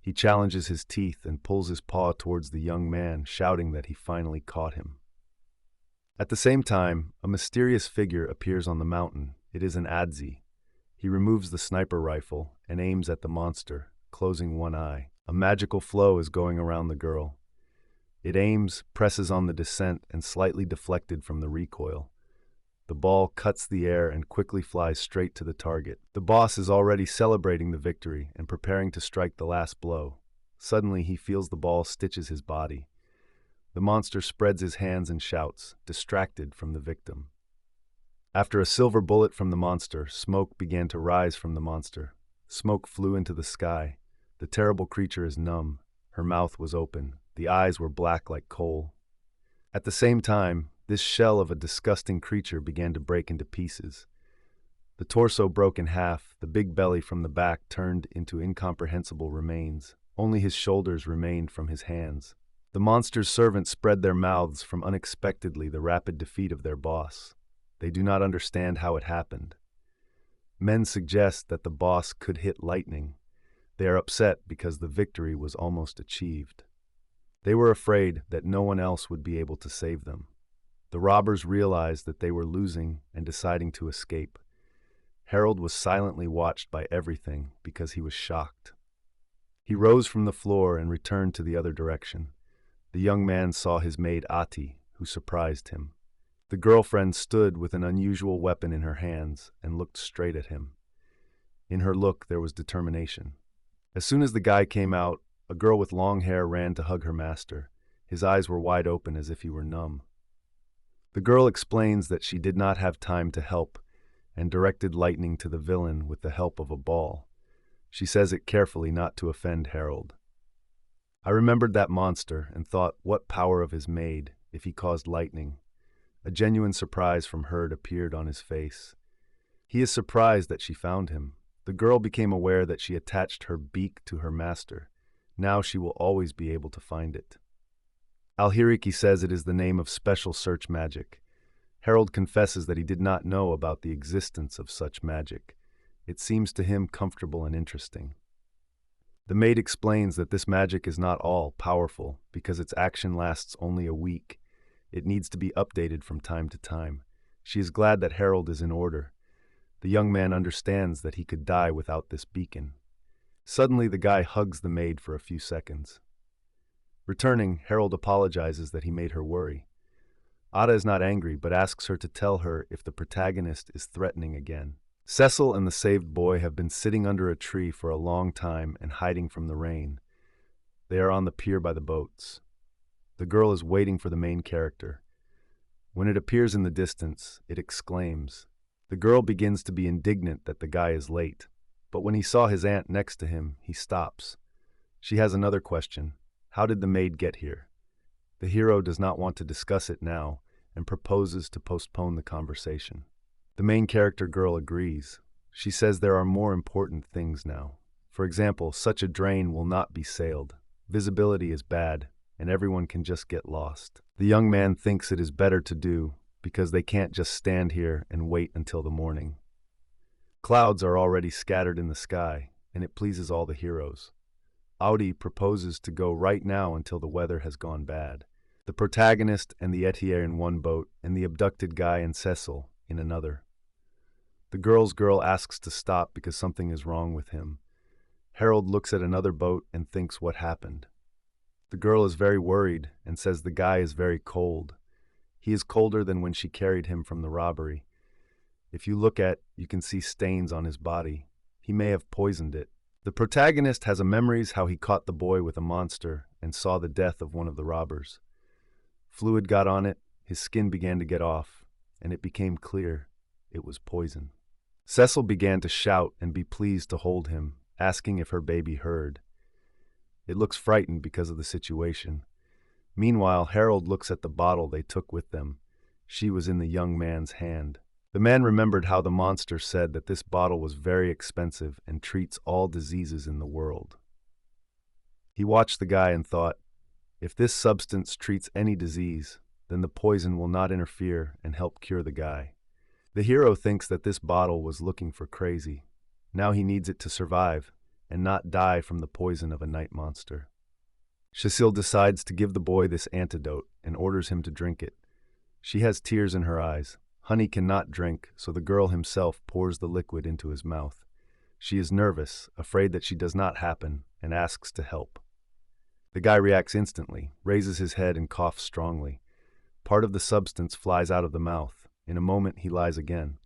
He challenges his teeth and pulls his paw towards the young man, shouting that he finally caught him. At the same time, a mysterious figure appears on the mountain. It is an adzi. He removes the sniper rifle and aims at the monster, closing one eye. A magical flow is going around the girl. It aims, presses on the descent, and slightly deflected from the recoil. The ball cuts the air and quickly flies straight to the target. The boss is already celebrating the victory and preparing to strike the last blow. Suddenly, he feels the ball stitches his body. The monster spreads his hands and shouts, distracted from the victim. After a silver bullet from the monster, smoke began to rise from the monster. Smoke flew into the sky. The terrible creature is numb. Her mouth was open. The eyes were black like coal. At the same time, this shell of a disgusting creature began to break into pieces. The torso broke in half, the big belly from the back turned into incomprehensible remains. Only his shoulders remained from his hands. The monster's servants spread their mouths from unexpectedly the rapid defeat of their boss. They do not understand how it happened. Men suggest that the boss could hit lightning. They are upset because the victory was almost achieved. They were afraid that no one else would be able to save them. The robbers realized that they were losing and deciding to escape. Harold was silently watched by everything because he was shocked. He rose from the floor and returned to the other direction. The young man saw his maid Ati, who surprised him. The girlfriend stood with an unusual weapon in her hands and looked straight at him. In her look there was determination. As soon as the guy came out, a girl with long hair ran to hug her master. His eyes were wide open as if he were numb. The girl explains that she did not have time to help and directed lightning to the villain with the help of a ball. She says it carefully not to offend Harold. I remembered that monster and thought what power of his maid if he caused lightning. A genuine surprise from Herd appeared on his face. He is surprised that she found him. The girl became aware that she attached her beak to her master. Now she will always be able to find it. Alhiriki says it is the name of special search magic. Harold confesses that he did not know about the existence of such magic. It seems to him comfortable and interesting. The maid explains that this magic is not all powerful because its action lasts only a week. It needs to be updated from time to time. She is glad that Harold is in order. The young man understands that he could die without this beacon. Suddenly the guy hugs the maid for a few seconds. Returning, Harold apologizes that he made her worry. Ada is not angry, but asks her to tell her if the protagonist is threatening again. Cecil and the saved boy have been sitting under a tree for a long time and hiding from the rain. They are on the pier by the boats. The girl is waiting for the main character. When it appears in the distance, it exclaims. The girl begins to be indignant that the guy is late, but when he saw his aunt next to him, he stops. She has another question. How did the maid get here? The hero does not want to discuss it now and proposes to postpone the conversation. The main character girl agrees. She says there are more important things now. For example, such a drain will not be sailed. Visibility is bad, and everyone can just get lost. The young man thinks it is better to do because they can't just stand here and wait until the morning. Clouds are already scattered in the sky, and it pleases all the heroes. Audi proposes to go right now until the weather has gone bad. The protagonist and the etier in one boat, and the abducted guy and Cecil in another. The girl's girl asks to stop because something is wrong with him. Harold looks at another boat and thinks what happened. The girl is very worried and says the guy is very cold. He is colder than when she carried him from the robbery. If you look at, you can see stains on his body. He may have poisoned it. The protagonist has a memories how he caught the boy with a monster and saw the death of one of the robbers. Fluid got on it, his skin began to get off, and it became clear it was poison. Cecil began to shout and be pleased to hold him, asking if her baby heard. It looks frightened because of the situation. Meanwhile, Harold looks at the bottle they took with them. She was in the young man's hand. The man remembered how the monster said that this bottle was very expensive and treats all diseases in the world. He watched the guy and thought, if this substance treats any disease, then the poison will not interfere and help cure the guy. The hero thinks that this bottle was looking for crazy. Now he needs it to survive and not die from the poison of a night monster. Cecile decides to give the boy this antidote and orders him to drink it. She has tears in her eyes. Honey cannot drink, so the girl himself pours the liquid into his mouth. She is nervous, afraid that she does not happen, and asks to help. The guy reacts instantly, raises his head and coughs strongly. Part of the substance flies out of the mouth. In a moment he lies again.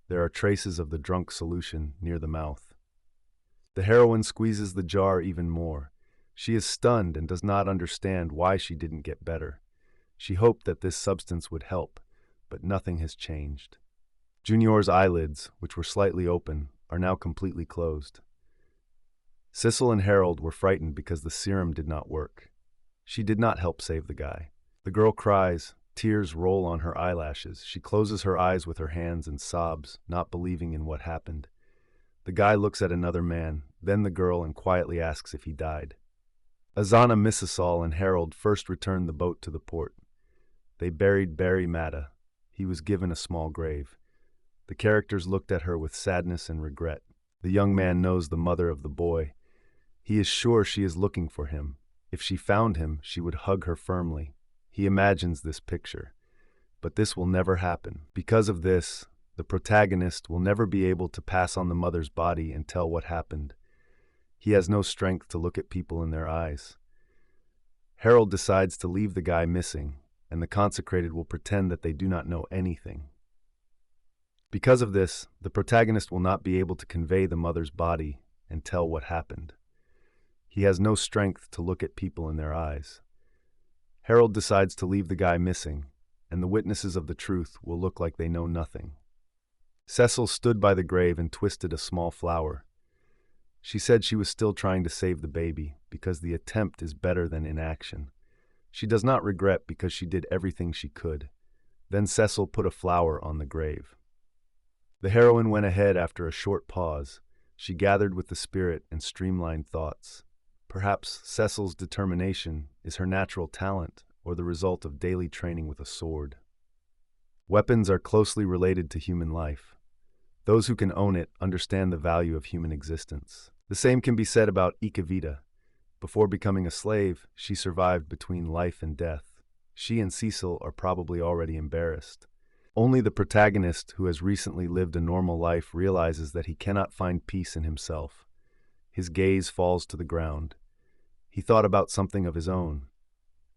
There are traces of the drunk solution near the mouth. The heroine squeezes the jar even more. She is stunned and does not understand why she didn't get better. She hoped that this substance would help, but nothing has changed. Junior's eyelids, which were slightly open, are now completely closed. Cecil and Harold were frightened because the serum did not work. She did not help save the guy. The girl cries. Tears roll on her eyelashes. She closes her eyes with her hands and sobs, not believing in what happened. The guy looks at another man, then the girl, and quietly asks if he died. Azana, Missisol, and Harold first returned the boat to the port. They buried Barry Matta. He was given a small grave. The characters looked at her with sadness and regret. The young man knows the mother of the boy. He is sure she is looking for him. If she found him, she would hug her firmly. He imagines this picture. But this will never happen. Because of this, the protagonist will never be able to pass on the mother's body and tell what happened. He has no strength to look at people in their eyes. Harold decides to leave the guy missing, and the consecrated will pretend that they do not know anything. Because of this, the protagonist will not be able to convey the mother's body and tell what happened. He has no strength to look at people in their eyes. Harold decides to leave the guy missing, and the witnesses of the truth will look like they know nothing. Cecil stood by the grave and twisted a small flower. She said she was still trying to save the baby because the attempt is better than inaction. She does not regret because she did everything she could. Then Cecil put a flower on the grave. The heroine went ahead after a short pause. She gathered with the spirit and streamlined thoughts. Perhaps Cecil's determination is her natural talent or the result of daily training with a sword. Weapons are closely related to human life. Those who can own it understand the value of human existence. The same can be said about Ikavita. Before becoming a slave, she survived between life and death. She and Cecil are probably already embarrassed. Only the protagonist who has recently lived a normal life realizes that he cannot find peace in himself. His gaze falls to the ground. He thought about something of his own.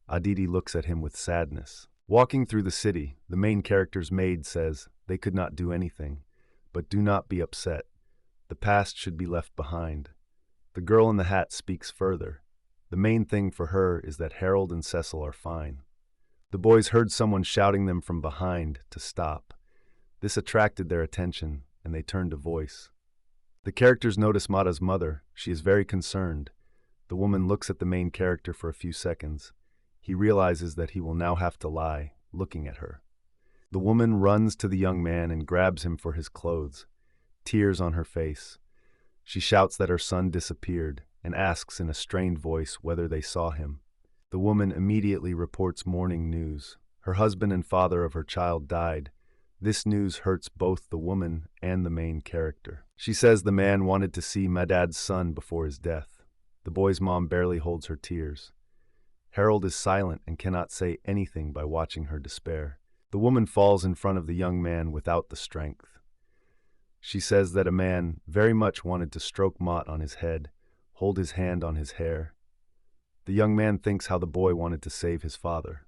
Aditi looks at him with sadness. Walking through the city, the main character's maid says they could not do anything. But do not be upset. The past should be left behind. The girl in the hat speaks further. The main thing for her is that Harold and Cecil are fine. The boys heard someone shouting them from behind to stop. This attracted their attention, and they turned to voice. The characters notice Mada's mother. She is very concerned. The woman looks at the main character for a few seconds. He realizes that he will now have to lie, looking at her. The woman runs to the young man and grabs him for his clothes, tears on her face. She shouts that her son disappeared and asks in a strained voice whether they saw him. The woman immediately reports mourning news. Her husband and father of her child died. This news hurts both the woman and the main character. She says the man wanted to see Madad's son before his death. The boy's mom barely holds her tears. Harold is silent and cannot say anything by watching her despair. The woman falls in front of the young man without the strength. She says that a man very much wanted to stroke Mott on his head, hold his hand on his hair. The young man thinks how the boy wanted to save his father.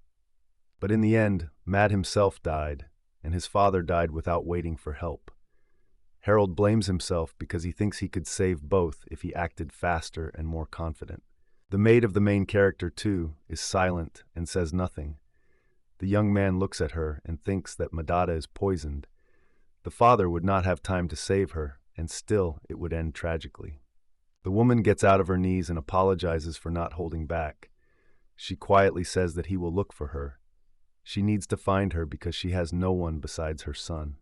But in the end, Mad himself died, and his father died without waiting for help. Harold blames himself because he thinks he could save both if he acted faster and more confident. The maid of the main character, too, is silent and says nothing. The young man looks at her and thinks that Madada is poisoned. The father would not have time to save her, and still it would end tragically. The woman gets out of her knees and apologizes for not holding back. She quietly says that he will look for her. She needs to find her because she has no one besides her son.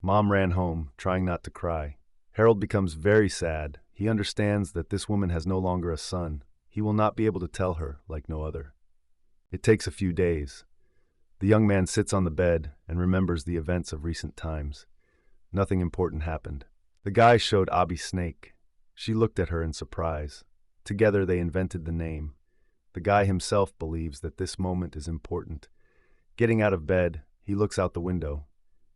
Mom ran home, trying not to cry. Harold becomes very sad. He understands that this woman has no longer a son. He will not be able to tell her like no other. It takes a few days. The young man sits on the bed and remembers the events of recent times. Nothing important happened. The guy showed Abi Snake. She looked at her in surprise. Together they invented the name. The guy himself believes that this moment is important. Getting out of bed, he looks out the window.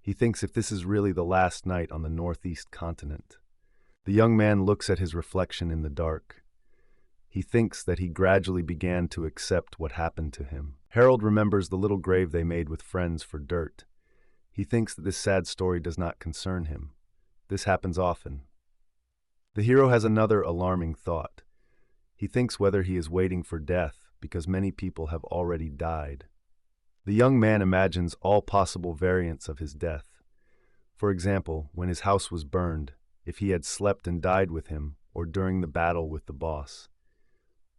He thinks if this is really the last night on the northeast continent. The young man looks at his reflection in the dark. He thinks that he gradually began to accept what happened to him. Harold remembers the little grave they made with friends for dirt. He thinks that this sad story does not concern him. This happens often. The hero has another alarming thought. He thinks whether he is waiting for death because many people have already died. The young man imagines all possible variants of his death. For example, when his house was burned, if he had slept and died with him, or during the battle with the boss.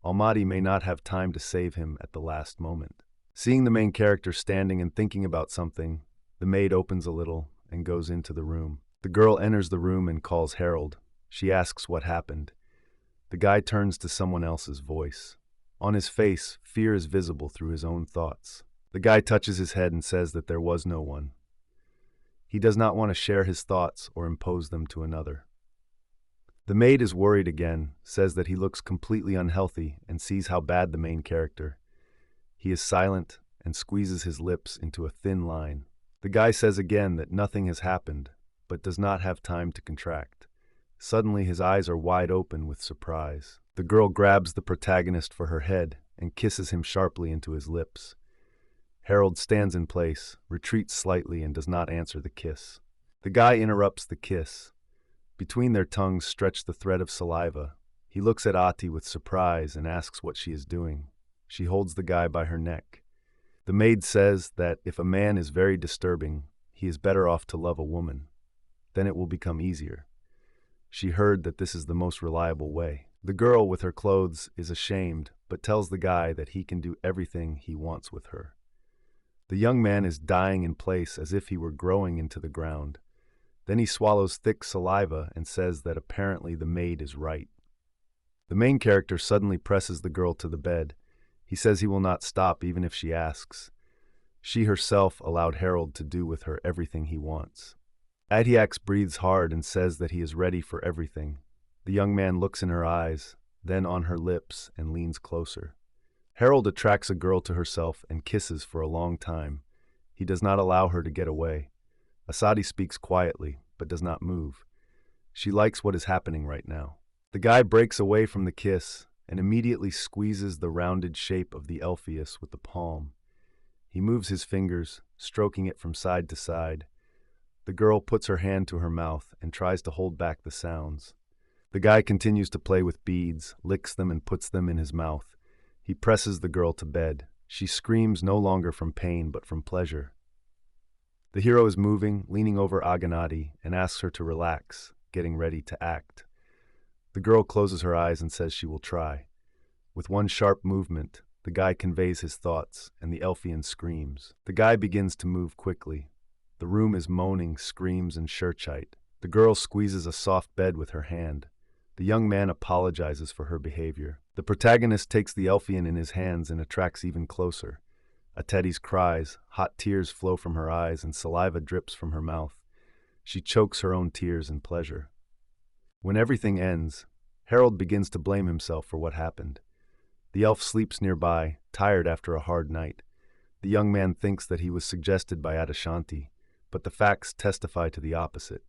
Almaty may not have time to save him at the last moment. Seeing the main character standing and thinking about something, the maid opens a little and goes into the room. The girl enters the room and calls Harold. She asks what happened. The guy turns to someone else's voice. On his face, fear is visible through his own thoughts. The guy touches his head and says that there was no one. He does not want to share his thoughts or impose them to another. The maid is worried again, says that he looks completely unhealthy and sees how bad the main character. He is silent and squeezes his lips into a thin line. The guy says again that nothing has happened, but does not have time to contract. Suddenly his eyes are wide open with surprise. The girl grabs the protagonist for her head and kisses him sharply into his lips. Harold stands in place, retreats slightly, and does not answer the kiss. The guy interrupts the kiss. Between their tongues stretch the thread of saliva. He looks at Ati with surprise and asks what she is doing. She holds the guy by her neck. The maid says that if a man is very disturbing, he is better off to love a woman. Then it will become easier. She heard that this is the most reliable way. The girl with her clothes is ashamed, but tells the guy that he can do everything he wants with her. The young man is dying in place as if he were growing into the ground. Then he swallows thick saliva and says that apparently the maid is right. The main character suddenly presses the girl to the bed. He says he will not stop even if she asks. She herself allowed Harold to do with her everything he wants. Adiax breathes hard and says that he is ready for everything. The young man looks in her eyes, then on her lips, and leans closer. Harold attracts a girl to herself and kisses for a long time. He does not allow her to get away. Asadi speaks quietly, but does not move. She likes what is happening right now. The guy breaks away from the kiss and immediately squeezes the rounded shape of the Elpheus with the palm. He moves his fingers, stroking it from side to side. The girl puts her hand to her mouth and tries to hold back the sounds. The guy continues to play with beads, licks them and puts them in his mouth. He presses the girl to bed. She screams no longer from pain but from pleasure. The hero is moving, leaning over Aganati, and asks her to relax, getting ready to act. The girl closes her eyes and says she will try. With one sharp movement, the guy conveys his thoughts, and the Elfian screams. The guy begins to move quickly. The room is moaning, screams, and shurchite. The girl squeezes a soft bed with her hand. The young man apologizes for her behavior. The protagonist takes the Elfian in his hands and attracts even closer. Ateti's cries, hot tears flow from her eyes, and saliva drips from her mouth. She chokes her own tears in pleasure. When everything ends, Harold begins to blame himself for what happened. The elf sleeps nearby, tired after a hard night. The young man thinks that he was suggested by Adashanti, but the facts testify to the opposite.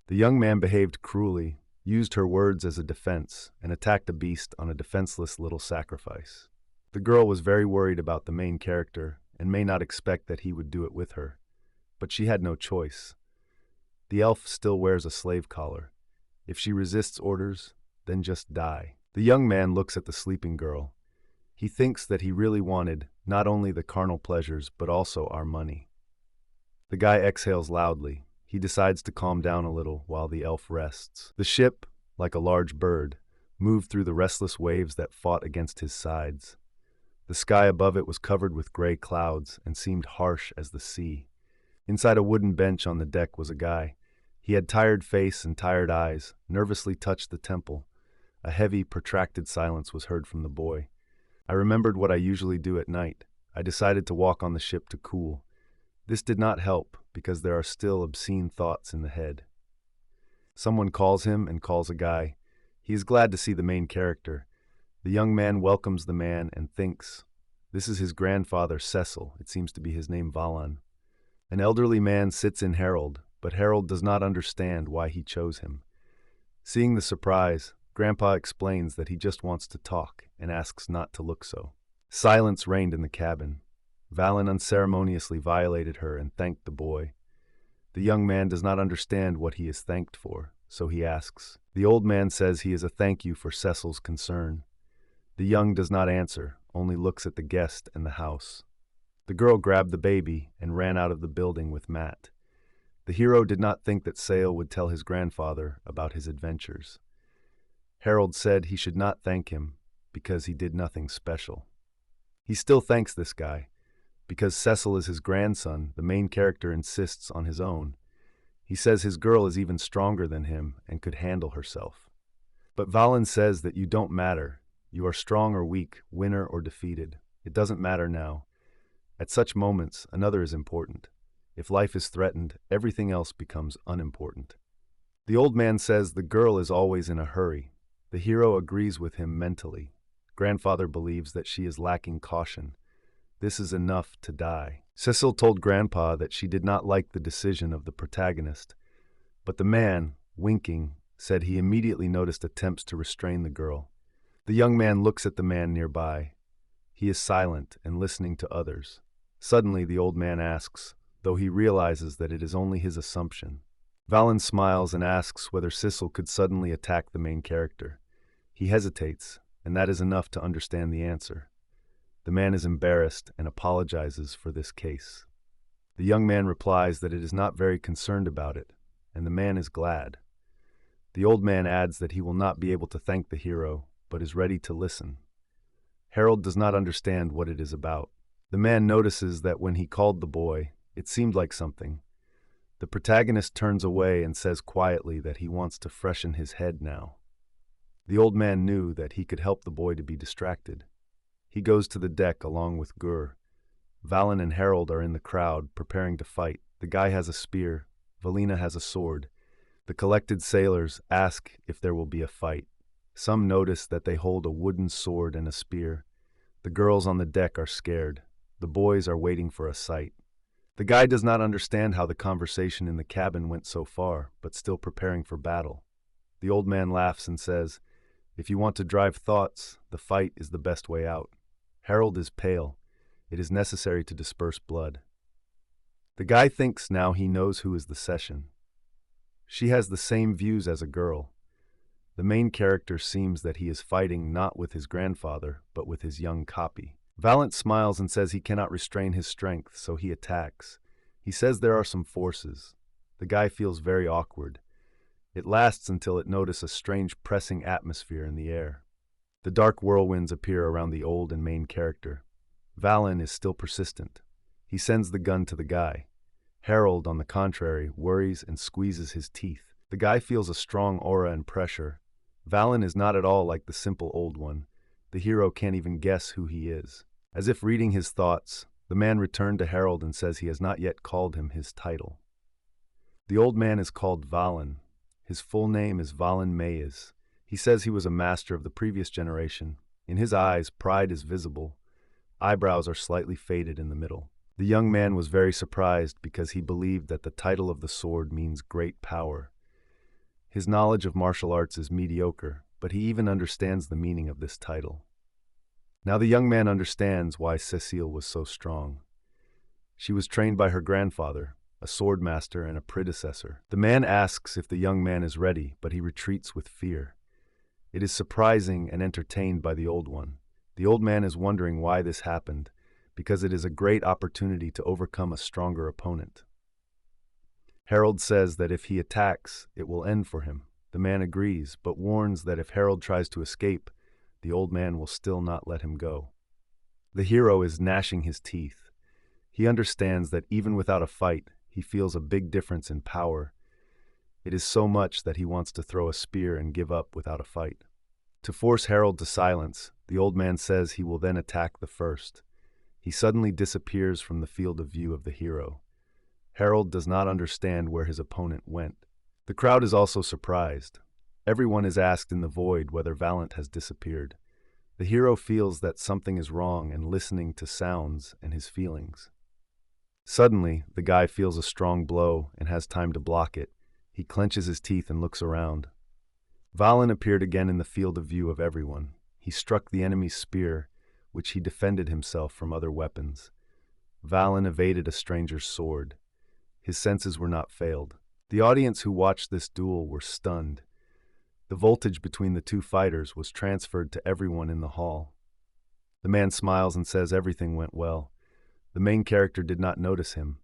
The young man behaved cruelly, used her words as a defense, and attacked a beast on a defenseless little sacrifice. The girl was very worried about the main character and may not expect that he would do it with her, but she had no choice. The elf still wears a slave collar. If she resists orders, then just die. The young man looks at the sleeping girl. He thinks that he really wanted not only the carnal pleasures but also our money. The guy exhales loudly. He decides to calm down a little while the elf rests. The ship, like a large bird, moved through the restless waves that fought against his sides. The sky above it was covered with gray clouds and seemed harsh as the sea. Inside a wooden bench on the deck was a guy. He had tired face and tired eyes, nervously touched the temple. A heavy, protracted silence was heard from the boy. I remembered what I usually do at night. I decided to walk on the ship to cool. This did not help, because there are still obscene thoughts in the head. Someone calls him and calls a guy. He is glad to see the main character. The young man welcomes the man and thinks, this is his grandfather Cecil, it seems to be his name Valan. An elderly man sits in Harold, but Harold does not understand why he chose him. Seeing the surprise, Grandpa explains that he just wants to talk and asks not to look so. Silence reigned in the cabin. Valan unceremoniously violated her and thanked the boy. The young man does not understand what he is thanked for, so he asks. The old man says he is a thank you for Cecil's concern. The young does not answer, only looks at the guest and the house. The girl grabbed the baby and ran out of the building with Matt. The hero did not think that Sale would tell his grandfather about his adventures. Harold said he should not thank him because he did nothing special. He still thanks this guy. Because Cecil is his grandson, the main character insists on his own. He says his girl is even stronger than him and could handle herself. But Valan says that you don't matter. You are strong or weak, winner or defeated. It doesn't matter now. At such moments, another is important. If life is threatened, everything else becomes unimportant. The old man says the girl is always in a hurry. The hero agrees with him mentally. Grandfather believes that she is lacking caution. This is enough to die. Cecil told Grandpa that she did not like the decision of the protagonist, but the man, winking, said he immediately noticed attempts to restrain the girl. The young man looks at the man nearby. He is silent and listening to others. Suddenly, the old man asks, though he realizes that it is only his assumption. Valan smiles and asks whether Cecil could suddenly attack the main character. He hesitates, and that is enough to understand the answer. The man is embarrassed and apologizes for this case. The young man replies that it is not very concerned about it, and the man is glad. The old man adds that he will not be able to thank the hero, but is ready to listen. Harold does not understand what it is about. The man notices that when he called the boy, it seemed like something. The protagonist turns away and says quietly that he wants to freshen his head now. The old man knew that he could help the boy to be distracted. He goes to the deck along with Gur. Valan and Harold are in the crowd, preparing to fight. The guy has a spear. Valina has a sword. The collected sailors ask if there will be a fight. Some notice that they hold a wooden sword and a spear. The girls on the deck are scared. The boys are waiting for a sight. The guy does not understand how the conversation in the cabin went so far, but still preparing for battle. The old man laughs and says, "If you want to drive thoughts, the fight is the best way out." Harold is pale. It is necessary to disperse blood. The guy thinks now he knows who is the session. She has the same views as a girl. The main character seems that he is fighting not with his grandfather, but with his young copy. Valent smiles and says he cannot restrain his strength, so he attacks. He says there are some forces. The guy feels very awkward. It lasts until it notices a strange pressing atmosphere in the air. The dark whirlwinds appear around the old and main character. Valen is still persistent. He sends the gun to the guy. Harold, on the contrary, worries and squeezes his teeth. The guy feels a strong aura and pressure. Valen is not at all like the simple old one. The hero can't even guess who he is. As if reading his thoughts, the man returned to Harold and says he has not yet called him his title. The old man is called Valen. His full name is Valen Mayes. He says he was a master of the previous generation. In his eyes, pride is visible. Eyebrows are slightly faded in the middle. The young man was very surprised because he believed that the title of the sword means great power. His knowledge of martial arts is mediocre, but he even understands the meaning of this title. Now the young man understands why Cecile was so strong. She was trained by her grandfather, a sword master and a predecessor. The man asks if the young man is ready, but he retreats with fear. It is surprising and entertained by the old one. The old man is wondering why this happened, because it is a great opportunity to overcome a stronger opponent. Harold says that if he attacks, it will end for him. The man agrees, but warns that if Harold tries to escape, the old man will still not let him go. The hero is gnashing his teeth. He understands that even without a fight, he feels a big difference in power. It is so much that he wants to throw a spear and give up without a fight. To force Harold to silence, the old man says he will then attack the first. He suddenly disappears from the field of view of the hero. Harold does not understand where his opponent went. The crowd is also surprised. Everyone is asked in the void whether Valent has disappeared. The hero feels that something is wrong and listening to sounds and his feelings. Suddenly, the guy feels a strong blow and has time to block it. He clenches his teeth and looks around. Valen appeared again in the field of view of everyone. He struck the enemy's spear, which he defended himself from other weapons. Valen evaded a stranger's sword. His senses were not failed. The audience who watched this duel were stunned. The voltage between the two fighters was transferred to everyone in the hall. The man smiles and says everything went well. The main character did not notice him.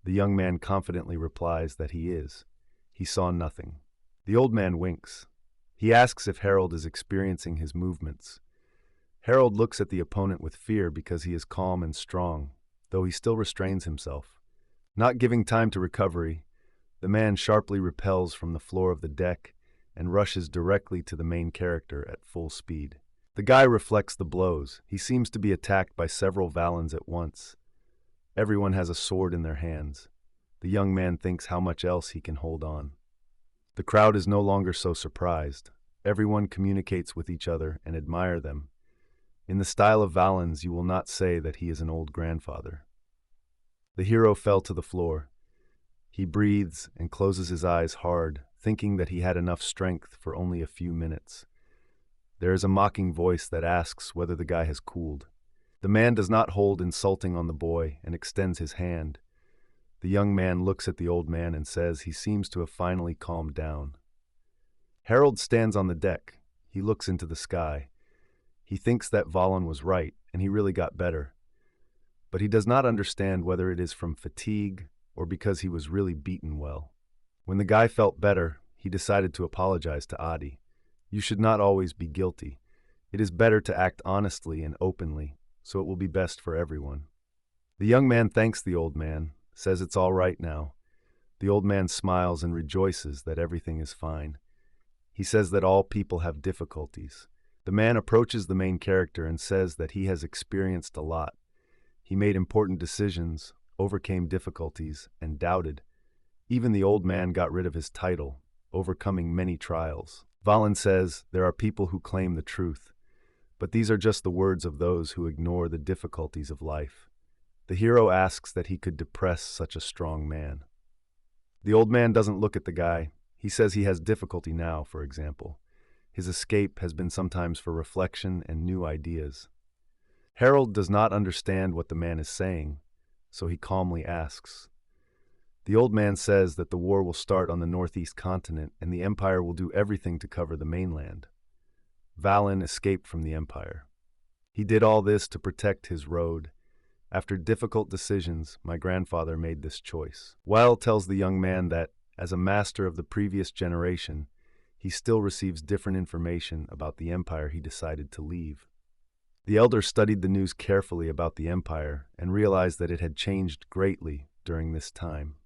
The young man confidently replies that he is. He saw nothing. The old man winks. He asks if Harold is experiencing his movements. Harold looks at the opponent with fear because he is calm and strong, though he still restrains himself. Not giving time to recovery, the man sharply repels from the floor of the deck and rushes directly to the main character at full speed. The guy reflects the blows. He seems to be attacked by several Valens at once. Everyone has a sword in their hands. The young man thinks how much else he can hold on. The crowd is no longer so surprised. Everyone communicates with each other and admire them. In the style of Valens, you will not say that he is an old grandfather. The hero fell to the floor. He breathes and closes his eyes hard, thinking that he had enough strength for only a few minutes. There is a mocking voice that asks whether the guy has cooled. The man does not hold insulting on the boy and extends his hand. The young man looks at the old man and says he seems to have finally calmed down. Harold stands on the deck. He looks into the sky. He thinks that Valen was right, and he really got better. But he does not understand whether it is from fatigue or because he was really beaten well. When the guy felt better, he decided to apologize to Adi. You should not always be guilty. It is better to act honestly and openly, so it will be best for everyone. The young man thanks the old man, says it's all right now. The old man smiles and rejoices that everything is fine. He says that all people have difficulties. The man approaches the main character and says that he has experienced a lot. He made important decisions, overcame difficulties, and doubted. Even the old man got rid of his title, overcoming many trials. Valen says there are people who claim the truth, but these are just the words of those who ignore the difficulties of life. The hero asks that he could depress such a strong man. The old man doesn't look at the guy. He says he has difficulty now, for example. His escape has been sometimes for reflection and new ideas. Harold does not understand what the man is saying, so he calmly asks. The old man says that the war will start on the northeast continent and the Empire will do everything to cover the mainland. Valen escaped from the Empire. He did all this to protect his road. After difficult decisions, my grandfather made this choice. Weil tells the young man that, as a master of the previous generation, he still receives different information about the empire he decided to leave. The elder studied the news carefully about the empire and realized that it had changed greatly during this time.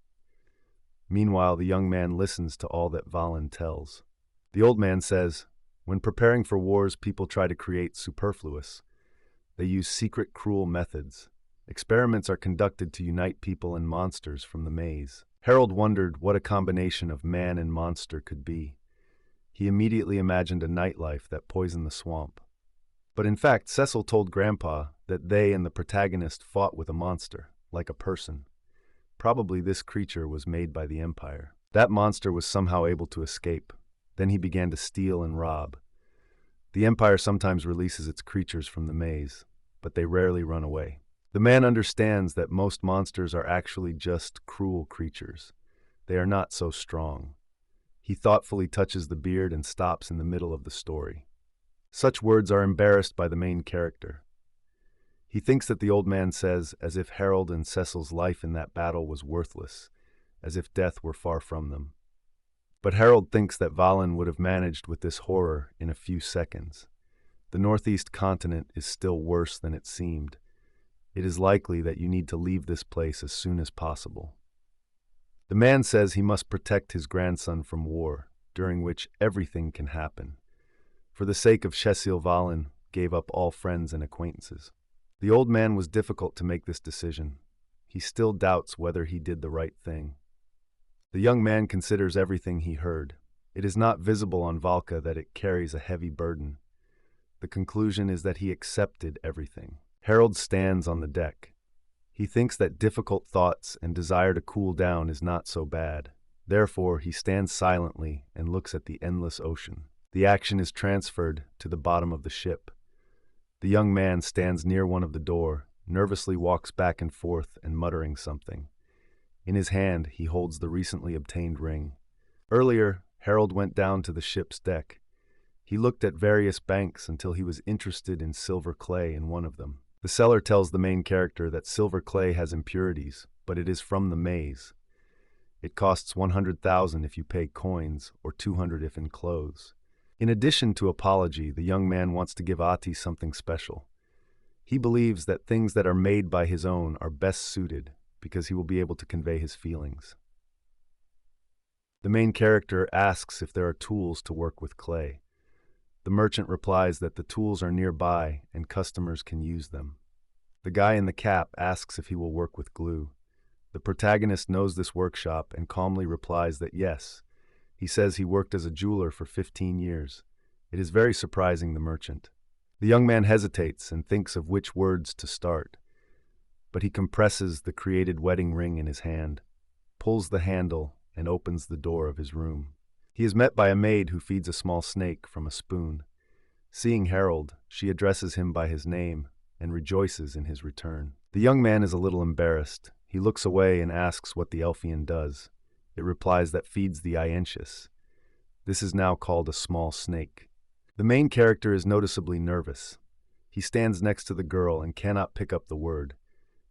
Meanwhile, the young man listens to all that Volin tells. The old man says, when preparing for wars, people try to create superfluous. They use secret, cruel methods. Experiments are conducted to unite people and monsters from the maze. Harold wondered what a combination of man and monster could be. He immediately imagined a nightlife that poisoned the swamp. But in fact, Cecil told Grandpa that they and the protagonist fought with a monster, like a person. Probably this creature was made by the Empire. That monster was somehow able to escape. Then he began to steal and rob. The Empire sometimes releases its creatures from the maze, but they rarely run away. The man understands that most monsters are actually just cruel creatures. They are not so strong. He thoughtfully touches the beard and stops in the middle of the story. Such words are embarrassed by the main character. He thinks that the old man says as if Harold and Cecil's life in that battle was worthless, as if death were far from them. But Harold thinks that Volin would have managed with this horror in a few seconds. The northeast continent is still worse than it seemed. It is likely that you need to leave this place as soon as possible. The man says he must protect his grandson from war, during which everything can happen. For the sake of Cecil, Volin gave up all friends and acquaintances. The old man was difficult to make this decision. He still doubts whether he did the right thing. The young man considers everything he heard. It is not visible on Valka that it carries a heavy burden. The conclusion is that he accepted everything. Harold stands on the deck. He thinks that difficult thoughts and desire to cool down is not so bad. Therefore, he stands silently and looks at the endless ocean. The action is transferred to the bottom of the ship. The young man stands near one of the door, nervously walks back and forth and muttering something. In his hand, he holds the recently obtained ring. Earlier, Harold went down to the ship's deck. He looked at various banks until he was interested in silver clay in one of them. The seller tells the main character that silver clay has impurities, but it is from the maze. It costs 100,000 if you pay coins, or 200 if in clothes. In addition to apology, the young man wants to give Ati something special. He believes that things that are made by his own are best suited because he will be able to convey his feelings. The main character asks if there are tools to work with clay. The merchant replies that the tools are nearby and customers can use them. The guy in the cap asks if he will work with glue. The protagonist knows this workshop and calmly replies that yes. He says he worked as a jeweler for 15 years. It is very surprising the merchant. The young man hesitates and thinks of which words to start. But he compresses the created wedding ring in his hand, pulls the handle, and opens the door of his room. He is met by a maid who feeds a small snake from a spoon. Seeing Harold, she addresses him by his name and rejoices in his return. The young man is a little embarrassed. He looks away and asks what the Elfian does. It replies that feeds the Ientius. This is now called a small snake. The main character is noticeably nervous. He stands next to the girl and cannot pick up the word.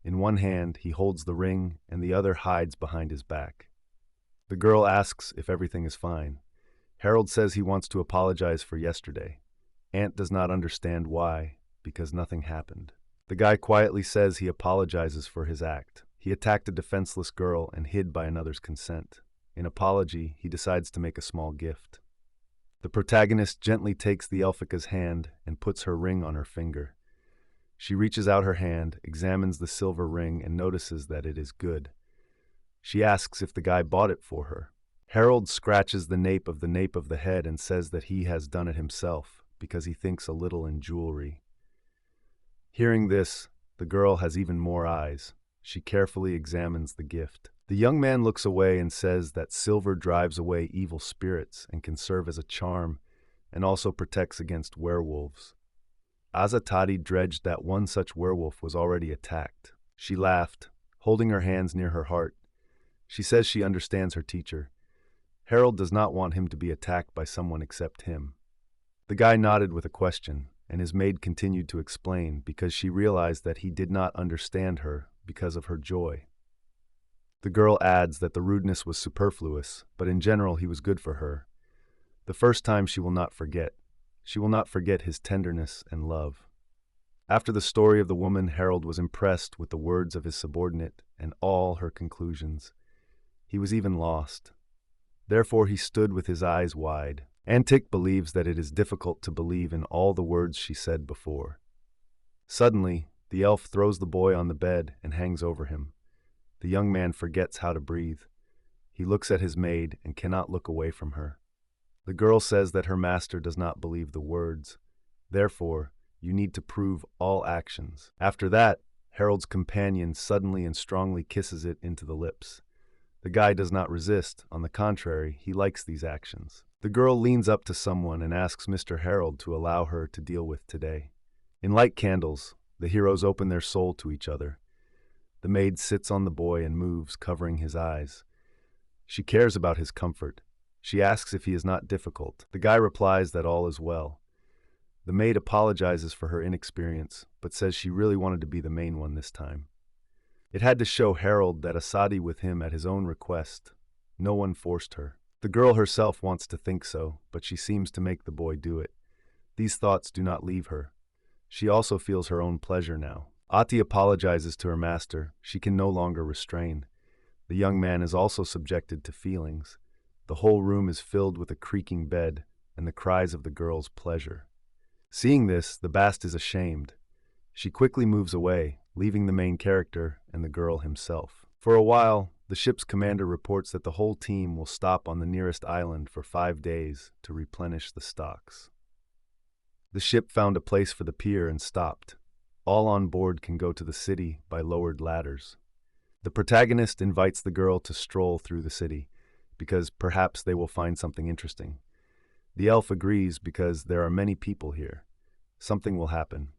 In one hand, he holds the ring and the other hides behind his back. The girl asks if everything is fine. Harold says he wants to apologize for yesterday. Ant does not understand why, because nothing happened. The guy quietly says he apologizes for his act. He attacked a defenseless girl and hid by another's consent. In apology, he decides to make a small gift. The protagonist gently takes the Elfica's hand and puts her ring on her finger. She reaches out her hand, examines the silver ring, and notices that it is good. She asks if the guy bought it for her. Harold scratches the nape of the head and says that he has done it himself because he thinks a little in jewelry. Hearing this, the girl has even more eyes. She carefully examines the gift. The young man looks away and says that silver drives away evil spirits and can serve as a charm and also protects against werewolves. Azatati dredged that one such werewolf was already attacked. She laughed, holding her hands near her heart. She says she understands her teacher. Harold does not want him to be attacked by someone except him. The guy nodded with a question, and his maid continued to explain because she realized that he did not understand her because of her joy. The girl adds that the rudeness was superfluous, but in general he was good for her. The first time she will not forget. She will not forget his tenderness and love. After the story of the woman, Harold was impressed with the words of his subordinate and all her conclusions. He was even lost. Therefore he stood with his eyes wide. Antic believes that it is difficult to believe in all the words she said before. Suddenly, the elf throws the boy on the bed and hangs over him. The young man forgets how to breathe. He looks at his maid and cannot look away from her. The girl says that her master does not believe the words. Therefore, you need to prove all actions. After that, Harold's companion suddenly and strongly kisses it into the lips. The guy does not resist. On the contrary, he likes these actions. The girl leans up to someone and asks Mr. Harold to allow her to deal with today. In light candles, the heroes open their soul to each other. The maid sits on the boy and moves, covering his eyes. She cares about his comfort. She asks if he is not difficult. The guy replies that all is well. The maid apologizes for her inexperience, but says she really wanted to be the main one this time. It had to show Harold that Asadi with him at his own request. No one forced her. The girl herself wants to think so, but she seems to make the boy do it. These thoughts do not leave her. She also feels her own pleasure now. Ati apologizes to her master. She can no longer restrain. The young man is also subjected to feelings. The whole room is filled with a creaking bed and the cries of the girl's pleasure. Seeing this, the Bast is ashamed. She quickly moves away, leaving the main character and the girl himself. For a while, the ship's commander reports that the whole team will stop on the nearest island for 5 days to replenish the stocks. The ship found a place for the pier and stopped. All on board can go to the city by lowered ladders. The protagonist invites the girl to stroll through the city, because perhaps they will find something interesting. The elf agrees because there are many people here. Something will happen.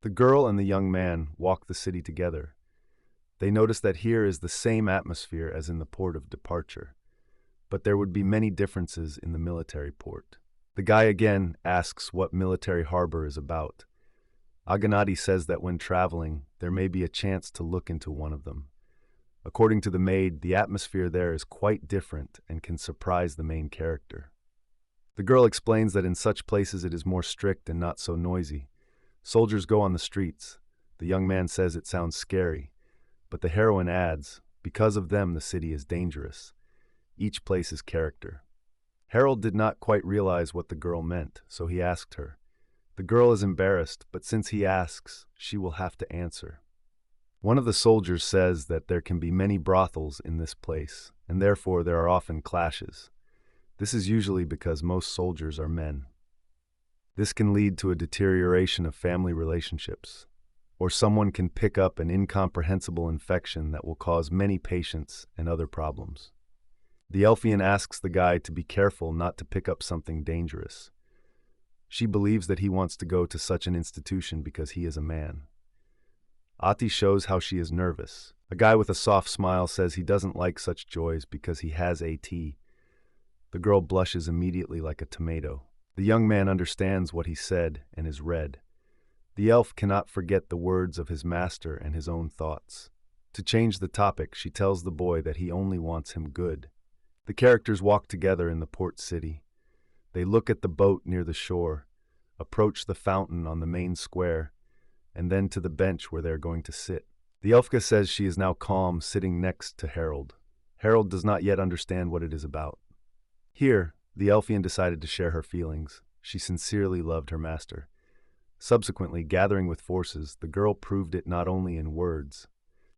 The girl and the young man walk the city together. They notice that here is the same atmosphere as in the port of departure, but there would be many differences in the military port. The guy again asks what military harbor is about. Aganati says that when traveling, there may be a chance to look into one of them. According to the maid, the atmosphere there is quite different and can surprise the main character. The girl explains that in such places it is more strict and not so noisy. Soldiers go on the streets. The young man says it sounds scary, but the heroine adds, because of them the city is dangerous. Each place is character. Harold did not quite realize what the girl meant, so he asked her. The girl is embarrassed, but since he asks, she will have to answer. One of the soldiers says that there can be many brothels in this place, and therefore there are often clashes. This is usually because most soldiers are men. This can lead to a deterioration of family relationships, or someone can pick up an incomprehensible infection that will cause many patients and other problems. The Elfian asks the guy to be careful not to pick up something dangerous. She believes that he wants to go to such an institution because he is a man. Ati shows how she is nervous. A guy with a soft smile says he doesn't like such joys because he has AT. The girl blushes immediately like a tomato. The young man understands what he said and is red. The elf cannot forget the words of his master and his own thoughts. To change the topic, she tells the boy that he only wants him good. The characters walk together in the port city. They look at the boat near the shore, approach the fountain on the main square, and then to the bench where they are going to sit. The Elfka says she is now calm, sitting next to Harold. Harold does not yet understand what it is about. Here, the Elfian decided to share her feelings. She sincerely loved her master. Subsequently, gathering with forces, the girl proved it not only in words.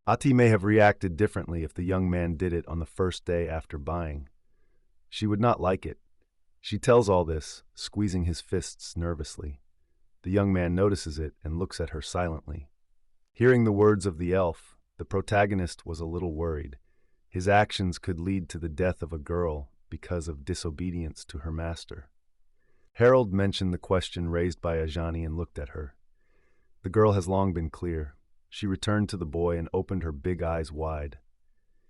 Ati may have reacted differently if the young man did it on the first day after buying. She would not like it. She tells all this, squeezing his fists nervously. The young man notices it and looks at her silently. Hearing the words of the elf, the protagonist was a little worried. His actions could lead to the death of a girl because of disobedience to her master. Harold mentioned the question raised by Ajani and looked at her. The girl has long been clear. She returned to the boy and opened her big eyes wide.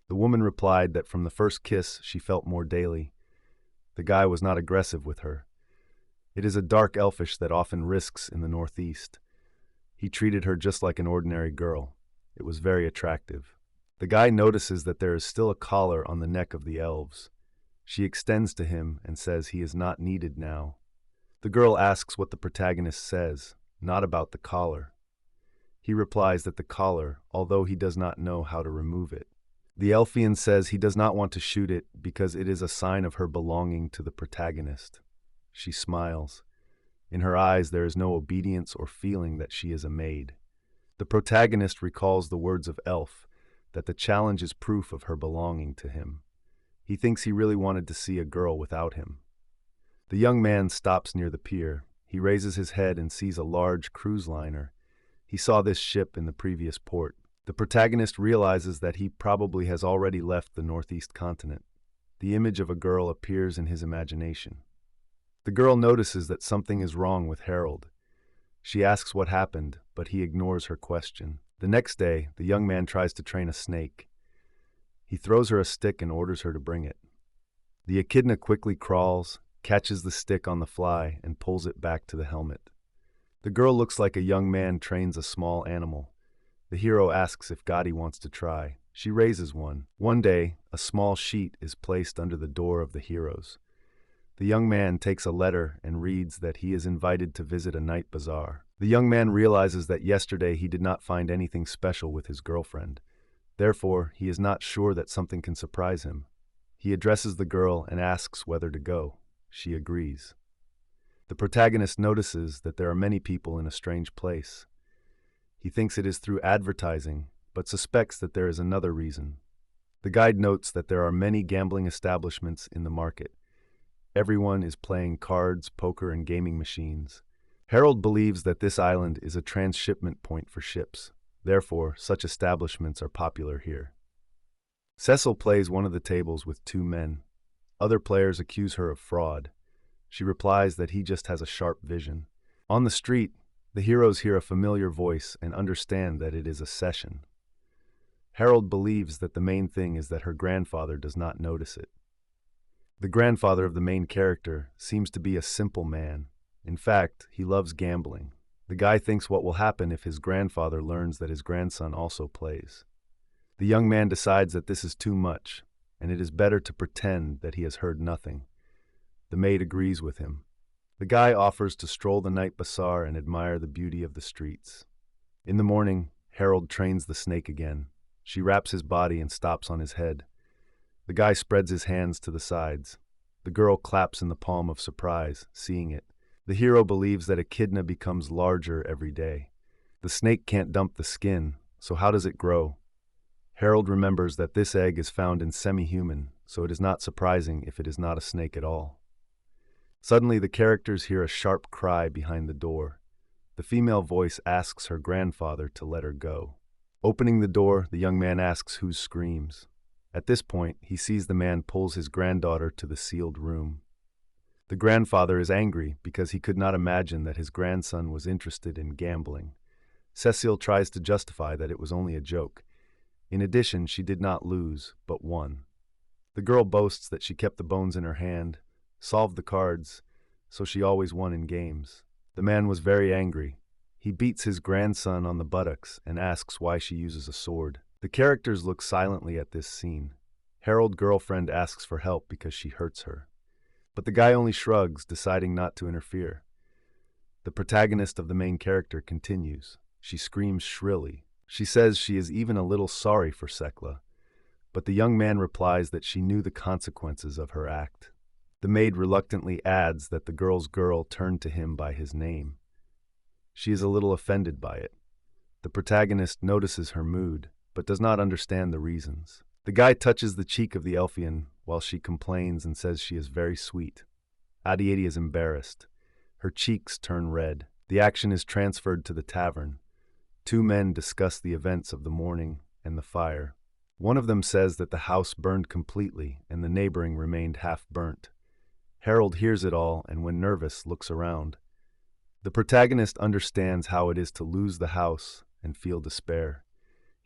The woman replied that from the first kiss she felt more daily. The guy was not aggressive with her. It is a dark elfish that often risks in the northeast. He treated her just like an ordinary girl. It was very attractive. The guy notices that there is still a collar on the neck of the elves. She extends to him and says he is not needed now. The girl asks what the protagonist says, not about the collar. He replies that the collar, although he does not know how to remove it. The Elfian says he does not want to shoot it because it is a sign of her belonging to the protagonist. She smiles. In her eyes there is no obedience or feeling that she is a maid. The protagonist recalls the words of Elf, that the challenge is proof of her belonging to him. He thinks he really wanted to see a girl without him. The young man stops near the pier. He raises his head and sees a large cruise liner. He saw this ship in the previous port. The protagonist realizes that he probably has already left the northeast continent. The image of a girl appears in his imagination. The girl notices that something is wrong with Harold. She asks what happened, but he ignores her question. The next day, the young man tries to train a snake. He throws her a stick and orders her to bring it. The echidna quickly crawls, catches the stick on the fly, and pulls it back to the helmet. The girl looks like a young man trains a small animal. The hero asks if Gotti wants to try. She raises one. One day, a small sheet is placed under the door of the heroes. The young man takes a letter and reads that he is invited to visit a night bazaar. The young man realizes that yesterday he did not find anything special with his girlfriend. Therefore, he is not sure that something can surprise him. He addresses the girl and asks whether to go. She agrees. The protagonist notices that there are many people in a strange place. He thinks it is through advertising, but suspects that there is another reason. The guide notes that there are many gambling establishments in the market. Everyone is playing cards, poker, and gaming machines. Harold believes that this island is a transshipment point for ships. Therefore, such establishments are popular here. Cecil plays one of the tables with two men. Other players accuse her of fraud. She replies that he just has a sharp vision. On the street, the heroes hear a familiar voice and understand that it is a session. Harold believes that the main thing is that her grandfather does not notice it. The grandfather of the main character seems to be a simple man. In fact, he loves gambling. The guy thinks what will happen if his grandfather learns that his grandson also plays. The young man decides that this is too much, and it is better to pretend that he has heard nothing. The maid agrees with him. The guy offers to stroll the night bazaar and admire the beauty of the streets. In the morning, Harold trains the snake again. She wraps his body and stops on his head. The guy spreads his hands to the sides. The girl claps in the palm of surprise, seeing it. The hero believes that echidna becomes larger every day. The snake can't dump the skin, so how does it grow? Harold remembers that this egg is found in semi-human, so it is not surprising if it is not a snake at all. Suddenly, the characters hear a sharp cry behind the door. The female voice asks her grandfather to let her go. Opening the door, the young man asks who screams. At this point, he sees the man pulls his granddaughter to the sealed room. The grandfather is angry because he could not imagine that his grandson was interested in gambling. Cecile tries to justify that it was only a joke. In addition, she did not lose, but won. The girl boasts that she kept the bones in her hand, solved the cards, so she always won in games. The man was very angry. He beats his grandson on the buttocks and asks why she uses a sword. The characters look silently at this scene. Harold's girlfriend asks for help because she hurts her. But the guy only shrugs, deciding not to interfere. The protagonist of the main character continues. She screams shrilly. She says she is even a little sorry for Sekla, but the young man replies that she knew the consequences of her act. The maid reluctantly adds that the girl's girl turned to him by his name. She is a little offended by it. The protagonist notices her mood, but does not understand the reasons. The guy touches the cheek of the Elfian while she complains and says she is very sweet. Adieti is embarrassed. Her cheeks turn red. The action is transferred to the tavern. Two men discuss the events of the morning and the fire. One of them says that the house burned completely and the neighboring remained half burnt. Harold hears it all and, when nervous, looks around. The protagonist understands how it is to lose the house and feel despair.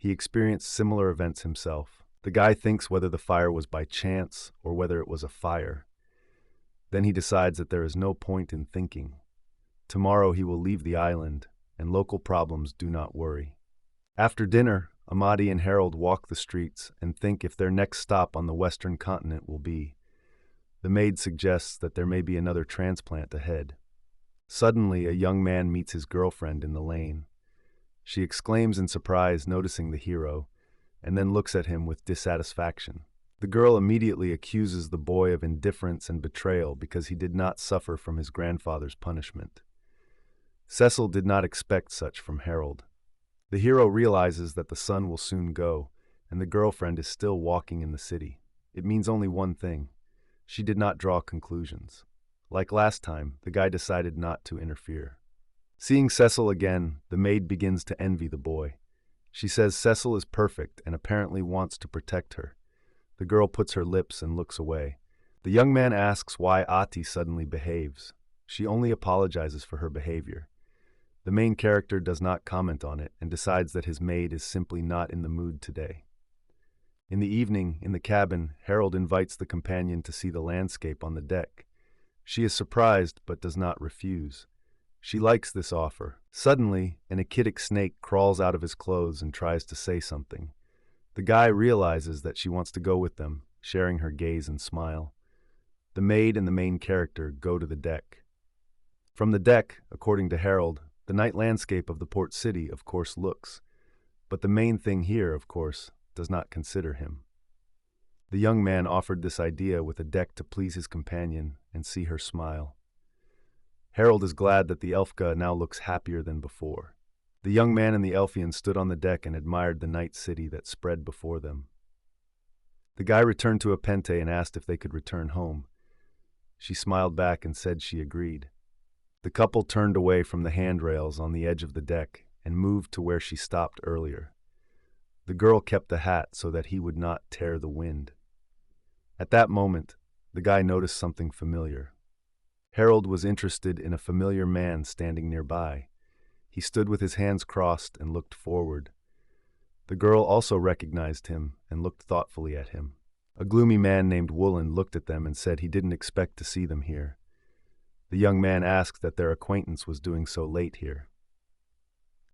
He experienced similar events himself. The guy thinks whether the fire was by chance or whether it was a fire. Then he decides that there is no point in thinking. Tomorrow he will leave the island, and local problems do not worry. After dinner, Amadi and Harold walk the streets and think if their next stop on the western continent will be. The maid suggests that there may be another transplant ahead. Suddenly, a young man meets his girlfriend in the lane. She exclaims in surprise, noticing the hero, and then looks at him with dissatisfaction. The girl immediately accuses the boy of indifference and betrayal because he did not suffer from his grandfather's punishment. Cecil did not expect such from Harold. The hero realizes that the sun will soon go, and the girlfriend is still walking in the city. It means only one thing. She did not draw conclusions. Like last time, the guy decided not to interfere. Seeing Cecil again, the maid begins to envy the boy. She says Cecil is perfect and apparently wants to protect her. The girl puts her lips and looks away. The young man asks why Ati suddenly behaves. She only apologizes for her behavior. The main character does not comment on it and decides that his maid is simply not in the mood today. In the evening, in the cabin, Harold invites the companion to see the landscape on the deck. She is surprised but does not refuse. She likes this offer. Suddenly, an achitic snake crawls out of his clothes and tries to say something. The guy realizes that she wants to go with them, sharing her gaze and smile. The maid and the main character go to the deck. From the deck, according to Harold, the night landscape of the port city, of course, looks. But the main thing here, of course, does not consider him. The young man offered this idea with a deck to please his companion and see her smile. Harold is glad that the Elfka now looks happier than before. The young man and the Elfian stood on the deck and admired the night city that spread before them. The guy returned to Apente and asked if they could return home. She smiled back and said she agreed. The couple turned away from the handrails on the edge of the deck and moved to where she stopped earlier. The girl kept the hat so that he would not tear the wind. At that moment, the guy noticed something familiar. Harold was interested in a familiar man standing nearby. He stood with his hands crossed and looked forward. The girl also recognized him and looked thoughtfully at him. A gloomy man named Volin looked at them and said he didn't expect to see them here. The young man asked that their acquaintance was doing so late here.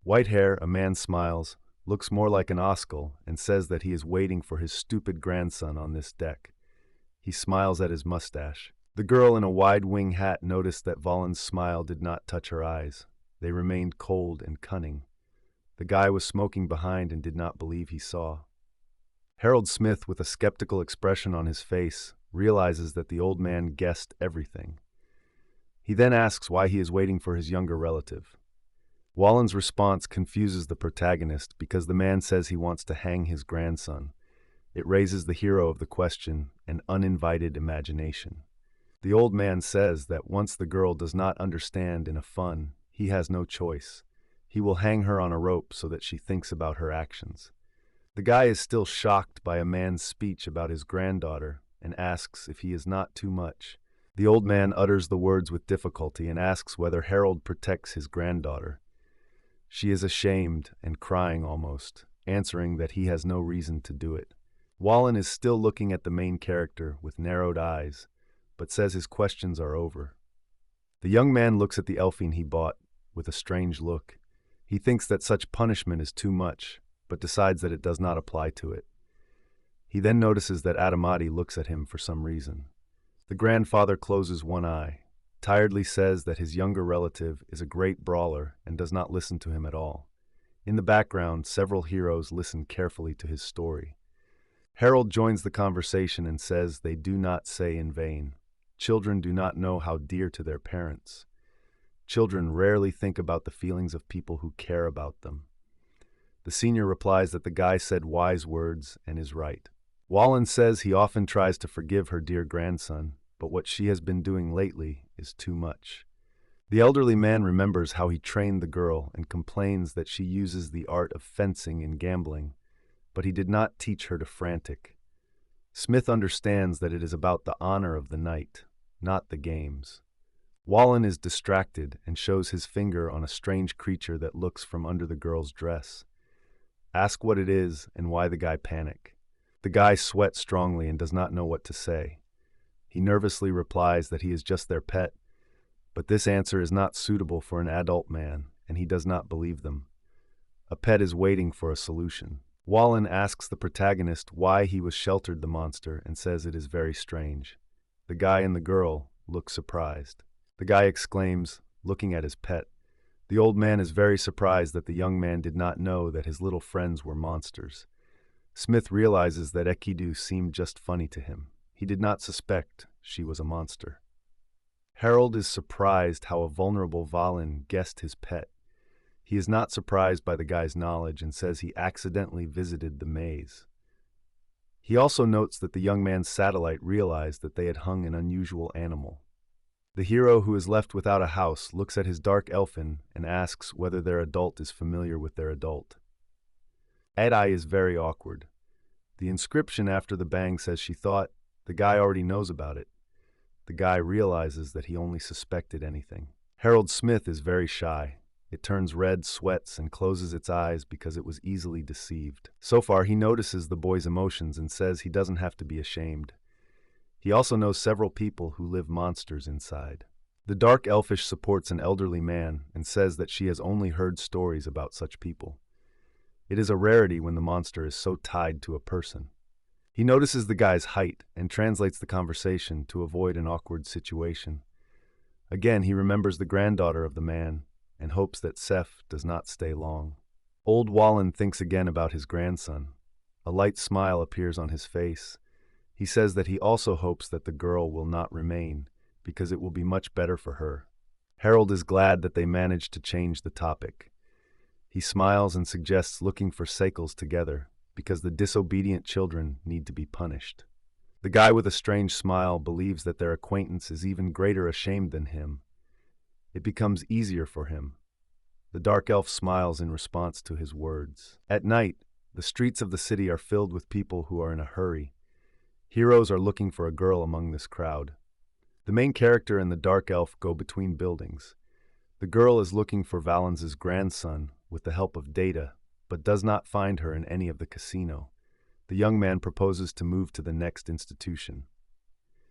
White hair, a man smiles, looks more like an Oskel, and says that he is waiting for his stupid grandson on this deck. He smiles at his mustache. The girl in a wide wing hat noticed that Volin's smile did not touch her eyes. They remained cold and cunning. The guy was smoking behind and did not believe he saw. Harold Smith, with a skeptical expression on his face, realizes that the old man guessed everything. He then asks why he is waiting for his younger relative. Wallen's response confuses the protagonist because the man says he wants to hang his grandson. It raises the hero of the question an uninvited imagination. The old man says that once the girl does not understand in a fun, he has no choice. He will hang her on a rope so that she thinks about her actions. The guy is still shocked by a man's speech about his granddaughter and asks if he is not too much. The old man utters the words with difficulty and asks whether Harold protects his granddaughter. She is ashamed and crying almost, answering that he has no reason to do it. Wallen is still looking at the main character with narrowed eyes, but says his questions are over. The young man looks at the Elfin he bought with a strange look. He thinks that such punishment is too much, but decides that it does not apply to it. He then notices that Adamadi looks at him for some reason. The grandfather closes one eye, tiredly says that his younger relative is a great brawler and does not listen to him at all. In the background, several heroes listen carefully to his story. Harold joins the conversation and says they do not say in vain. Children do not know how dear to their parents. Children rarely think about the feelings of people who care about them. The senior replies that the guy said wise words and is right. Wallen says he often tries to forgive her dear grandson, but what she has been doing lately is too much. The elderly man remembers how he trained the girl and complains that she uses the art of fencing and gambling, but he did not teach her to frantic. Smith understands that it is about the honor of the night, not the games. Wallen is distracted and shows his finger on a strange creature that looks from under the girl's dress. Ask what it is and why the guy panic. The guy sweats strongly and does not know what to say. He nervously replies that he is just their pet, but this answer is not suitable for an adult man, and he does not believe them. A pet is waiting for a solution. Volin asks the protagonist why he was sheltered the monster and says it is very strange. The guy and the girl look surprised. The guy exclaims, looking at his pet. The old man is very surprised that the young man did not know that his little friends were monsters. Smith realizes that Ekidu seemed just funny to him. He did not suspect she was a monster. Harold is surprised how a vulnerable Volin guessed his pet. He is not surprised by the guy's knowledge and says he accidentally visited the maze. He also notes that the young man's satellite realized that they had hung an unusual animal. The hero, who is left without a house, looks at his dark elfin and asks whether their adult is familiar with their adult. Adi is very awkward. The inscription after the bang says she thought the guy already knows about it. The guy realizes that he only suspected anything. Harold Smith is very shy. It turns red, sweats, and closes its eyes because it was easily deceived. So far, he notices the boy's emotions and says he doesn't have to be ashamed. He also knows several people who live monsters inside. The dark elfish supports an elderly man and says that she has only heard stories about such people. It is a rarity when the monster is so tied to a person. He notices the guy's height and translates the conversation to avoid an awkward situation. Again, he remembers the granddaughter of the man and hopes that Seth does not stay long. Old Volin thinks again about his grandson. A light smile appears on his face. He says that he also hopes that the girl will not remain, because it will be much better for her. Harold is glad that they managed to change the topic. He smiles and suggests looking for cycles together, because the disobedient children need to be punished. The guy with a strange smile believes that their acquaintance is even greater ashamed than him. It becomes easier for him. The dark elf smiles in response to his words. At night, the streets of the city are filled with people who are in a hurry. Heroes are looking for a girl among this crowd. The main character and the dark elf go between buildings. The girl is looking for Valen's grandson with the help of data, but does not find her in any of the casino. The young man proposes to move to the next institution.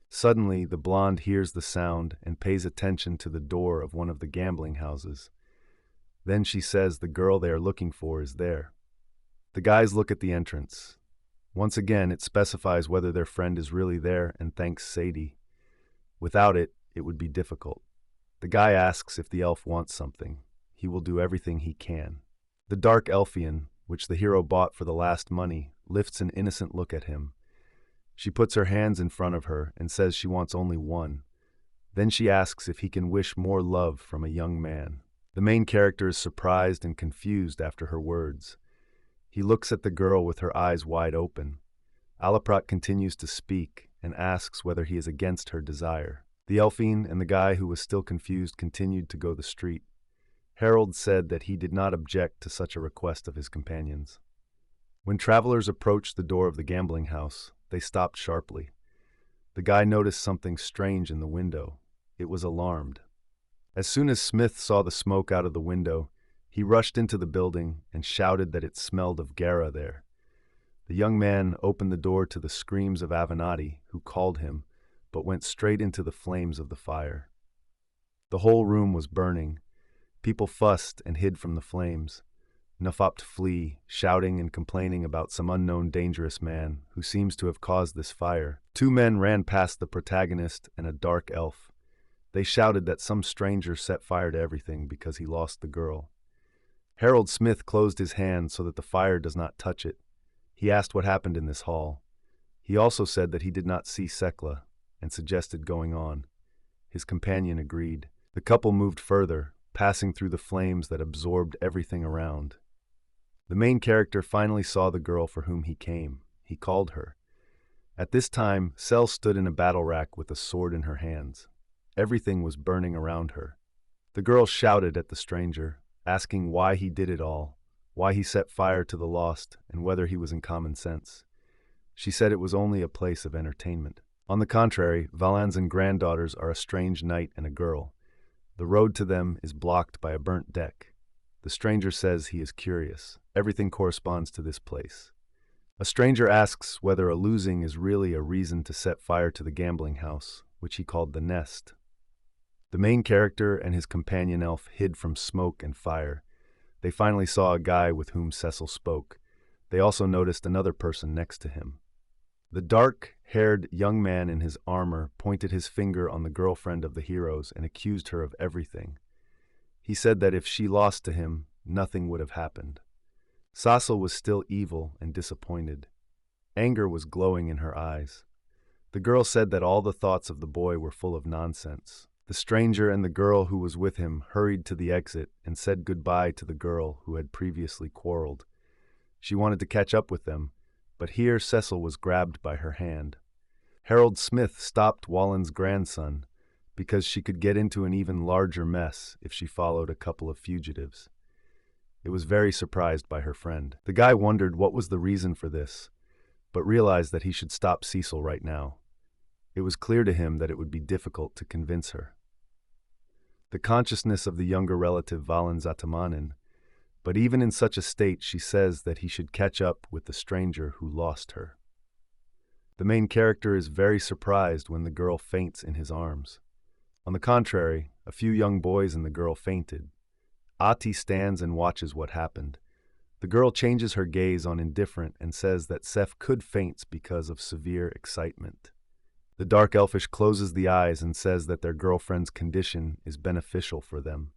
Suddenly, the blonde hears the sound and pays attention to the door of one of the gambling houses. Then she says the girl they are looking for is there. The guys look at the entrance. Once again, it specifies whether their friend is really there and thanks Sadie. Without it, it would be difficult. The guy asks if the elf wants something. He will do everything he can. The dark elfian, which the hero bought for the last money, lifts an innocent look at him. She puts her hands in front of her and says she wants only one. Then she asks if he can wish more love from a young man. The main character is surprised and confused after her words. He looks at the girl with her eyes wide open. Alaprat continues to speak and asks whether he is against her desire. The elfin and the guy who was still confused continued to go the street. Harold said that he did not object to such a request of his companions. When travelers approached the door of the gambling house, they stopped sharply. The guy noticed something strange in the window. It was alarmed. As soon as Smith saw the smoke out of the window, he rushed into the building and shouted that it smelled of Gara there. The young man opened the door to the screams of Avenatti, who called him, but went straight into the flames of the fire. The whole room was burning. People fussed and hid from the flames. Nufapt flee, shouting and complaining about some unknown dangerous man who seems to have caused this fire. Two men ran past the protagonist and a dark elf. They shouted that some stranger set fire to everything because he lost the girl. Harold Smith closed his hand so that the fire does not touch it. He asked what happened in this hall. He also said that he did not see Sekla and suggested going on. His companion agreed. The couple moved further, passing through the flames that absorbed everything around. The main character finally saw the girl for whom he came. He called her. At this time, Sel stood in a battle rack with a sword in her hands. Everything was burning around her. The girl shouted at the stranger, asking why he did it all, why he set fire to the lost, and whether he was in common sense. She said it was only a place of entertainment. On the contrary, Valen's granddaughters are a strange knight and a girl. The road to them is blocked by a burnt deck. The stranger says he is curious. Everything corresponds to this place. A stranger asks whether a losing is really a reason to set fire to the gambling house, which he called the nest. The main character and his companion elf hid from smoke and fire. They finally saw a guy with whom Cecil spoke. They also noticed another person next to him. The dark-haired young man in his armor pointed his finger on the girlfriend of the heroes and accused her of everything. He said that if she lost to him, nothing would have happened. Cecil was still evil and disappointed. Anger was glowing in her eyes. The girl said that all the thoughts of the boy were full of nonsense. The stranger and the girl who was with him hurried to the exit and said goodbye to the girl who had previously quarreled. She wanted to catch up with them, but here Cecil was grabbed by her hand. Harold Smith stopped Wallen's grandson because she could get into an even larger mess if she followed a couple of fugitives. It was very surprised by her friend. The guy wondered what was the reason for this, but realized that he should stop Cecil right now. It was clear to him that it would be difficult to convince her. The consciousness of the younger relative Valen Zatamanin, but even in such a state she says that he should catch up with the stranger who lost her. The main character is very surprised when the girl faints in his arms. On the contrary, a few young boys and the girl fainted. Ati stands and watches what happened. The girl changes her gaze on indifferent and says that Seth could faint because of severe excitement. The dark elfish closes the eyes and says that their girlfriend's condition is beneficial for them.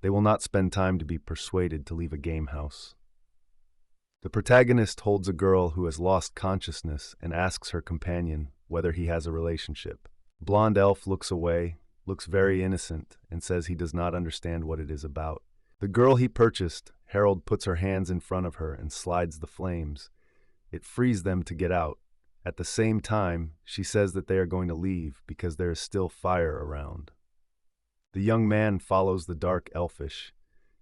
They will not spend time to be persuaded to leave a game house. The protagonist holds a girl who has lost consciousness and asks her companion whether he has a relationship. Blonde elf looks away, looks very innocent, and says he does not understand what it is about. The girl he purchased, Harold puts her hands in front of her and slides the flames. It frees them to get out. At the same time, she says that they are going to leave because there is still fire around. The young man follows the dark elfish.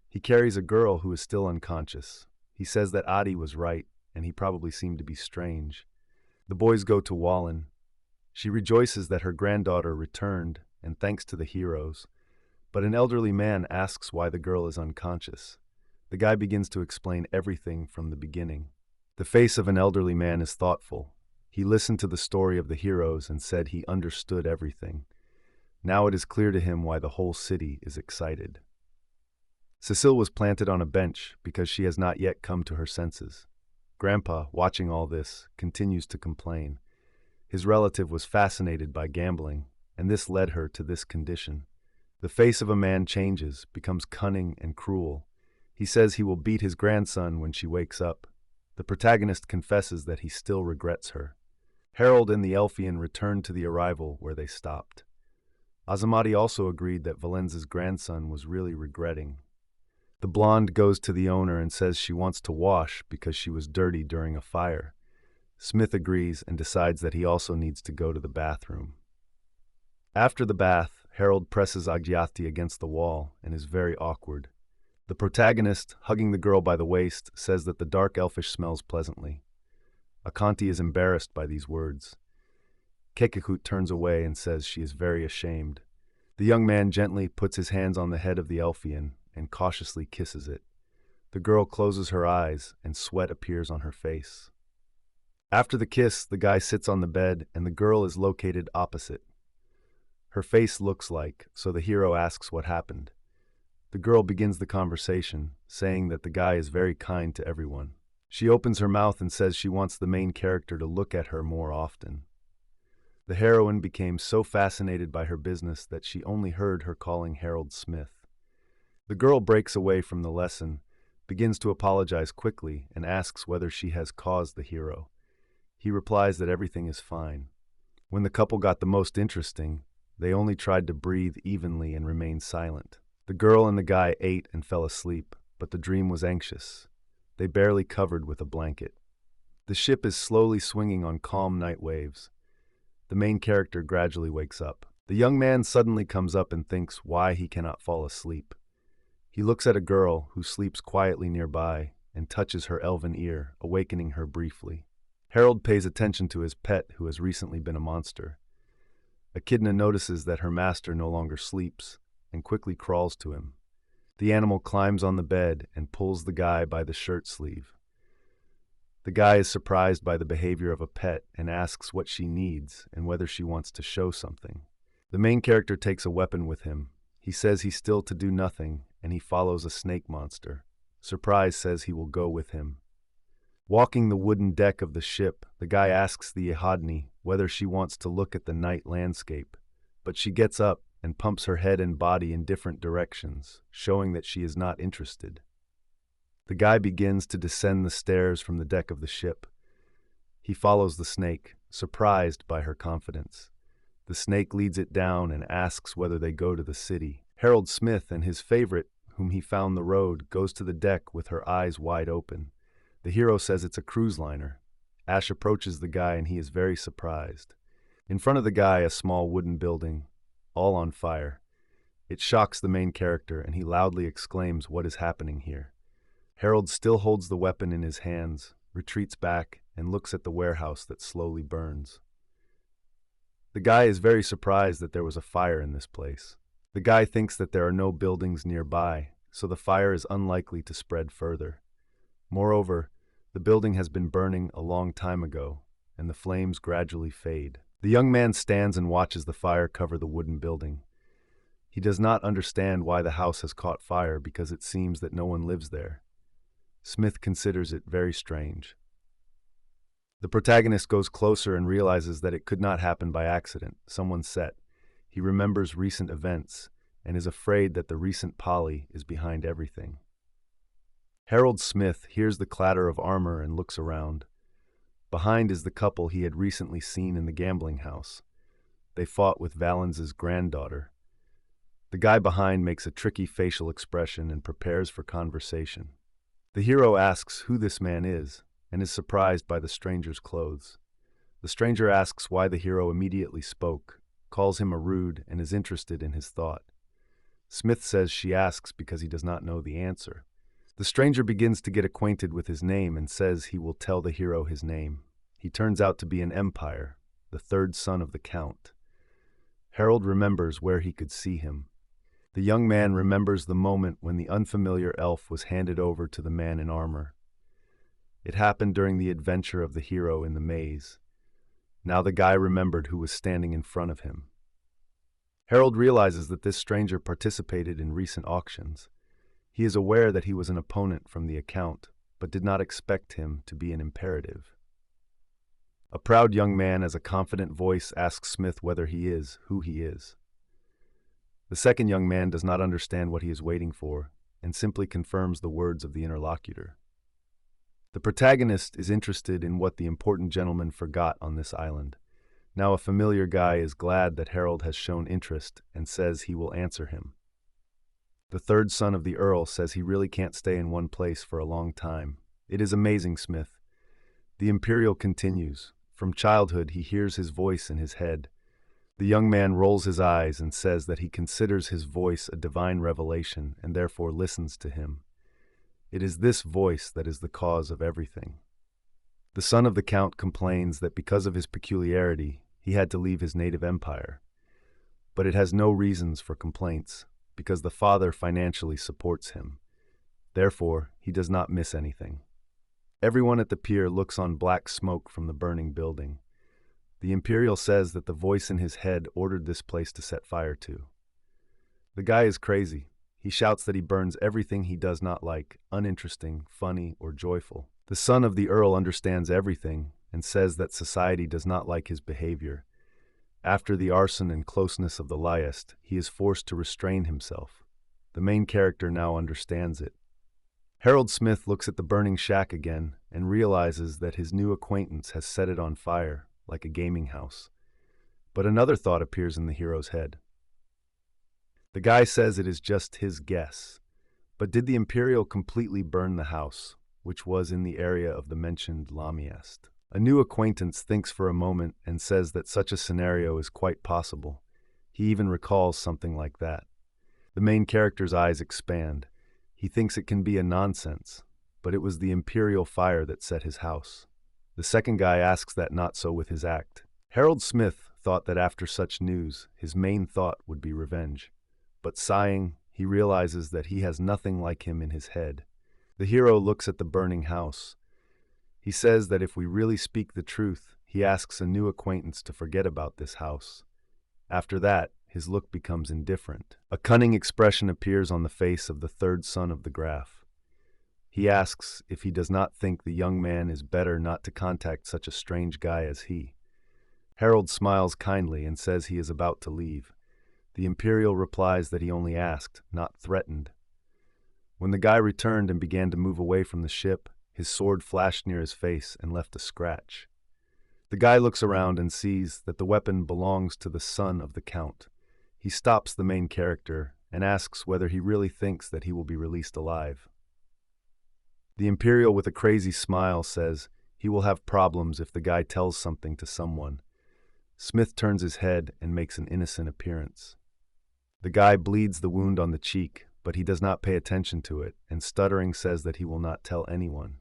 He carries a girl who is still unconscious. He says that Adi was right, and he probably seemed to be strange. The boys go to Wallen. She rejoices that her granddaughter returned and thanks to the heroes. But an elderly man asks why the girl is unconscious. The guy begins to explain everything from the beginning. The face of an elderly man is thoughtful. He listened to the story of the heroes and said he understood everything. Now it is clear to him why the whole city is excited. Cecile was planted on a bench because she has not yet come to her senses. Grandpa, watching all this, continues to complain. His relative was fascinated by gambling, and this led her to this condition. The face of a man changes, becomes cunning and cruel. He says he will beat his grandson when she wakes up. The protagonist confesses that he still regrets her. Harold and the Elfian returned to the arrival where they stopped. Azamati also agreed that Valenza's grandson was really regretting. The blonde goes to the owner and says she wants to wash because she was dirty during a fire. Smith agrees and decides that he also needs to go to the bathroom. After the bath, Harold presses Agyati against the wall and is very awkward. The protagonist, hugging the girl by the waist, says that the dark elfish smells pleasantly. Akanti is embarrassed by these words. Kekikut turns away and says she is very ashamed. The young man gently puts his hands on the head of the Elfian and cautiously kisses it. The girl closes her eyes and sweat appears on her face. After the kiss, the guy sits on the bed and the girl is located opposite. Her face looks like, so the hero asks what happened. The girl begins the conversation, saying that the guy is very kind to everyone. She opens her mouth and says she wants the main character to look at her more often. The heroine became so fascinated by her business that she only heard her calling Harold Smith. The girl breaks away from the lesson, begins to apologize quickly, and asks whether she has caused the hero. He replies that everything is fine. When the couple got the most interesting, they only tried to breathe evenly and remain silent. The girl and the guy ate and fell asleep, but the dream was anxious. They barely covered with a blanket. The ship is slowly swinging on calm night waves. The main character gradually wakes up. The young man suddenly comes up and thinks why he cannot fall asleep. He looks at a girl who sleeps quietly nearby and touches her elven ear, awakening her briefly. Harold pays attention to his pet who has recently been a monster. Echidna notices that her master no longer sleeps and quickly crawls to him. The animal climbs on the bed and pulls the guy by the shirt sleeve. The guy is surprised by the behavior of a pet and asks what she needs and whether she wants to show something. The main character takes a weapon with him. He says he's still to do nothing, and he follows a snake monster. Surprise says he will go with him. Walking the wooden deck of the ship, the guy asks the Yehadni whether she wants to look at the night landscape, but she gets up and pumps her head and body in different directions, showing that she is not interested. The guy begins to descend the stairs from the deck of the ship. He follows the snake, surprised by her confidence. The snake leads it down and asks whether they go to the city. Harold Smith and his favorite, whom he found the road, goes to the deck with her eyes wide open. The hero says it's a cruise liner. Ash approaches the guy and he is very surprised. In front of the guy, a small wooden building, all on fire. It shocks the main character and he loudly exclaims what is happening here. Harold still holds the weapon in his hands, retreats back, and looks at the warehouse that slowly burns. The guy is very surprised that there was a fire in this place. The guy thinks that there are no buildings nearby, so the fire is unlikely to spread further. Moreover, the building has been burning a long time ago, and the flames gradually fade. The young man stands and watches the fire cover the wooden building. He does not understand why the house has caught fire because it seems that no one lives there. Smith considers it very strange. The protagonist goes closer and realizes that it could not happen by accident, someone set. He remembers recent events and is afraid that the recent Polly is behind everything. Harold Smith hears the clatter of armor and looks around. Behind is the couple he had recently seen in the gambling house. They fought with Valens's granddaughter. The guy behind makes a tricky facial expression and prepares for conversation. The hero asks who this man is and is surprised by the stranger's clothes. The stranger asks why the hero immediately spoke, calls him a rude, and is interested in his thought. Smith says she asks because he does not know the answer. The stranger begins to get acquainted with his name and says he will tell the hero his name. He turns out to be an empire, the third son of the Count. Harold remembers where he could see him. The young man remembers the moment when the unfamiliar elf was handed over to the man in armor. It happened during the adventure of the hero in the maze. Now the guy remembered who was standing in front of him. Harold realizes that this stranger participated in recent auctions. He is aware that he was an opponent from the account, but did not expect him to be an imperative. A proud young man as a confident voice asks Smith whether he is who he is. The second young man does not understand what he is waiting for, and simply confirms the words of the interlocutor. The protagonist is interested in what the important gentleman forgot on this island. Now a familiar guy is glad that Harold has shown interest and says he will answer him. The third son of the Earl says he really can't stay in one place for a long time. It is amazing, Smith. The Imperial continues. From childhood he hears his voice in his head. The young man rolls his eyes and says that he considers his voice a divine revelation and therefore listens to him. It is this voice that is the cause of everything. The son of the Count complains that because of his peculiarity, he had to leave his native empire. But it has no reasons for complaints, because the father financially supports him. Therefore, he does not miss anything. Everyone at the pier looks on black smoke from the burning building. The Imperial says that the voice in his head ordered this place to set fire to. The guy is crazy. He shouts that he burns everything he does not like, uninteresting, funny, or joyful. The son of the Earl understands everything and says that society does not like his behavior. After the arson and closeness of the Liest, he is forced to restrain himself. The main character now understands it. Harold Smith looks at the burning shack again and realizes that his new acquaintance has set it on fire, like a gaming house. But another thought appears in the hero's head. The guy says it is just his guess. But did the Imperial completely burn the house, which was in the area of the mentioned Lamiest? A new acquaintance thinks for a moment and says that such a scenario is quite possible. He even recalls something like that. The main character's eyes expand. He thinks it can be a nonsense, but it was the Imperial fire that set his house. The second guy asks that not so with his act. Harold Smith thought that after such news, his main thought would be revenge. But sighing, he realizes that he has nothing like him in his head. The hero looks at the burning house. He says that if we really speak the truth, he asks a new acquaintance to forget about this house. After that, his look becomes indifferent. A cunning expression appears on the face of the third son of the graph. He asks if he does not think the young man is better not to contact such a strange guy as he. Harold smiles kindly and says he is about to leave. The Imperial replies that he only asked, not threatened. When the guy returned and began to move away from the ship, his sword flashed near his face and left a scratch. The guy looks around and sees that the weapon belongs to the son of the Count. He stops the main character and asks whether he really thinks that he will be released alive. The Imperial, with a crazy smile, says he will have problems if the guy tells something to someone. Smith turns his head and makes an innocent appearance. The guy bleeds the wound on the cheek, but he does not pay attention to it, and stuttering says that he will not tell anyone.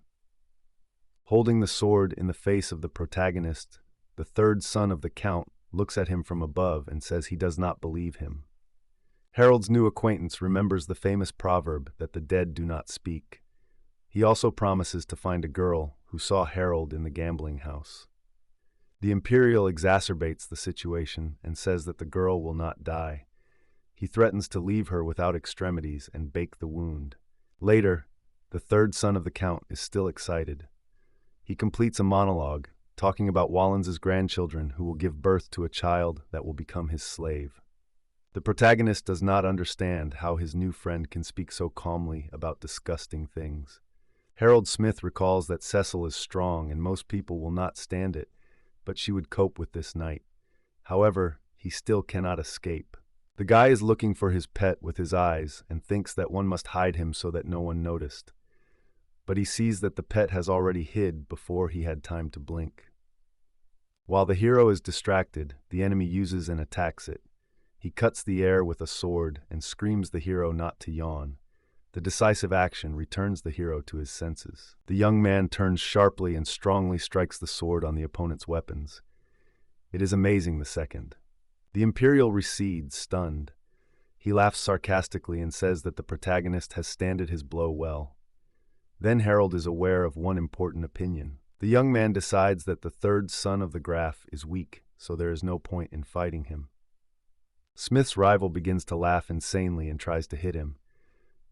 Holding the sword in the face of the protagonist, the third son of the Count looks at him from above and says he does not believe him. Harold's new acquaintance remembers the famous proverb that the dead do not speak. He also promises to find a girl who saw Harold in the gambling house. The Imperial exacerbates the situation and says that the girl will not die. He threatens to leave her without extremities and bake the wound. Later, the third son of the Count is still excited. He completes a monologue, talking about Wallins's grandchildren who will give birth to a child that will become his slave. The protagonist does not understand how his new friend can speak so calmly about disgusting things. Harold Smith recalls that Cecil is strong and most people will not stand it, but she would cope with this night. However, he still cannot escape. The guy is looking for his pet with his eyes and thinks that one must hide him so that no one noticed. But he sees that the pet has already hid before he had time to blink. While the hero is distracted, the enemy uses and attacks it. He cuts the air with a sword and screams the hero not to yawn. The decisive action returns the hero to his senses. The young man turns sharply and strongly strikes the sword on the opponent's weapons. It is amazing the second. The Imperial recedes, stunned. He laughs sarcastically and says that the protagonist has standed his blow well. Then Harold is aware of one important opinion. The young man decides that the third son of the graph is weak, so there is no point in fighting him. Smith's rival begins to laugh insanely and tries to hit him.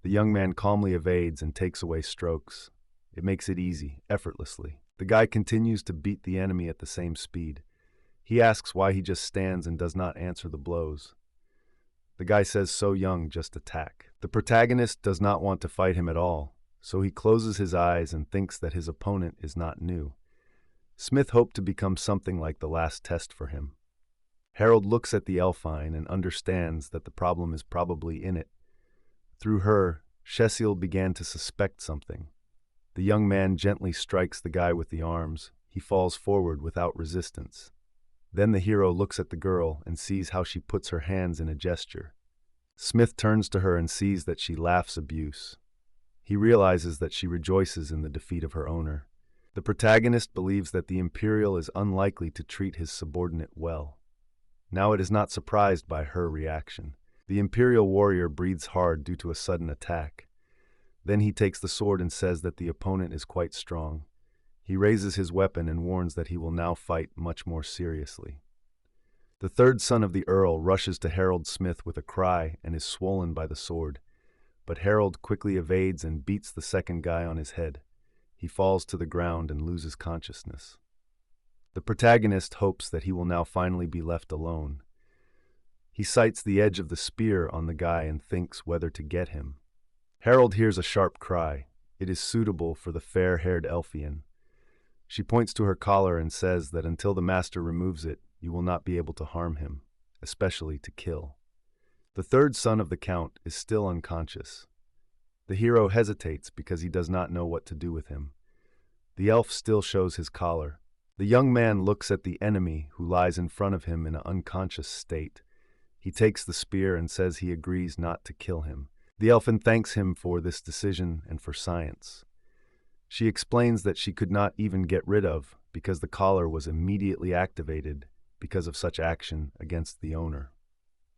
The young man calmly evades and takes away strokes. It makes it easy, effortlessly. The guy continues to beat the enemy at the same speed. He asks why he just stands and does not answer the blows. The guy says, "So young, just attack." The protagonist does not want to fight him at all, so he closes his eyes and thinks that his opponent is not new. Smith hoped to become something like the last test for him. Harold looks at the Elfine and understands that the problem is probably in it. Through her, Cecil began to suspect something. The young man gently strikes the guy with the arms. He falls forward without resistance. Then the hero looks at the girl and sees how she puts her hands in a gesture. Smith turns to her and sees that she laughs abuse. He realizes that she rejoices in the defeat of her owner. The protagonist believes that the Imperial is unlikely to treat his subordinate well. Now it is not surprised by her reaction. The Imperial warrior breathes hard due to a sudden attack. Then he takes the sword and says that the opponent is quite strong. He raises his weapon and warns that he will now fight much more seriously. The third son of the Earl rushes to Harold Smith with a cry and is swollen by the sword. But Harold quickly evades and beats the second guy on his head. He falls to the ground and loses consciousness. The protagonist hopes that he will now finally be left alone. He sights the edge of the spear on the guy and thinks whether to get him. Harold hears a sharp cry. It is suitable for the fair-haired Elfian. She points to her collar and says that until the master removes it, you will not be able to harm him, especially to kill. The third son of the Count is still unconscious. The hero hesitates because he does not know what to do with him. The elf still shows his collar. The young man looks at the enemy who lies in front of him in an unconscious state. He takes the spear and says he agrees not to kill him. The elfin thanks him for this decision and for science. She explains that she could not even get rid of because the collar was immediately activated because of such action against the owner.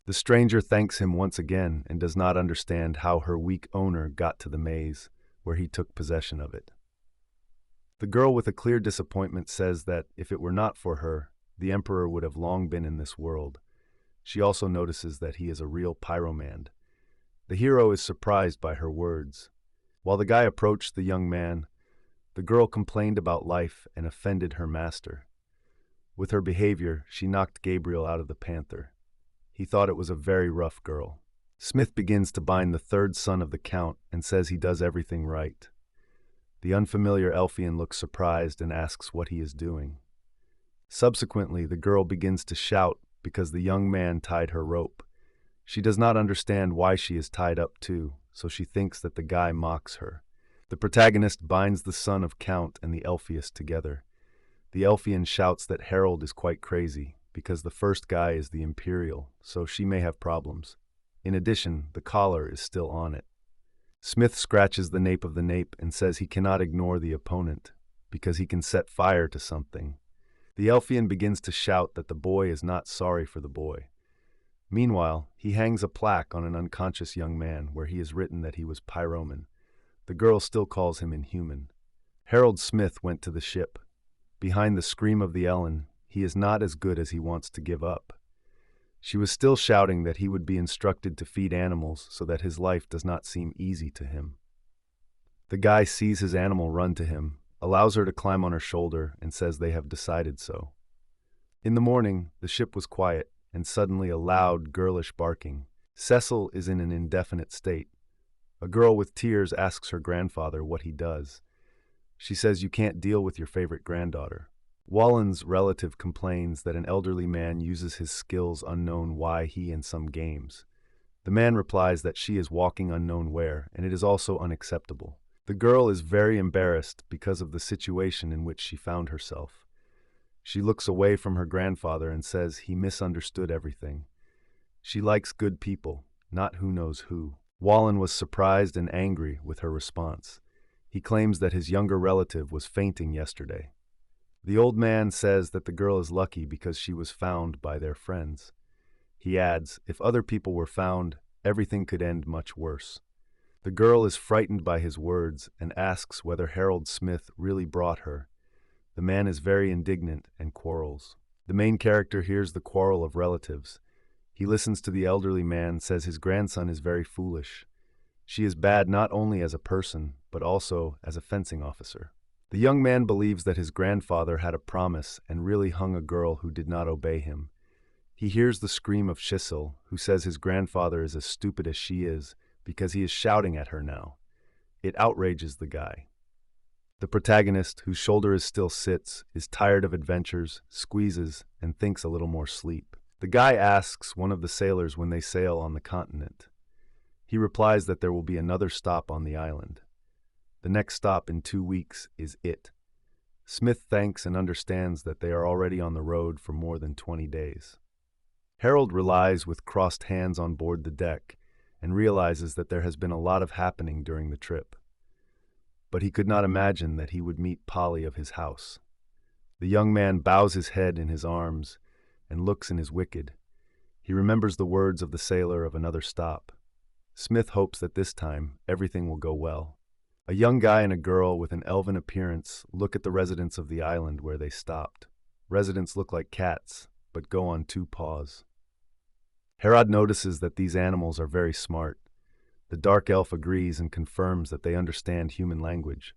The stranger thanks him once again and does not understand how her weak owner got to the maze, where he took possession of it. The girl with a clear disappointment says that if it were not for her, the emperor would have long been in this world. She also notices that he is a real pyromand. The hero is surprised by her words. While the guy approached the young man, the girl complained about life and offended her master. With her behavior, she knocked Gabriel out of the panther. He thought it was a very rough girl. Smith begins to bind the third son of the count and says he does everything right. The unfamiliar Elfian looks surprised and asks what he is doing. Subsequently, the girl begins to shout because the young man tied her rope. She does not understand why she is tied up too, so she thinks that the guy mocks her. The protagonist binds the son of Count and the Elfius together. The Elfian shouts that Harold is quite crazy because the first guy is the Imperial, so she may have problems. In addition, the collar is still on it. Smith scratches the nape of the nape and says he cannot ignore the opponent because he can set fire to something. The Elfian begins to shout that the boy is not sorry for the boy. Meanwhile, he hangs a plaque on an unconscious young man where he has written that he was pyroman. The girl still calls him inhuman. Harold Smith went to the ship. Behind the scream of the Ellen, he is not as good as he wants to give up. She was still shouting that he would be instructed to feed animals so that his life does not seem easy to him. The guy sees his animal run to him, allows her to climb on her shoulder, and says they have decided so. In the morning, the ship was quiet, and suddenly a loud, girlish barking. Cecil is in an indefinite state. A girl with tears asks her grandfather what he does. She says you can't deal with your favorite granddaughter. Wallen's relative complains that an elderly man uses his skills unknown why he in some games. The man replies that she is walking unknown where, and it is also unacceptable. The girl is very embarrassed because of the situation in which she found herself. She looks away from her grandfather and says he misunderstood everything. She likes good people, not who knows who. Wallen was surprised and angry with her response. He claims that his younger relative was fainting yesterday. The old man says that the girl is lucky because she was found by their friends. He adds, if other people were found, everything could end much worse. The girl is frightened by his words and asks whether Harold Smith really brought her. The man is very indignant and quarrels. The main character hears the quarrel of relatives. He listens to the elderly man, says his grandson is very foolish. She is bad not only as a person, but also as a fencing officer. The young man believes that his grandfather had a promise and really hung a girl who did not obey him. He hears the scream of Chisel, who says his grandfather is as stupid as she is because he is shouting at her now. It outrages the guy. The protagonist, whose shoulder is still sits, is tired of adventures, squeezes, and thinks a little more sleep. The guy asks one of the sailors when they sail on the continent. He replies that there will be another stop on the island. The next stop in 2 weeks is it. Smith thanks and understands that they are already on the road for more than 20 days. Harold relies with crossed hands on board the deck and realizes that there has been a lot of happening during the trip. But he could not imagine that he would meet Polly of his house. The young man bows his head in his arms and looks in his wicked. He remembers the words of the sailor of another stop. Smith hopes that this time everything will go well. A young guy and a girl with an elven appearance look at the residents of the island where they stopped. Residents look like cats, but go on 2 paws. Herod notices that these animals are very smart. The dark elf agrees and confirms that they understand human language.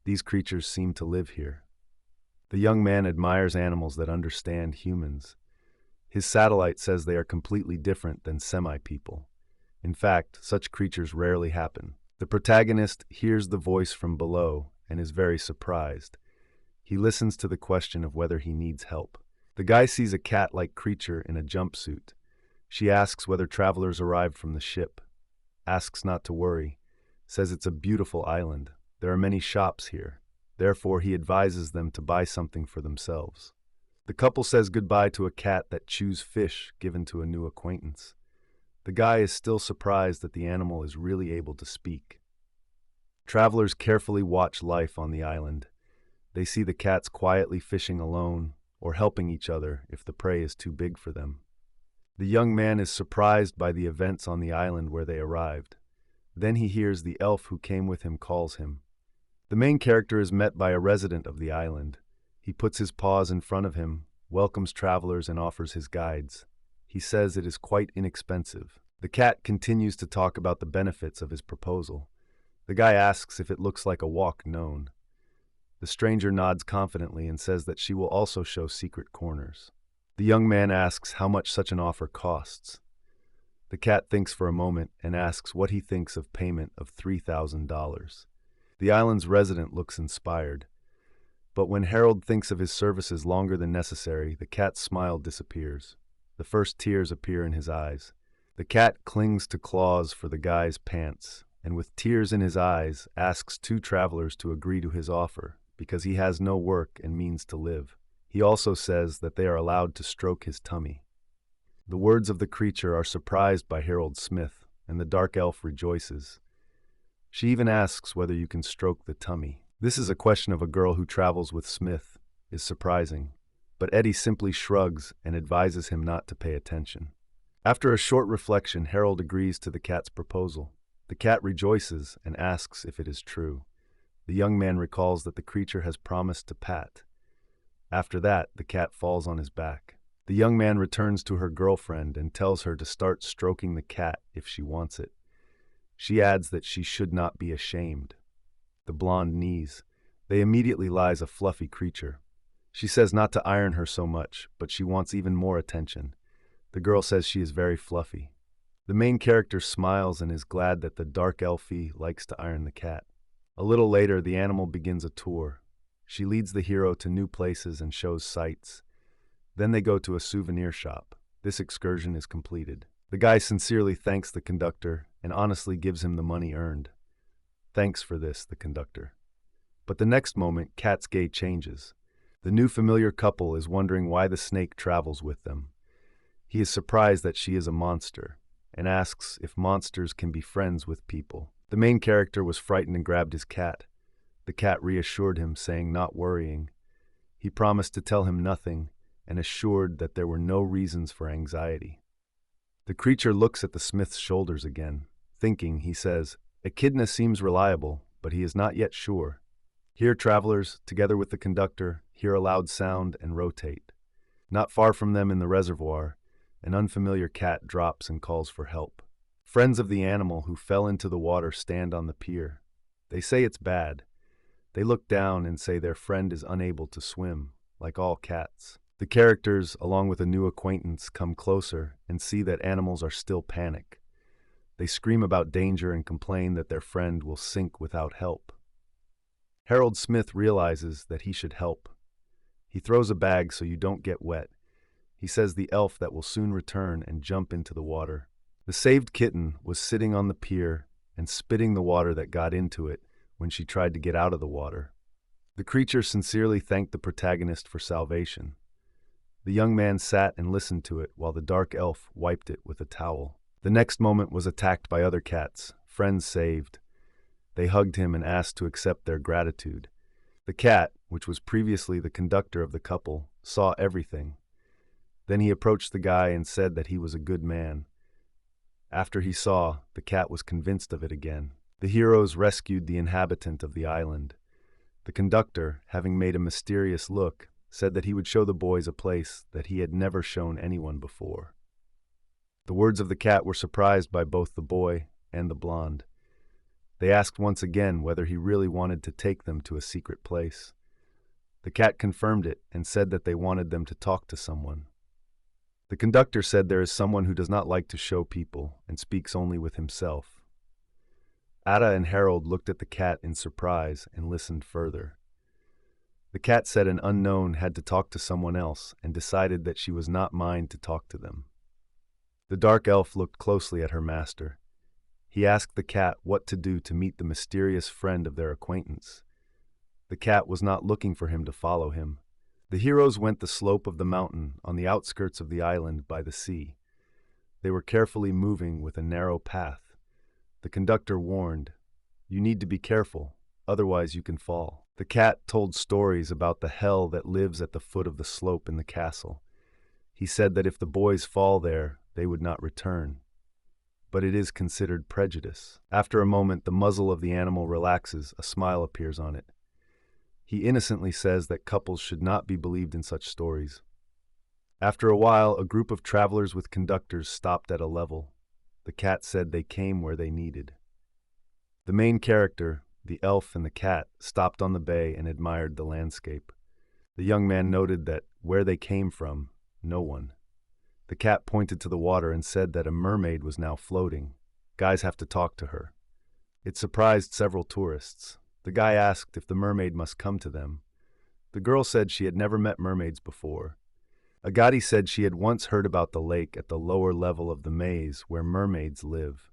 These creatures seem to live here. The young man admires animals that understand humans. His satellite says they are completely different than semi-people. In fact, such creatures rarely happen. The protagonist hears the voice from below and is very surprised. He listens to the question of whether he needs help. The guy sees a cat-like creature in a jumpsuit. She asks whether travelers arrived from the ship. Asks not to worry. Says it's a beautiful island. There are many shops here. Therefore, he advises them to buy something for themselves. The couple says goodbye to a cat that chews fish given to a new acquaintance. The guy is still surprised that the animal is really able to speak. Travelers carefully watch life on the island. They see the cats quietly fishing alone or helping each other if the prey is too big for them. The young man is surprised by the events on the island where they arrived. Then he hears the elf who came with him calls him. The main character is met by a resident of the island. He puts his paws in front of him, welcomes travelers, and offers his guides. He says it is quite inexpensive. The cat continues to talk about the benefits of his proposal. The guy asks if it looks like a walk known. The stranger nods confidently and says that she will also show secret corners. The young man asks how much such an offer costs. The cat thinks for a moment and asks what he thinks of payment of $3,000. The island's resident looks inspired. But when Harold thinks of his services longer than necessary, the cat's smile disappears. The first tears appear in his eyes. The cat clings to claws for the guy's pants, and with tears in his eyes, asks two travelers to agree to his offer, because he has no work and means to live. He also says that they are allowed to stroke his tummy. The words of the creature are surprised by Harold Smith, and the dark elf rejoices. She even asks whether you can stroke the tummy. This is a question of a girl who travels with Smith, is surprising, but Eddie simply shrugs and advises him not to pay attention. After a short reflection, Harold agrees to the cat's proposal. The cat rejoices and asks if it is true. The young man recalls that the creature has promised to pat. After that, the cat falls on his back. The young man returns to her girlfriend and tells her to start stroking the cat if she wants it. She adds that she should not be ashamed. The blonde knees. They immediately lies a fluffy creature. She says not to iron her so much, but she wants even more attention. The girl says she is very fluffy. The main character smiles and is glad that the dark elfie likes to iron the cat. A little later, the animal begins a tour. She leads the hero to new places and shows sights. Then they go to a souvenir shop. This excursion is completed. The guy sincerely thanks the conductor and honestly gives him the money earned. Thanks for this, the conductor. But the next moment, Cat's gait changes. The new familiar couple is wondering why the snake travels with them. He is surprised that she is a monster and asks if monsters can be friends with people. The main character was frightened and grabbed his cat. The cat reassured him, saying not worrying. He promised to tell him nothing and assured that there were no reasons for anxiety. The creature looks at the smith's shoulders again. Thinking, he says, "Echidna seems reliable, but he is not yet sure." Here travelers, together with the conductor, hear a loud sound and rotate. Not far from them in the reservoir, an unfamiliar cat drops and calls for help. Friends of the animal who fell into the water stand on the pier. They say it's bad. They look down and say their friend is unable to swim, like all cats. The characters, along with a new acquaintance, come closer and see that animals are still panic. They scream about danger and complain that their friend will sink without help. Harold Smith realizes that he should help. He throws a bag so you don't get wet. He says the elf that will soon return and jump into the water. The saved kitten was sitting on the pier and spitting the water that got into it when she tried to get out of the water. The creature sincerely thanked the protagonist for salvation. The young man sat and listened to it while the dark elf wiped it with a towel. The next moment was attacked by other cats, friends saved. They hugged him and asked to accept their gratitude. The cat, which was previously the conductor of the couple, saw everything. Then he approached the guy and said that he was a good man. After he saw, the cat was convinced of it again. The heroes rescued the inhabitant of the island. The conductor, having made a mysterious look, said that he would show the boys a place that he had never shown anyone before. The words of the cat were surprised by both the boy and the blonde. They asked once again whether he really wanted to take them to a secret place. The cat confirmed it and said that they wanted them to talk to someone. The conductor said there is someone who does not like to show people and speaks only with himself. Ada and Harold looked at the cat in surprise and listened further. The cat said an unknown had to talk to someone else and decided that she was not mine to talk to them. The dark elf looked closely at her master. He asked the cat what to do to meet the mysterious friend of their acquaintance. The cat was not looking for him to follow him. The heroes went the slope of the mountain on the outskirts of the island by the sea. They were carefully moving with a narrow path. The conductor warned, "You need to be careful, otherwise you can fall." The cat told stories about the hell that lives at the foot of the slope in the castle. He said that if the boys fall there, they would not return. but it is considered prejudice. After a moment, the muzzle of the animal relaxes, a smile appears on it. He innocently says that couples should not be believed in such stories. After a while, a group of travelers with conductors stopped at a level. The cat said they came where they needed. The main character, the elf and the cat, stopped on the bay and admired the landscape. The young man noted that where they came from, no one. The cat pointed to the water and said that a mermaid was now floating. Guys have to talk to her. It surprised several tourists. The guy asked if the mermaid must come to them. The girl said she had never met mermaids before. Agati said she had once heard about the lake at the lower level of the maze where mermaids live,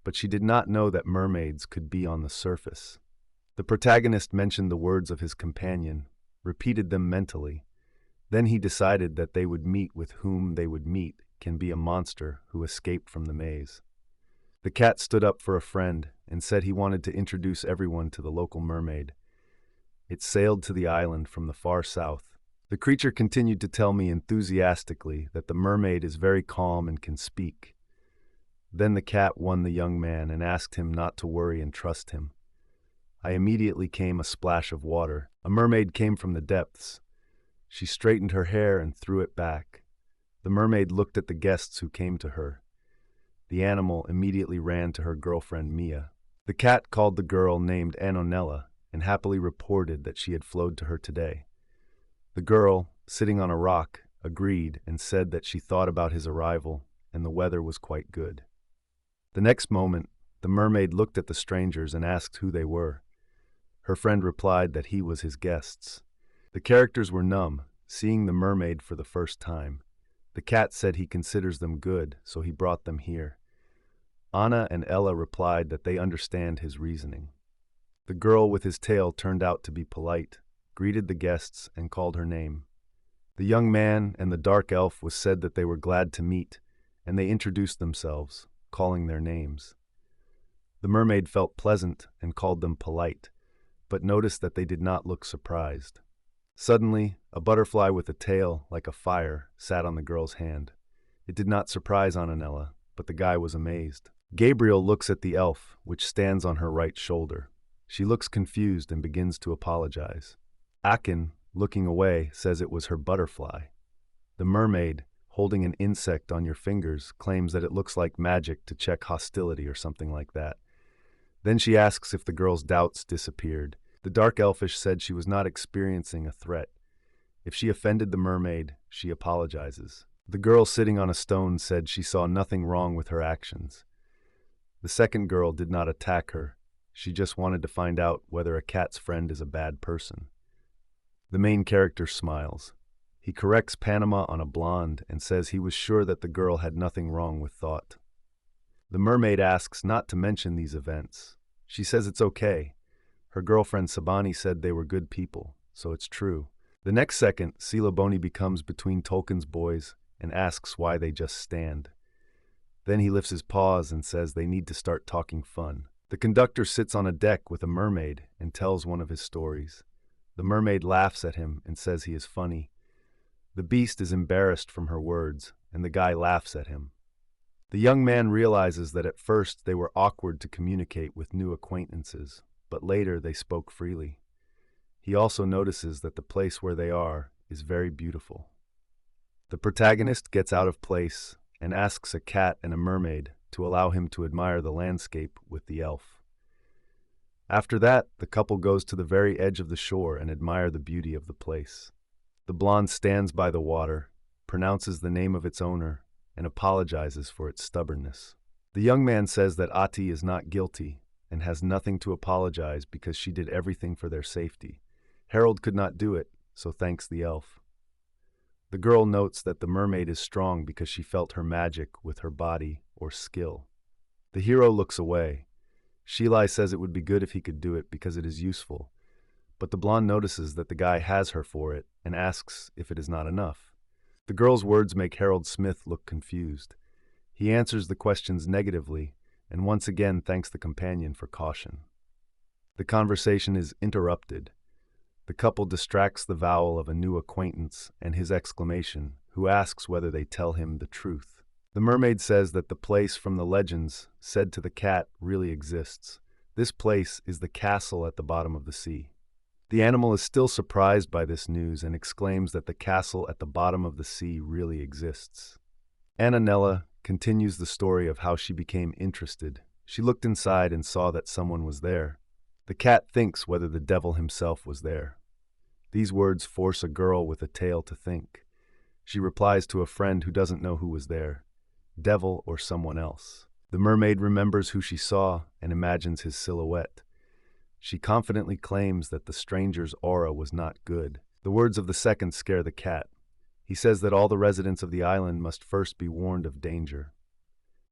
but she did not know that mermaids could be on the surface. The protagonist mentioned the words of his companion, repeated them mentally. Then he decided that they would meet with whom they would meet can be a monster who escaped from the maze. The cat stood up for a friend and said he wanted to introduce everyone to the local mermaid. It sailed to the island from the far south. The creature continued to tell me enthusiastically that the mermaid is very calm and can speak. Then the cat won the young man and asked him not to worry and trust him. I immediately came a splash of water. A mermaid came from the depths. She straightened her hair and threw it back. The mermaid looked at the guests who came to her. The animal immediately ran to her girlfriend Mia. The cat called the girl named Anonella and happily reported that she had flowed to her today. The girl, sitting on a rock, agreed and said that she thought about his arrival and the weather was quite good. The next moment, the mermaid looked at the strangers and asked who they were. Her friend replied that he was his guests. The characters were numb, seeing the mermaid for the first time. The cat said he considers them good, so he brought them here. Anna and Ella replied that they understand his reasoning. The girl with his tail turned out to be polite, greeted the guests, and called her name. The young man and the dark elf was said that they were glad to meet, and they introduced themselves, calling their names. The mermaid felt pleasant and called them polite, but noticed that they did not look surprised. Suddenly, a butterfly with a tail, like a fire, sat on the girl's hand. It did not surprise Ananella, but the guy was amazed. Gabriel looks at the elf, which stands on her right shoulder. She looks confused and begins to apologize. Akin, looking away, says it was her butterfly. The mermaid, holding an insect on your fingers, claims that it looks like magic to check hostility or something like that. Then she asks if the girl's doubts disappeared. The dark elfish said she was not experiencing a threat. If she offended the mermaid, she apologizes. The girl sitting on a stone said she saw nothing wrong with her actions. The second girl did not attack her. She just wanted to find out whether a cat's friend is a bad person. The main character smiles. He corrects Panama on a blonde and says he was sure that the girl had nothing wrong with thought. The mermaid asks not to mention these events. She says it's okay. Her girlfriend Sabani said they were good people, so it's true. The next second, Silaboni becomes between Tolkien's boys and asks why they just stand. Then he lifts his paws and says they need to start talking fun. The conductor sits on a deck with a mermaid and tells one of his stories. The mermaid laughs at him and says he is funny. The beast is embarrassed from her words, and the guy laughs at him. The young man realizes that at first they were awkward to communicate with new acquaintances, but later they spoke freely. He also notices that the place where they are is very beautiful. The protagonist gets out of place and asks a cat and a mermaid to allow him to admire the landscape with the elf. After that, the couple goes to the very edge of the shore and admire the beauty of the place. The blonde stands by the water, pronounces the name of its owner, and apologizes for its stubbornness. The young man says that Ati is not guilty and has nothing to apologize because she did everything for their safety. Harold could not do it, so thanks the elf. The girl notes that the mermaid is strong because she felt her magic with her body or skill. The hero looks away. Shilai says it would be good if he could do it because it is useful, but the blonde notices that the guy has her for it and asks if it is not enough. The girl's words make Harold Smith look confused. He answers the questions negatively and once again thanks the companion for caution. The conversation is interrupted. The couple distracts the vowel of a new acquaintance and his exclamation, who asks whether they tell him the truth. The mermaid says that the place from the legends said to the cat really exists. This place is the castle at the bottom of the sea. The animal is still surprised by this news and exclaims that the castle at the bottom of the sea really exists. Annanella continues the story of how she became interested. She looked inside and saw that someone was there. The cat thinks whether the devil himself was there. These words force a girl with a tale to think. She replies to a friend who doesn't know who was there, devil or someone else. The mermaid remembers who she saw and imagines his silhouette. She confidently claims that the stranger's aura was not good. The words of the second scare the cat. He says that all the residents of the island must first be warned of danger.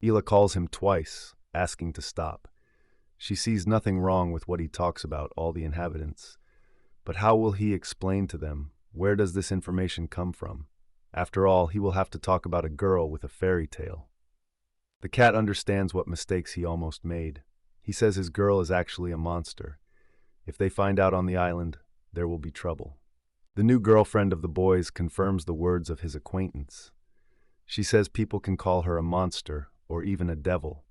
Ela calls him twice, asking to stop. She sees nothing wrong with what he talks about, all the inhabitants. But how will he explain to them? Where does this information come from? After all, he will have to talk about a girl with a fairy tale. The cat understands what mistakes he almost made. He says his girl is actually a monster. If they find out on the island, there will be trouble. The new girlfriend of the boys confirms the words of his acquaintance. She says people can call her a monster or even a devil.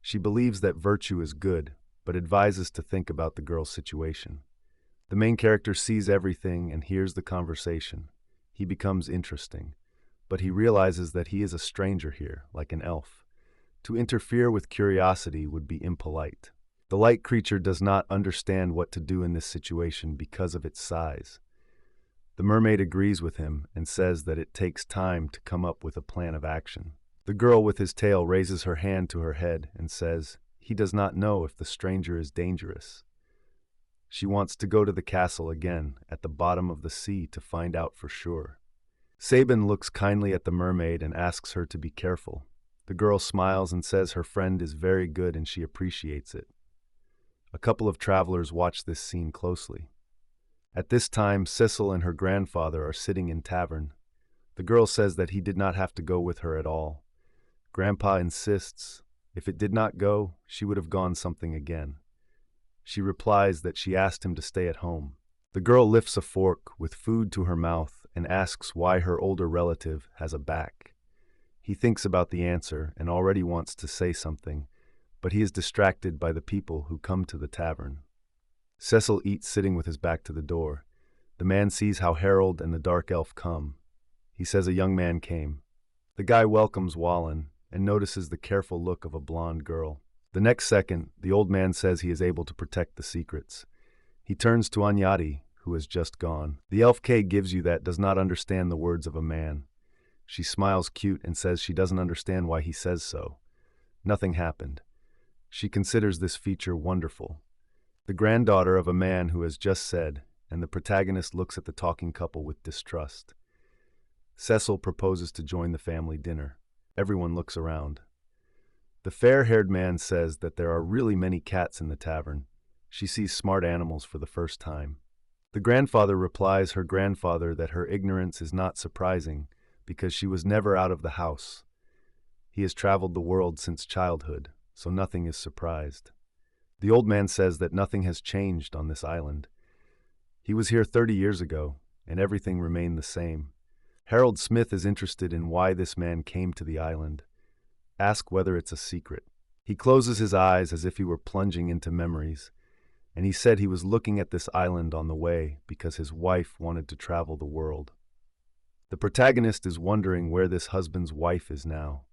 She believes that virtue is good, but advises to think about the girl's situation. The main character sees everything and hears the conversation. He becomes interesting, but he realizes that he is a stranger here, like an elf. To interfere with curiosity would be impolite. The light creature does not understand what to do in this situation because of its size. The mermaid agrees with him and says that it takes time to come up with a plan of action. The girl with his tail raises her hand to her head and says he does not know if the stranger is dangerous. She wants to go to the castle again at the bottom of the sea to find out for sure. Sabin looks kindly at the mermaid and asks her to be careful. The girl smiles and says her friend is very good and she appreciates it. A couple of travelers watch this scene closely. At this time, Sissel and her grandfather are sitting in tavern. The girl says that he did not have to go with her at all. Grandpa insists. If it did not go, she would have gone something again. She replies that she asked him to stay at home. The girl lifts a fork with food to her mouth and asks why her older relative has a back. He thinks about the answer and already wants to say something, but he is distracted by the people who come to the tavern. Cecil eats sitting with his back to the door. The man sees how Harold and the dark elf come. He says a young man came. The guy welcomes Wallen and notices the careful look of a blonde girl. The next second, the old man says he is able to protect the secrets. He turns to Anyati, who has just gone. The elf K gives you that does not understand the words of a man. She smiles cute and says she doesn't understand why he says so. Nothing happened. She considers this feature wonderful. The granddaughter of a man who has just said, and the protagonist looks at the talking couple with distrust. Cecil proposes to join the family dinner. Everyone looks around. The fair-haired man says that there are really many cats in the tavern. She sees smart animals for the first time. The grandfather replies her grandfather that her ignorance is not surprising because she was never out of the house. He has traveled the world since childhood, so nothing is surprised. The old man says that nothing has changed on this island. He was here 30 years ago, and everything remained the same. Harold Smith is interested in why this man came to the island. Ask whether it's a secret. He closes his eyes as if he were plunging into memories, and he said he was looking at this island on the way because his wife wanted to travel the world. The protagonist is wondering where this husband's wife is now.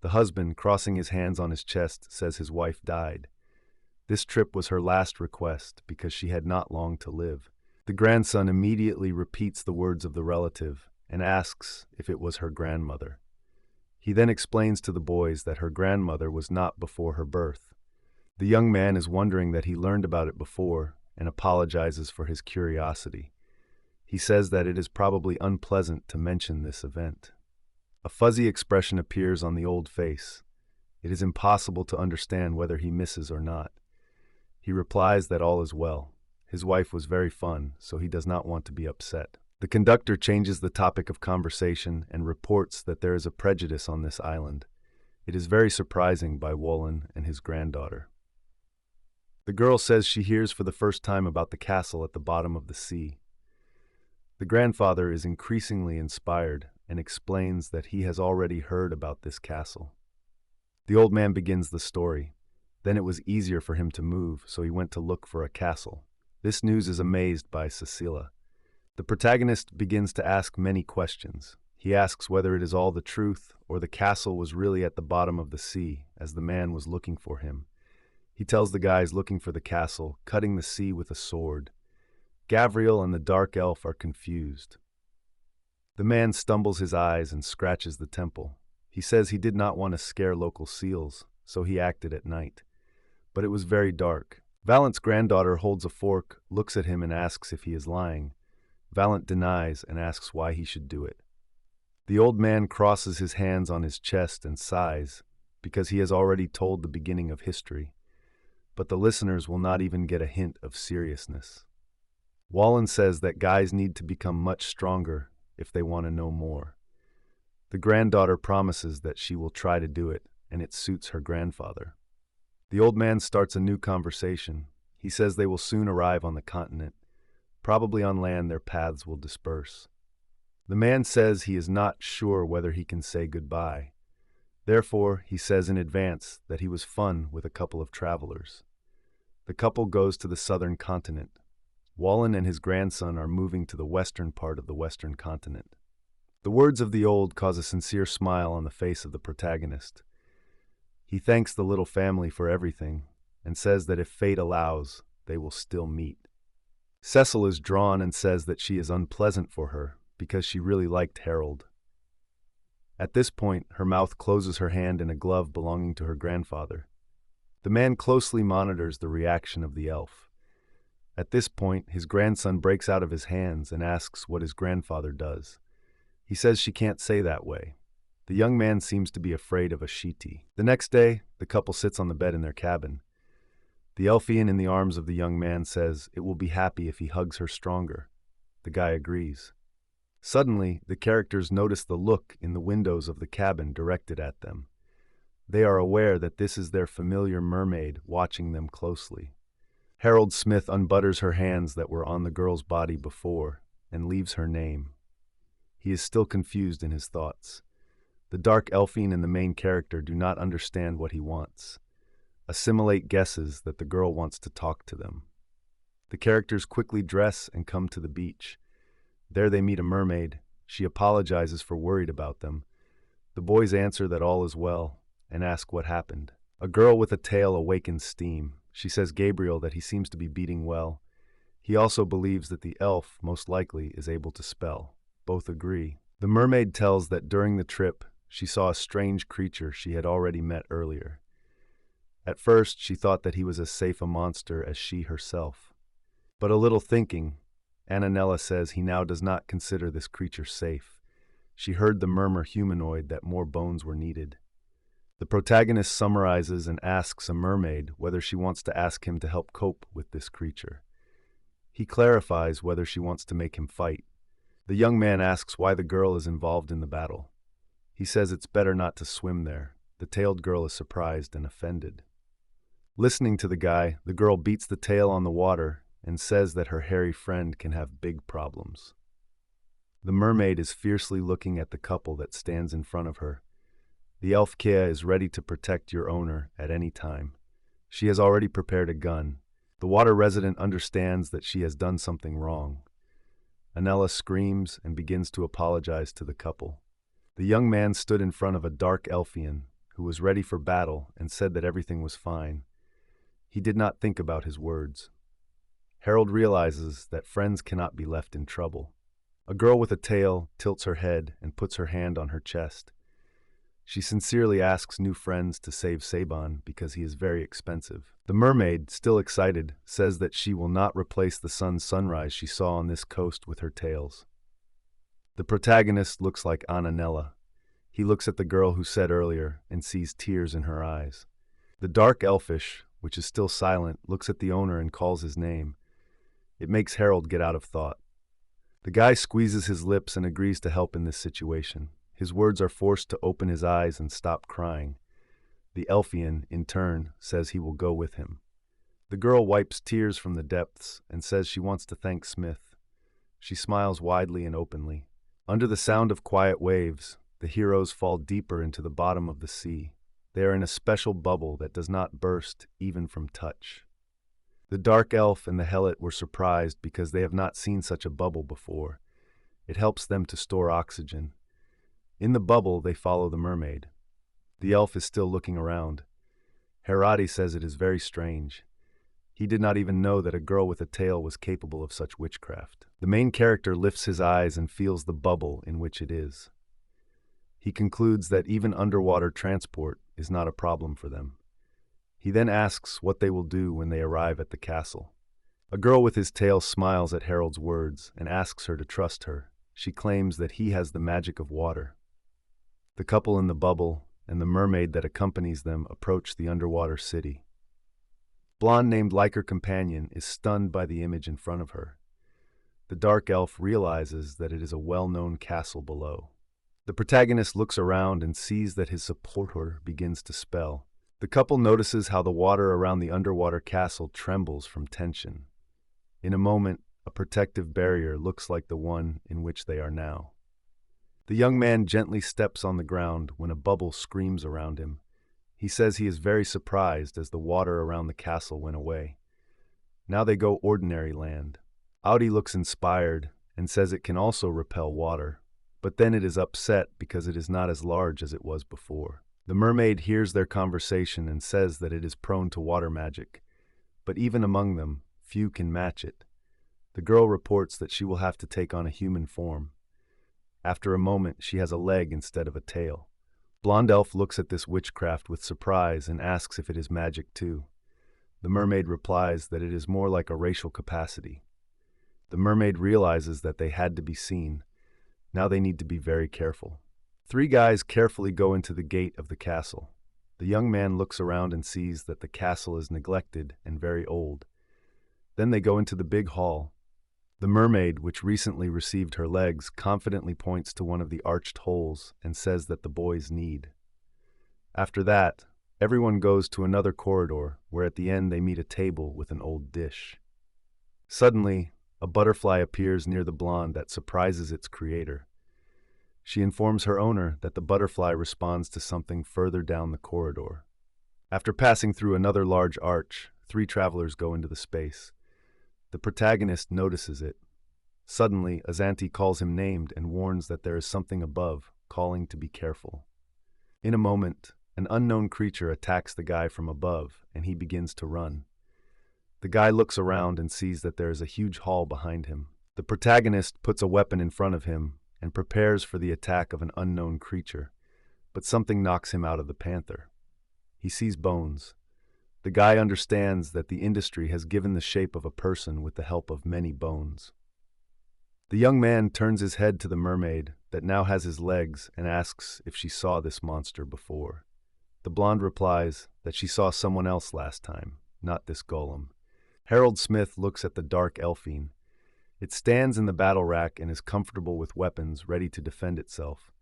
The husband, crossing his hands on his chest, says his wife died. This trip was her last request because she had not long to live. The grandson immediately repeats the words of the relative and asks if it was her grandmother. He then explains to the boys that her grandmother was not before her birth. The young man is wondering that he learned about it before and apologizes for his curiosity. He says that it is probably unpleasant to mention this event. A fuzzy expression appears on the old face. It is impossible to understand whether he misses or not. He replies that all is well. His wife was very fun, so he does not want to be upset. The conductor changes the topic of conversation and reports that there is a prejudice on this island. It is very surprising by Wolin and his granddaughter. The girl says she hears for the first time about the castle at the bottom of the sea. The grandfather is increasingly inspired and explains that he has already heard about this castle. The old man begins the story. Then it was easier for him to move, so he went to look for a castle. This news is amazed by Cecilia. The protagonist begins to ask many questions. He asks whether it is all the truth or the castle was really at the bottom of the sea, as the man was looking for him. He tells the guys looking for the castle, cutting the sea with a sword. Gavriel and the dark elf are confused. The man stumbles his eyes and scratches the temple. He says he did not want to scare local seals, so he acted at night. But it was very dark. Valent's granddaughter holds a fork, looks at him and asks if he is lying. Valent denies and asks why he should do it. The old man crosses his hands on his chest and sighs, because he has already told the beginning of history. But the listeners will not even get a hint of seriousness. Volin says that guys need to become much stronger if they want to know more. The granddaughter promises that she will try to do it, and it suits her grandfather. The old man starts a new conversation. He says they will soon arrive on the continent. Probably on land their paths will disperse. The man says he is not sure whether he can say goodbye. Therefore, he says in advance that he was fun with a couple of travelers. The couple goes to the southern continent. Volin and his grandson are moving to the western part of the western continent. The words of the old cause a sincere smile on the face of the protagonist. He thanks the little family for everything and says that if fate allows, they will still meet. Cecil is drawn and says that she is unpleasant for her because she really liked Harold. At this point, her mouth closes her hand in a glove belonging to her grandfather. The man closely monitors the reaction of the elf. At this point, his grandson breaks out of his hands and asks what his grandfather does. He says she can't say that way. The young man seems to be afraid of Ashiti. The next day, the couple sits on the bed in their cabin. The Elfian in the arms of the young man says it will be happy if he hugs her stronger. The guy agrees. Suddenly, the characters notice the look in the windows of the cabin directed at them. They are aware that this is their familiar mermaid watching them closely. Harold Smith unbutters her hands that were on the girl's body before and leaves her name. He is still confused in his thoughts. The dark Elfin and the main character do not understand what he wants. Assimilate guesses that the girl wants to talk to them. The characters quickly dress and come to the beach. There they meet a mermaid. She apologizes for worried about them. The boys answer that all is well and ask what happened. A girl with a tail awakens steam. She says Gabriel that he seems to be beating well. He also believes that the elf, most likely, is able to spell. Both agree. The mermaid tells that during the trip, she saw a strange creature she had already met earlier. At first, she thought that he was as safe a monster as she herself. But a little thinking, Ananella says he now does not consider this creature safe. She heard the murmur humanoid that more bones were needed. The protagonist summarizes and asks a mermaid whether she wants to ask him to help cope with this creature. He clarifies whether she wants to make him fight. The young man asks why the girl is involved in the battle. He says it's better not to swim there. The tailed girl is surprised and offended. Listening to the guy, the girl beats the tail on the water and says that her hairy friend can have big problems. The mermaid is fiercely looking at the couple that stands in front of her. The elf Kea is ready to protect your owner at any time. She has already prepared a gun. The water resident understands that she has done something wrong. Anella screams and begins to apologize to the couple. The young man stood in front of a dark Elfian who was ready for battle and said that everything was fine. He did not think about his words. Harold realizes that friends cannot be left in trouble. A girl with a tail tilts her head and puts her hand on her chest. She sincerely asks new friends to save Saban because he is very expensive. The mermaid, still excited, says that she will not replace the sun's sunrise she saw on this coast with her tails. The protagonist looks like Ananella. He looks at the girl who said earlier and sees tears in her eyes. The dark elfish, which is still silent, looks at the owner and calls his name. It makes Harold get out of thought. The guy squeezes his lips and agrees to help in this situation. His words are forced to open his eyes and stop crying. The Elfian, in turn, says he will go with him. The girl wipes tears from the depths and says she wants to thank Smith. She smiles widely and openly. Under the sound of quiet waves, the heroes fall deeper into the bottom of the sea. They are in a special bubble that does not burst even from touch. The dark elf and the helot were surprised because they have not seen such a bubble before. It helps them to store oxygen. In the bubble, they follow the mermaid. The elf is still looking around. Herati says it is very strange. He did not even know that a girl with a tail was capable of such witchcraft. The main character lifts his eyes and feels the bubble in which it is. He concludes that even underwater transport is not a problem for them. He then asks what they will do when they arrive at the castle. A girl with his tail smiles at Harold's words and asks her to trust her. She claims that he has the magic of water. The couple in the bubble and the mermaid that accompanies them approach the underwater city. Blonde named like her companion is stunned by the image in front of her. The dark elf realizes that it is a well-known castle below. The protagonist looks around and sees that his supporter begins to spell. The couple notices how the water around the underwater castle trembles from tension. In a moment, a protective barrier looks like the one in which they are now. The young man gently steps on the ground when a bubble screams around him. He says he is very surprised as the water around the castle went away. Now they go ordinary land. Audi looks inspired and says it can also repel water, but then it is upset because it is not as large as it was before. The mermaid hears their conversation and says that it is prone to water magic, but even among them, few can match it. The girl reports that she will have to take on a human form. After a moment, she has a leg instead of a tail. Blonde elf looks at this witchcraft with surprise and asks if it is magic too. The mermaid replies that it is more like a racial capacity. The mermaid realizes that they had to be seen. Now they need to be very careful. Three guys carefully go into the gate of the castle. The young man looks around and sees that the castle is neglected and very old. Then they go into the big hall. The mermaid, which recently received her legs, confidently points to one of the arched holes and says that the boys need. After that, everyone goes to another corridor, where at the end they meet a table with an old dish. Suddenly, a butterfly appears near the blonde that surprises its creator. She informs her owner that the butterfly responds to something further down the corridor. After passing through another large arch, three travelers go into the space. The protagonist notices it. Suddenly, Azanti calls him named and warns that there is something above, calling to be careful. In a moment, an unknown creature attacks the guy from above, and he begins to run. The guy looks around and sees that there is a huge hall behind him. The protagonist puts a weapon in front of him and prepares for the attack of an unknown creature, but something knocks him out of the panther. He sees bones. The guy understands that the industry has given the shape of a person with the help of many bones. The young man turns his head to the mermaid that now has his legs and asks if she saw this monster before. The blonde replies that she saw someone else last time, not this golem. Harold Smith looks at the dark elfine. It stands in the battle rack and is comfortable with weapons ready to defend itself.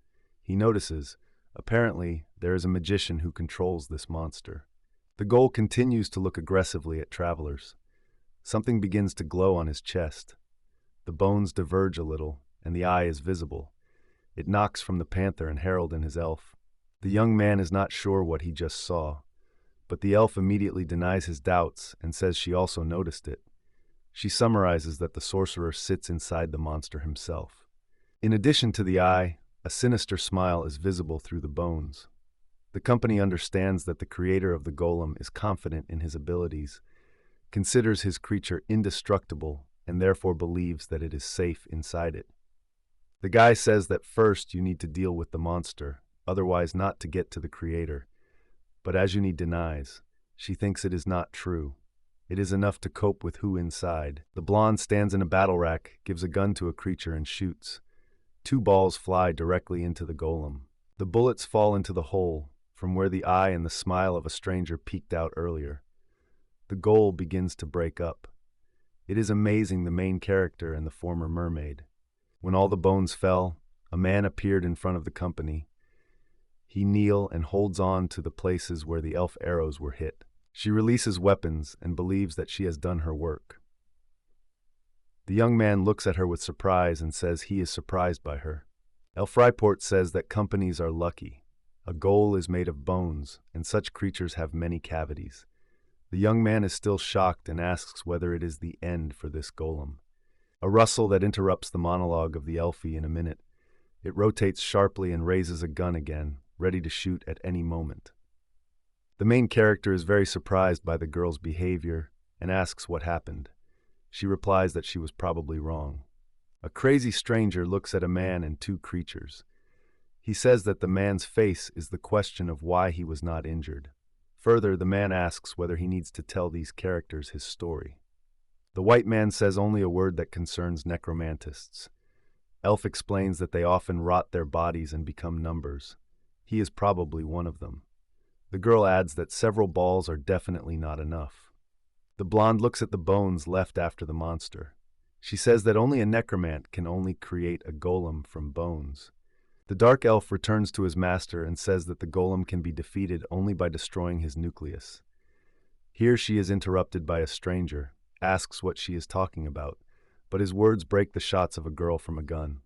He notices, apparently, there is a magician who controls this monster. The ghoul continues to look aggressively at travelers. Something begins to glow on his chest. The bones diverge a little, and the eye is visible. It knocks from the panther and Harold and his elf. The young man is not sure what he just saw, but the elf immediately denies his doubts and says she also noticed it. She summarizes that the sorcerer sits inside the monster himself. In addition to the eye, a sinister smile is visible through the bones. The company understands that the creator of the golem is confident in his abilities, considers his creature indestructible, and therefore believes that it is safe inside it. The guy says that first you need to deal with the monster, otherwise not to get to the creator. But Ajuni denies. She thinks it is not true. It is enough to cope with who inside. The blonde stands in a battle rack, gives a gun to a creature and shoots. 2 balls fly directly into the golem. The bullets fall into the hole, from where the eye and the smile of a stranger peeked out earlier. The ghoul begins to break up. It is amazing the main character and the former mermaid. When all the bones fell, a man appeared in front of the company. He kneels and holds on to the places where the elf arrows were hit. She releases weapons and believes that she has done her work. The young man looks at her with surprise and says he is surprised by her. Elfriport says that companies are lucky. A goal is made of bones, and such creatures have many cavities. The young man is still shocked and asks whether it is the end for this golem. A rustle that interrupts the monologue of the Elfie in a minute. It rotates sharply and raises a gun again, ready to shoot at any moment. The main character is very surprised by the girl's behavior and asks what happened. She replies that she was probably wrong. A crazy stranger looks at a man and two creatures. He says that the man's face is the question of why he was not injured. Further, the man asks whether he needs to tell these characters his story. The white man says only a word that concerns necromantists. Elf explains that they often rot their bodies and become numbers. He is probably one of them. The girl adds that several balls are definitely not enough. The blonde looks at the bones left after the monster. She says that only a necromant can only create a golem from bones. The dark elf returns to his master and says that the golem can be defeated only by destroying his nucleus. Here she is interrupted by a stranger, asks what she is talking about, but his words break the shots of a girl from a gun.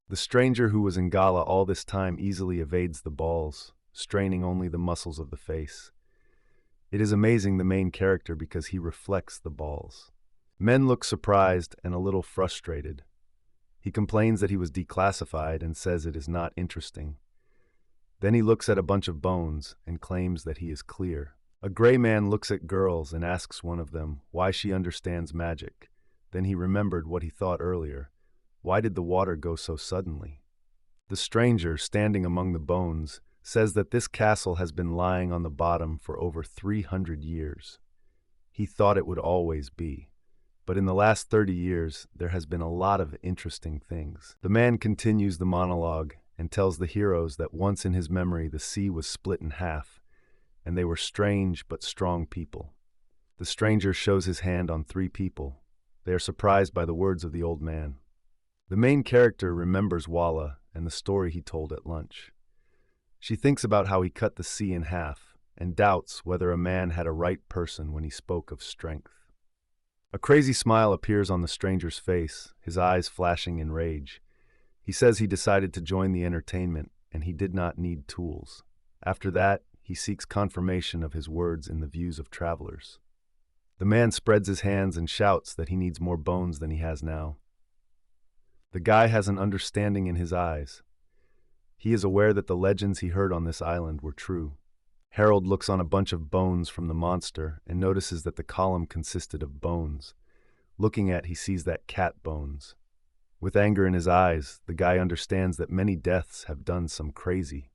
The stranger who was in Gala all this time easily evades the balls, straining only the muscles of the face. It is amazing the main character because he reflects the balls. Men look surprised and a little frustrated. He complains that he was declassified and says it is not interesting. Then he looks at a bunch of bones and claims that he is clear. A gray man looks at girls and asks one of them why she understands magic. Then he remembered what he thought earlier. Why did the water go so suddenly? The stranger, standing among the bones, says that this castle has been lying on the bottom for over 300 years. He thought it would always be. But in the last 30 years, there has been a lot of interesting things. The man continues the monologue and tells the heroes that once in his memory the sea was split in half, and they were strange but strong people. The stranger shows his hand on 3 people. They are surprised by the words of the old man. The main character remembers Walla and the story he told at lunch. She thinks about how he cut the sea in half and doubts whether a man had a right person when he spoke of strength. A crazy smile appears on the stranger's face, his eyes flashing in rage. He says he decided to join the entertainment and he did not need tools. After that, he seeks confirmation of his words in the views of travelers. The man spreads his hands and shouts that he needs more bones than he has now. The guy has an understanding in his eyes. He is aware that the legends he heard on this island were true. Harold looks on a bunch of bones from the monster and notices that the column consisted of bones. Looking at, he sees that cat bones. With anger in his eyes, the guy understands that many deaths have done some crazy.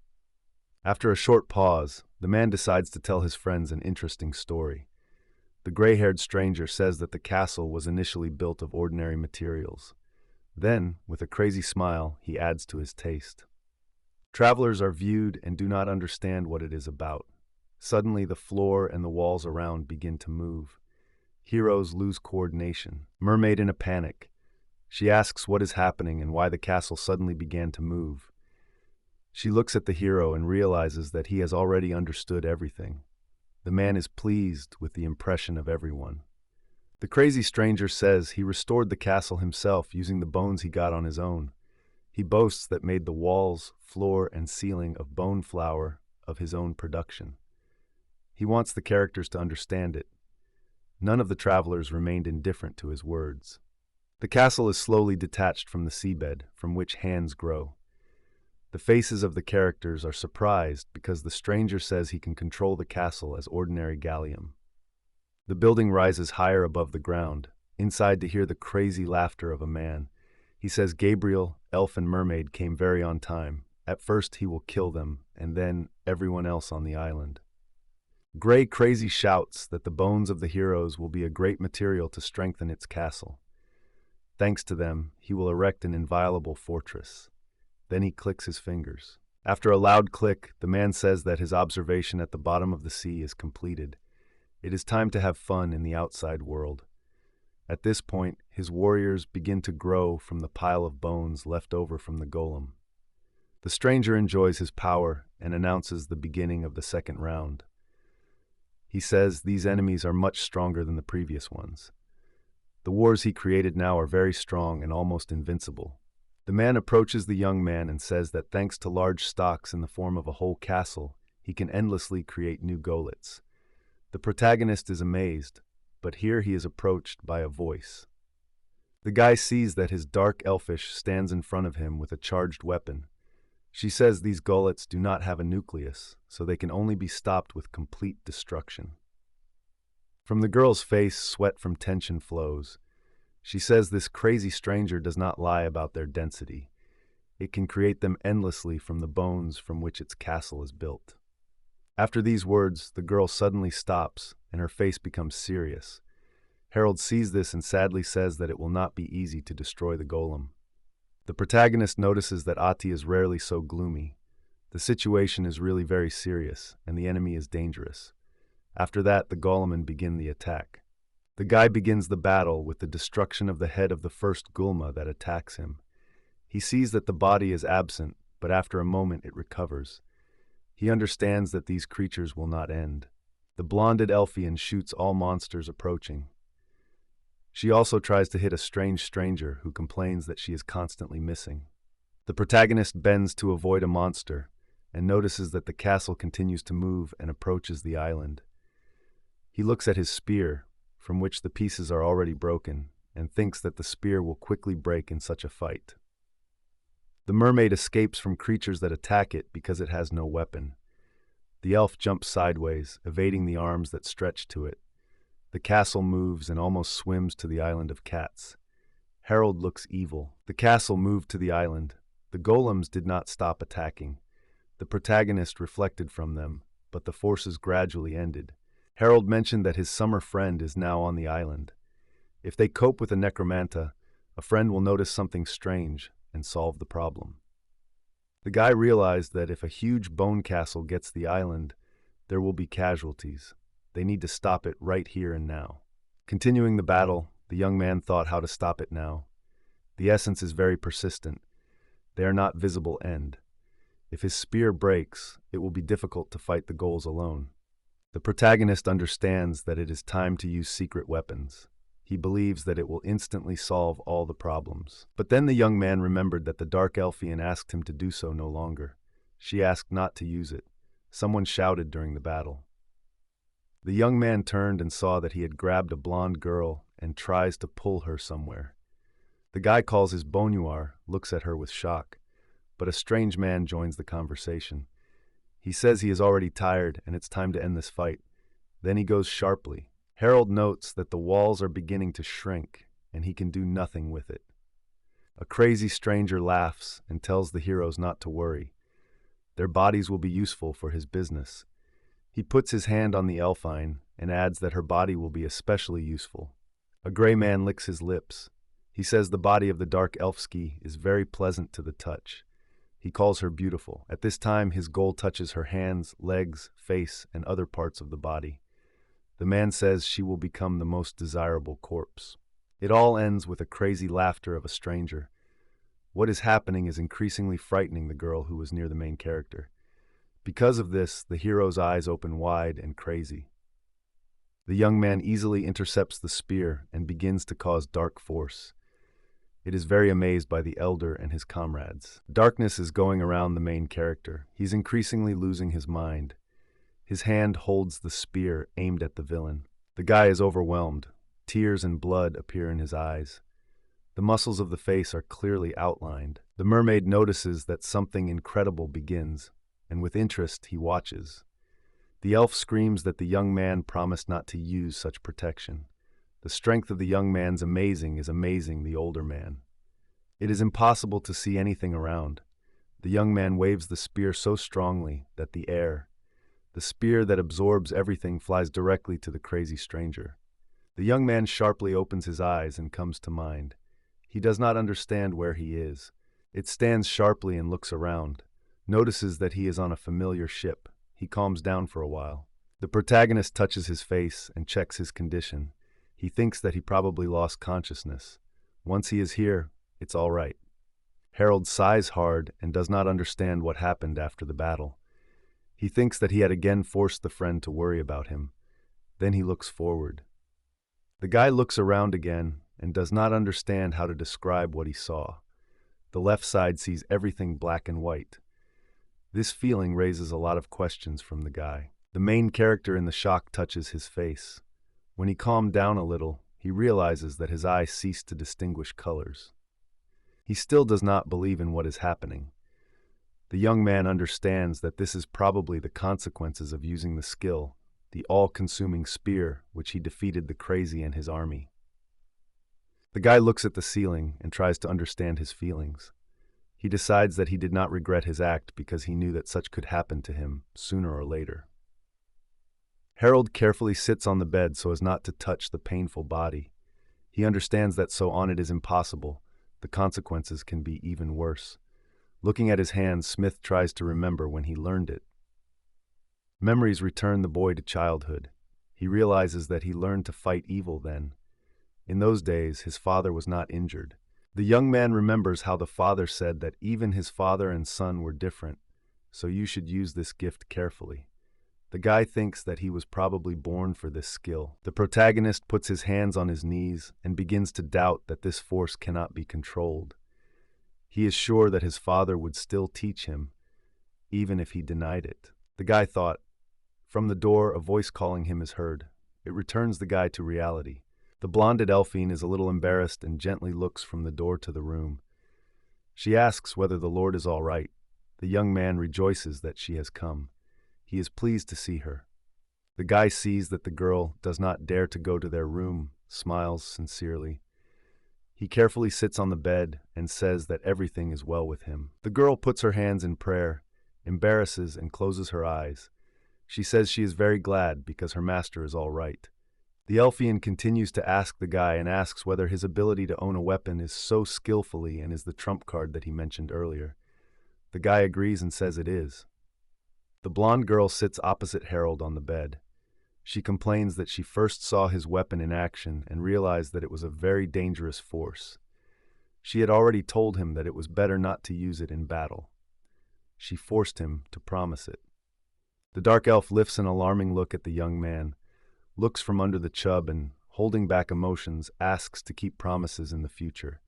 After a short pause, the man decides to tell his friends an interesting story. The gray-haired stranger says that the castle was initially built of ordinary materials. Then, with a crazy smile, he adds to his taste. Travelers are viewed and do not understand what it is about. Suddenly, the floor and the walls around begin to move. Heroes lose coordination. Mermaid in a panic. She asks what is happening and why the castle suddenly began to move. She looks at the hero and realizes that he has already understood everything. The man is pleased with the impression of everyone. The crazy stranger says he restored the castle himself using the bones he got on his own. He boasts that made the walls, floor, and ceiling of bone flour of his own production. He wants the characters to understand it. None of the travelers remained indifferent to his words. The castle is slowly detached from the seabed, from which hands grow. The faces of the characters are surprised because the stranger says he can control the castle as ordinary gallium. The building rises higher above the ground, inside to hear the crazy laughter of a man. He says Gabriel, elf and mermaid came very on time. At first he will kill them, and then everyone else on the island. Gray crazy shouts that the bones of the heroes will be a great material to strengthen its castle. Thanks to them, he will erect an inviolable fortress. Then he clicks his fingers. After a loud click, the man says that his observation at the bottom of the sea is completed. It is time to have fun in the outside world. At this point, his warriors begin to grow from the pile of bones left over from the golem. The stranger enjoys his power and announces the beginning of the second round. He says these enemies are much stronger than the previous ones. The wars he created now are very strong and almost invincible. The man approaches the young man and says that thanks to large stocks in the form of a whole castle, he can endlessly create new golems. The protagonist is amazed, but here he is approached by a voice. The guy sees that his dark elfish stands in front of him with a charged weapon. She says these golems do not have a nucleus, so they can only be stopped with complete destruction. From the girl's face, sweat from tension flows. She says this crazy stranger does not lie about their density. It can create them endlessly from the bones from which its castle is built. After these words, the girl suddenly stops, and her face becomes serious. Harold sees this and sadly says that it will not be easy to destroy the golem. The protagonist notices that Ati is rarely so gloomy. The situation is really very serious, and the enemy is dangerous. After that, the golemen begin the attack. The guy begins the battle with the destruction of the head of the first gulma that attacks him. He sees that the body is absent, but after a moment it recovers. He understands that these creatures will not end. The blonded Elfian shoots all monsters approaching. She also tries to hit a strange stranger who complains that she is constantly missing. The protagonist bends to avoid a monster and notices that the castle continues to move and approaches the island. He looks at his spear, from which the pieces are already broken, and thinks that the spear will quickly break in such a fight. The mermaid escapes from creatures that attack it because it has no weapon. The elf jumps sideways, evading the arms that stretch to it. The castle moves and almost swims to the island of cats. Harold looks evil. The castle moved to the island. The golems did not stop attacking. The protagonist reflected from them, but the forces gradually ended. Harold mentioned that his summer friend is now on the island. If they cope with a necromanta, a friend will notice something strange and solve the problem. The guy realized that if a huge bone castle gets the island, there will be casualties. They need to stop it right here and now. Continuing the battle, the young man thought how to stop it now. The essence is very persistent. They are not visible end. If his spear breaks, it will be difficult to fight the ghouls alone. The protagonist understands that it is time to use secret weapons. He believes that it will instantly solve all the problems. But then the young man remembered that the dark Elfian asked him to do so no longer. She asked not to use it. Someone shouted during the battle. The young man turned and saw that he had grabbed a blonde girl and tries to pull her somewhere. The guy calls his bonyoir, looks at her with shock, but a strange man joins the conversation. He says he is already tired and it's time to end this fight. Then he goes sharply. Harold notes that the walls are beginning to shrink and he can do nothing with it. A crazy stranger laughs and tells the heroes not to worry. Their bodies will be useful for his business. He puts his hand on the elfine and adds that her body will be especially useful. A gray man licks his lips. He says the body of the dark elfski is very pleasant to the touch. He calls her beautiful. At this time, his goal touches her hands, legs, face, and other parts of the body. The man says she will become the most desirable corpse. It all ends with a crazy laughter of a stranger. What is happening is increasingly frightening the girl who was near the main character. Because of this, the hero's eyes open wide and crazy. The young man easily intercepts the spear and begins to cause dark force. It is very amazed by the elder and his comrades. Darkness is going around the main character. He's increasingly losing his mind. His hand holds the spear aimed at the villain. The guy is overwhelmed. Tears and blood appear in his eyes. The muscles of the face are clearly outlined. The mermaid notices that something incredible begins, and with interest he watches. The elf screams that the young man promised not to use such protection. The strength of the young man's amazing the older man. It is impossible to see anything around. The young man waves the spear so strongly that the spear that absorbs everything flies directly to the crazy stranger. The young man sharply opens his eyes and comes to mind. He does not understand where he is. It stands sharply and looks around, notices that he is on a familiar ship. He calms down for a while. The protagonist touches his face and checks his condition. He thinks that he probably lost consciousness. Once he is here, it's all right. Harold sighs hard and does not understand what happened after the battle. He thinks that he had again forced the friend to worry about him. Then he looks forward. The guy looks around again and does not understand how to describe what he saw. The left side sees everything black and white. This feeling raises a lot of questions from the guy. The main character in the shock touches his face. When he calmed down a little, he realizes that his eyes cease to distinguish colors. He still does not believe in what is happening. The young man understands that this is probably the consequences of using the skill, the all-consuming spear which he defeated the crazy and his army. The guy looks at the ceiling and tries to understand his feelings. He decides that he did not regret his act because he knew that such could happen to him sooner or later. Harold carefully sits on the bed so as not to touch the painful body. He understands that so on it is impossible. The consequences can be even worse. Looking at his hands, Smith tries to remember when he learned it. Memories return the boy to childhood. He realizes that he learned to fight evil then. In those days, his father was not injured. The young man remembers how the father said that even his father and son were different, so you should use this gift carefully. The guy thinks that he was probably born for this skill. The protagonist puts his hands on his knees and begins to doubt that this force cannot be controlled. He is sure that his father would still teach him, even if he denied it. The guy thought. From the door, a voice calling him is heard. It returns the guy to reality. The blonded Elfine is a little embarrassed and gently looks from the door to the room. She asks whether the Lord is all right. The young man rejoices that she has come. He is pleased to see her. The guy sees that the girl does not dare to go to their room, smiles sincerely. He carefully sits on the bed and says that everything is well with him. The girl puts her hands in prayer, embarrasses and closes her eyes. She says she is very glad because her master is all right. The Elfian continues to ask the guy and asks whether his ability to own a weapon is so skillfully and is the trump card that he mentioned earlier. The guy agrees and says it is. The blonde girl sits opposite Harold on the bed. She complains that she first saw his weapon in action and realized that it was a very dangerous force. She had already told him that it was better not to use it in battle. She forced him to promise it. The dark elf lifts an alarming look at the young man, looks from under the chub and, holding back emotions, asks to keep promises in the future.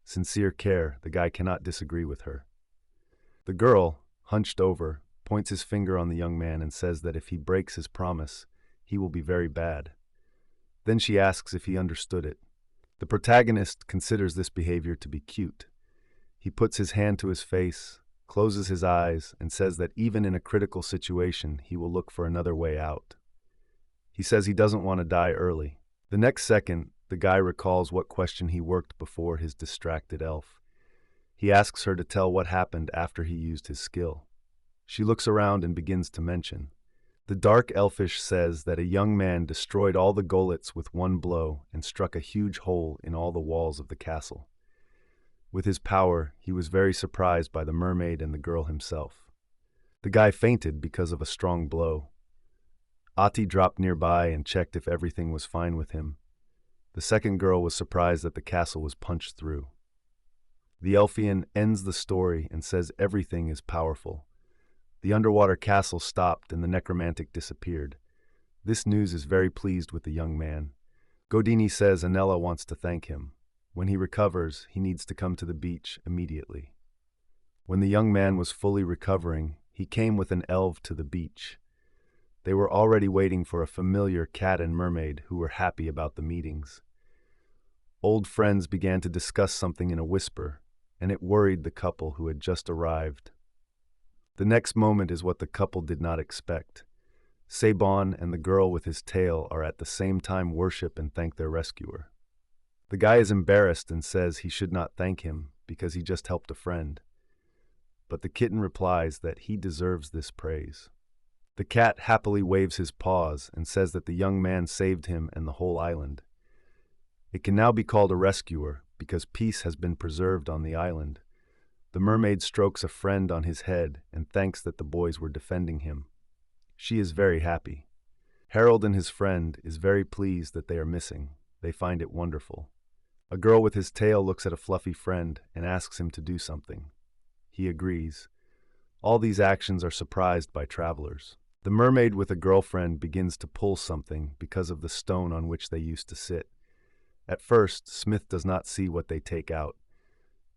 Sincere care, the guy cannot disagree with her. The girl, hunched over, points his finger on the young man and says that if he breaks his promise, he will be very bad. Then she asks if he understood it. The protagonist considers this behavior to be cute. He puts his hand to his face, closes his eyes, and says that even in a critical situation, he will look for another way out. He says he doesn't want to die early. The next second, the guy recalls what question he worked before his distracted elf. He asks her to tell what happened after he used his skill. She looks around and begins to mention. The dark elfish says that a young man destroyed all the golets with one blow and struck a huge hole in all the walls of the castle. With his power, he was very surprised by the mermaid and the girl himself. The guy fainted because of a strong blow. Ati dropped nearby and checked if everything was fine with him. The second girl was surprised that the castle was punched through. The Elfian ends the story and says everything is powerful. The underwater castle stopped and the necromantic disappeared. This news is very pleased with the young man. Godini says Anella wants to thank him. When he recovers, he needs to come to the beach immediately. When the young man was fully recovering, he came with an elf to the beach. They were already waiting for a familiar cat and mermaid who were happy about the meetings. Old friends began to discuss something in a whisper, and it worried the couple who had just arrived. The next moment is what the couple did not expect. Sabon and the girl with his tail are at the same time worship and thank their rescuer. The guy is embarrassed and says he should not thank him because he just helped a friend. But the kitten replies that he deserves this praise. The cat happily waves his paws and says that the young man saved him and the whole island. It can now be called a rescuer because peace has been preserved on the island. The mermaid strokes a friend on his head and thanks that the boys were defending him. She is very happy. Harold and his friend is very pleased that they are missing. They find it wonderful. A girl with his tail looks at a fluffy friend and asks him to do something. He agrees. All these actions are surprised by travelers. The mermaid with a girlfriend begins to pull something because of the stone on which they used to sit. At first, Smith does not see what they take out,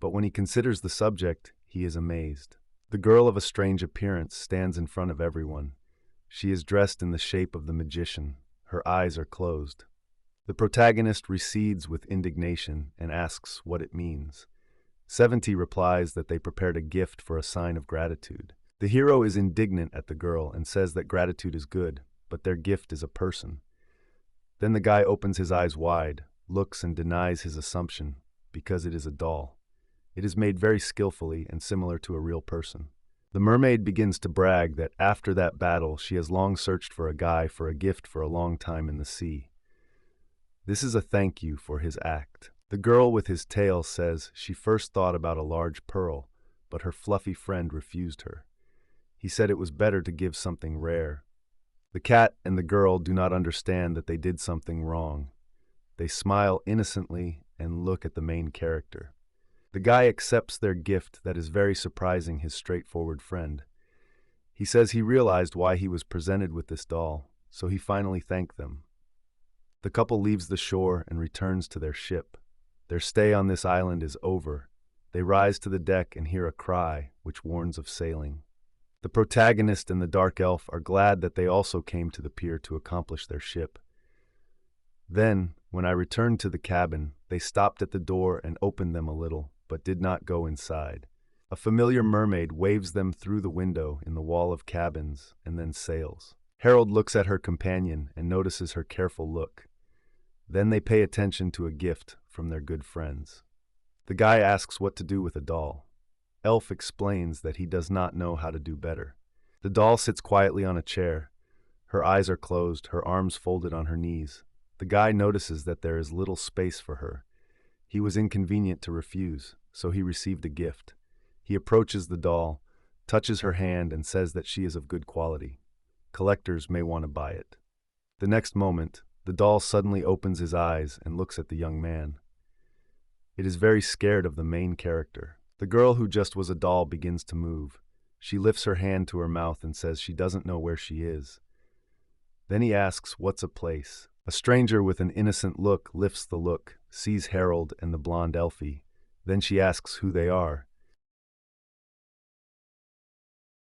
but when he considers the subject, he is amazed. The girl of a strange appearance stands in front of everyone. She is dressed in the shape of the magician. Her eyes are closed. The protagonist recedes with indignation and asks what it means. 70 replies that they prepared a gift for a sign of gratitude. The hero is indignant at the girl and says that gratitude is good, but their gift is a person. Then the guy opens his eyes wide, looks and denies his assumption, because it is a doll. It is made very skillfully and similar to a real person. The mermaid begins to brag that after that battle she has long searched for a guy for a gift for a long time in the sea. This is a thank you for his act. The girl with his tail says she first thought about a large pearl, but her fluffy friend refused her. He said it was better to give something rare. The cat and the girl do not understand that they did something wrong. They smile innocently and look at the main character. The guy accepts their gift that is very surprising his straightforward friend. He says he realized why he was presented with this doll, so he finally thanked them. The couple leaves the shore and returns to their ship. Their stay on this island is over. They rise to the deck and hear a cry, which warns of sailing. The protagonist and the dark elf are glad that they also came to the pier to accomplish their ship. Then, when I returned to the cabin, they stopped at the door and opened them a little, but did not go inside. A familiar mermaid waves them through the window in the wall of cabins and then sails. Harold looks at her companion and notices her careful look. Then they pay attention to a gift from their good friends. The guy asks what to do with a doll. Elf explains that he does not know how to do better. The doll sits quietly on a chair. Her eyes are closed, her arms folded on her knees. The guy notices that there is little space for her. He was inconvenient to refuse, so he received a gift. He approaches the doll, touches her hand, and says that she is of good quality. Collectors may want to buy it. The next moment, the doll suddenly opens his eyes and looks at the young man. It is very scared of the main character. The girl who just was a doll begins to move. She lifts her hand to her mouth and says she doesn't know where she is. Then he asks, "What's a place?" A stranger with an innocent look lifts the look, sees Harold and the blonde Elfie. Then she asks who they are.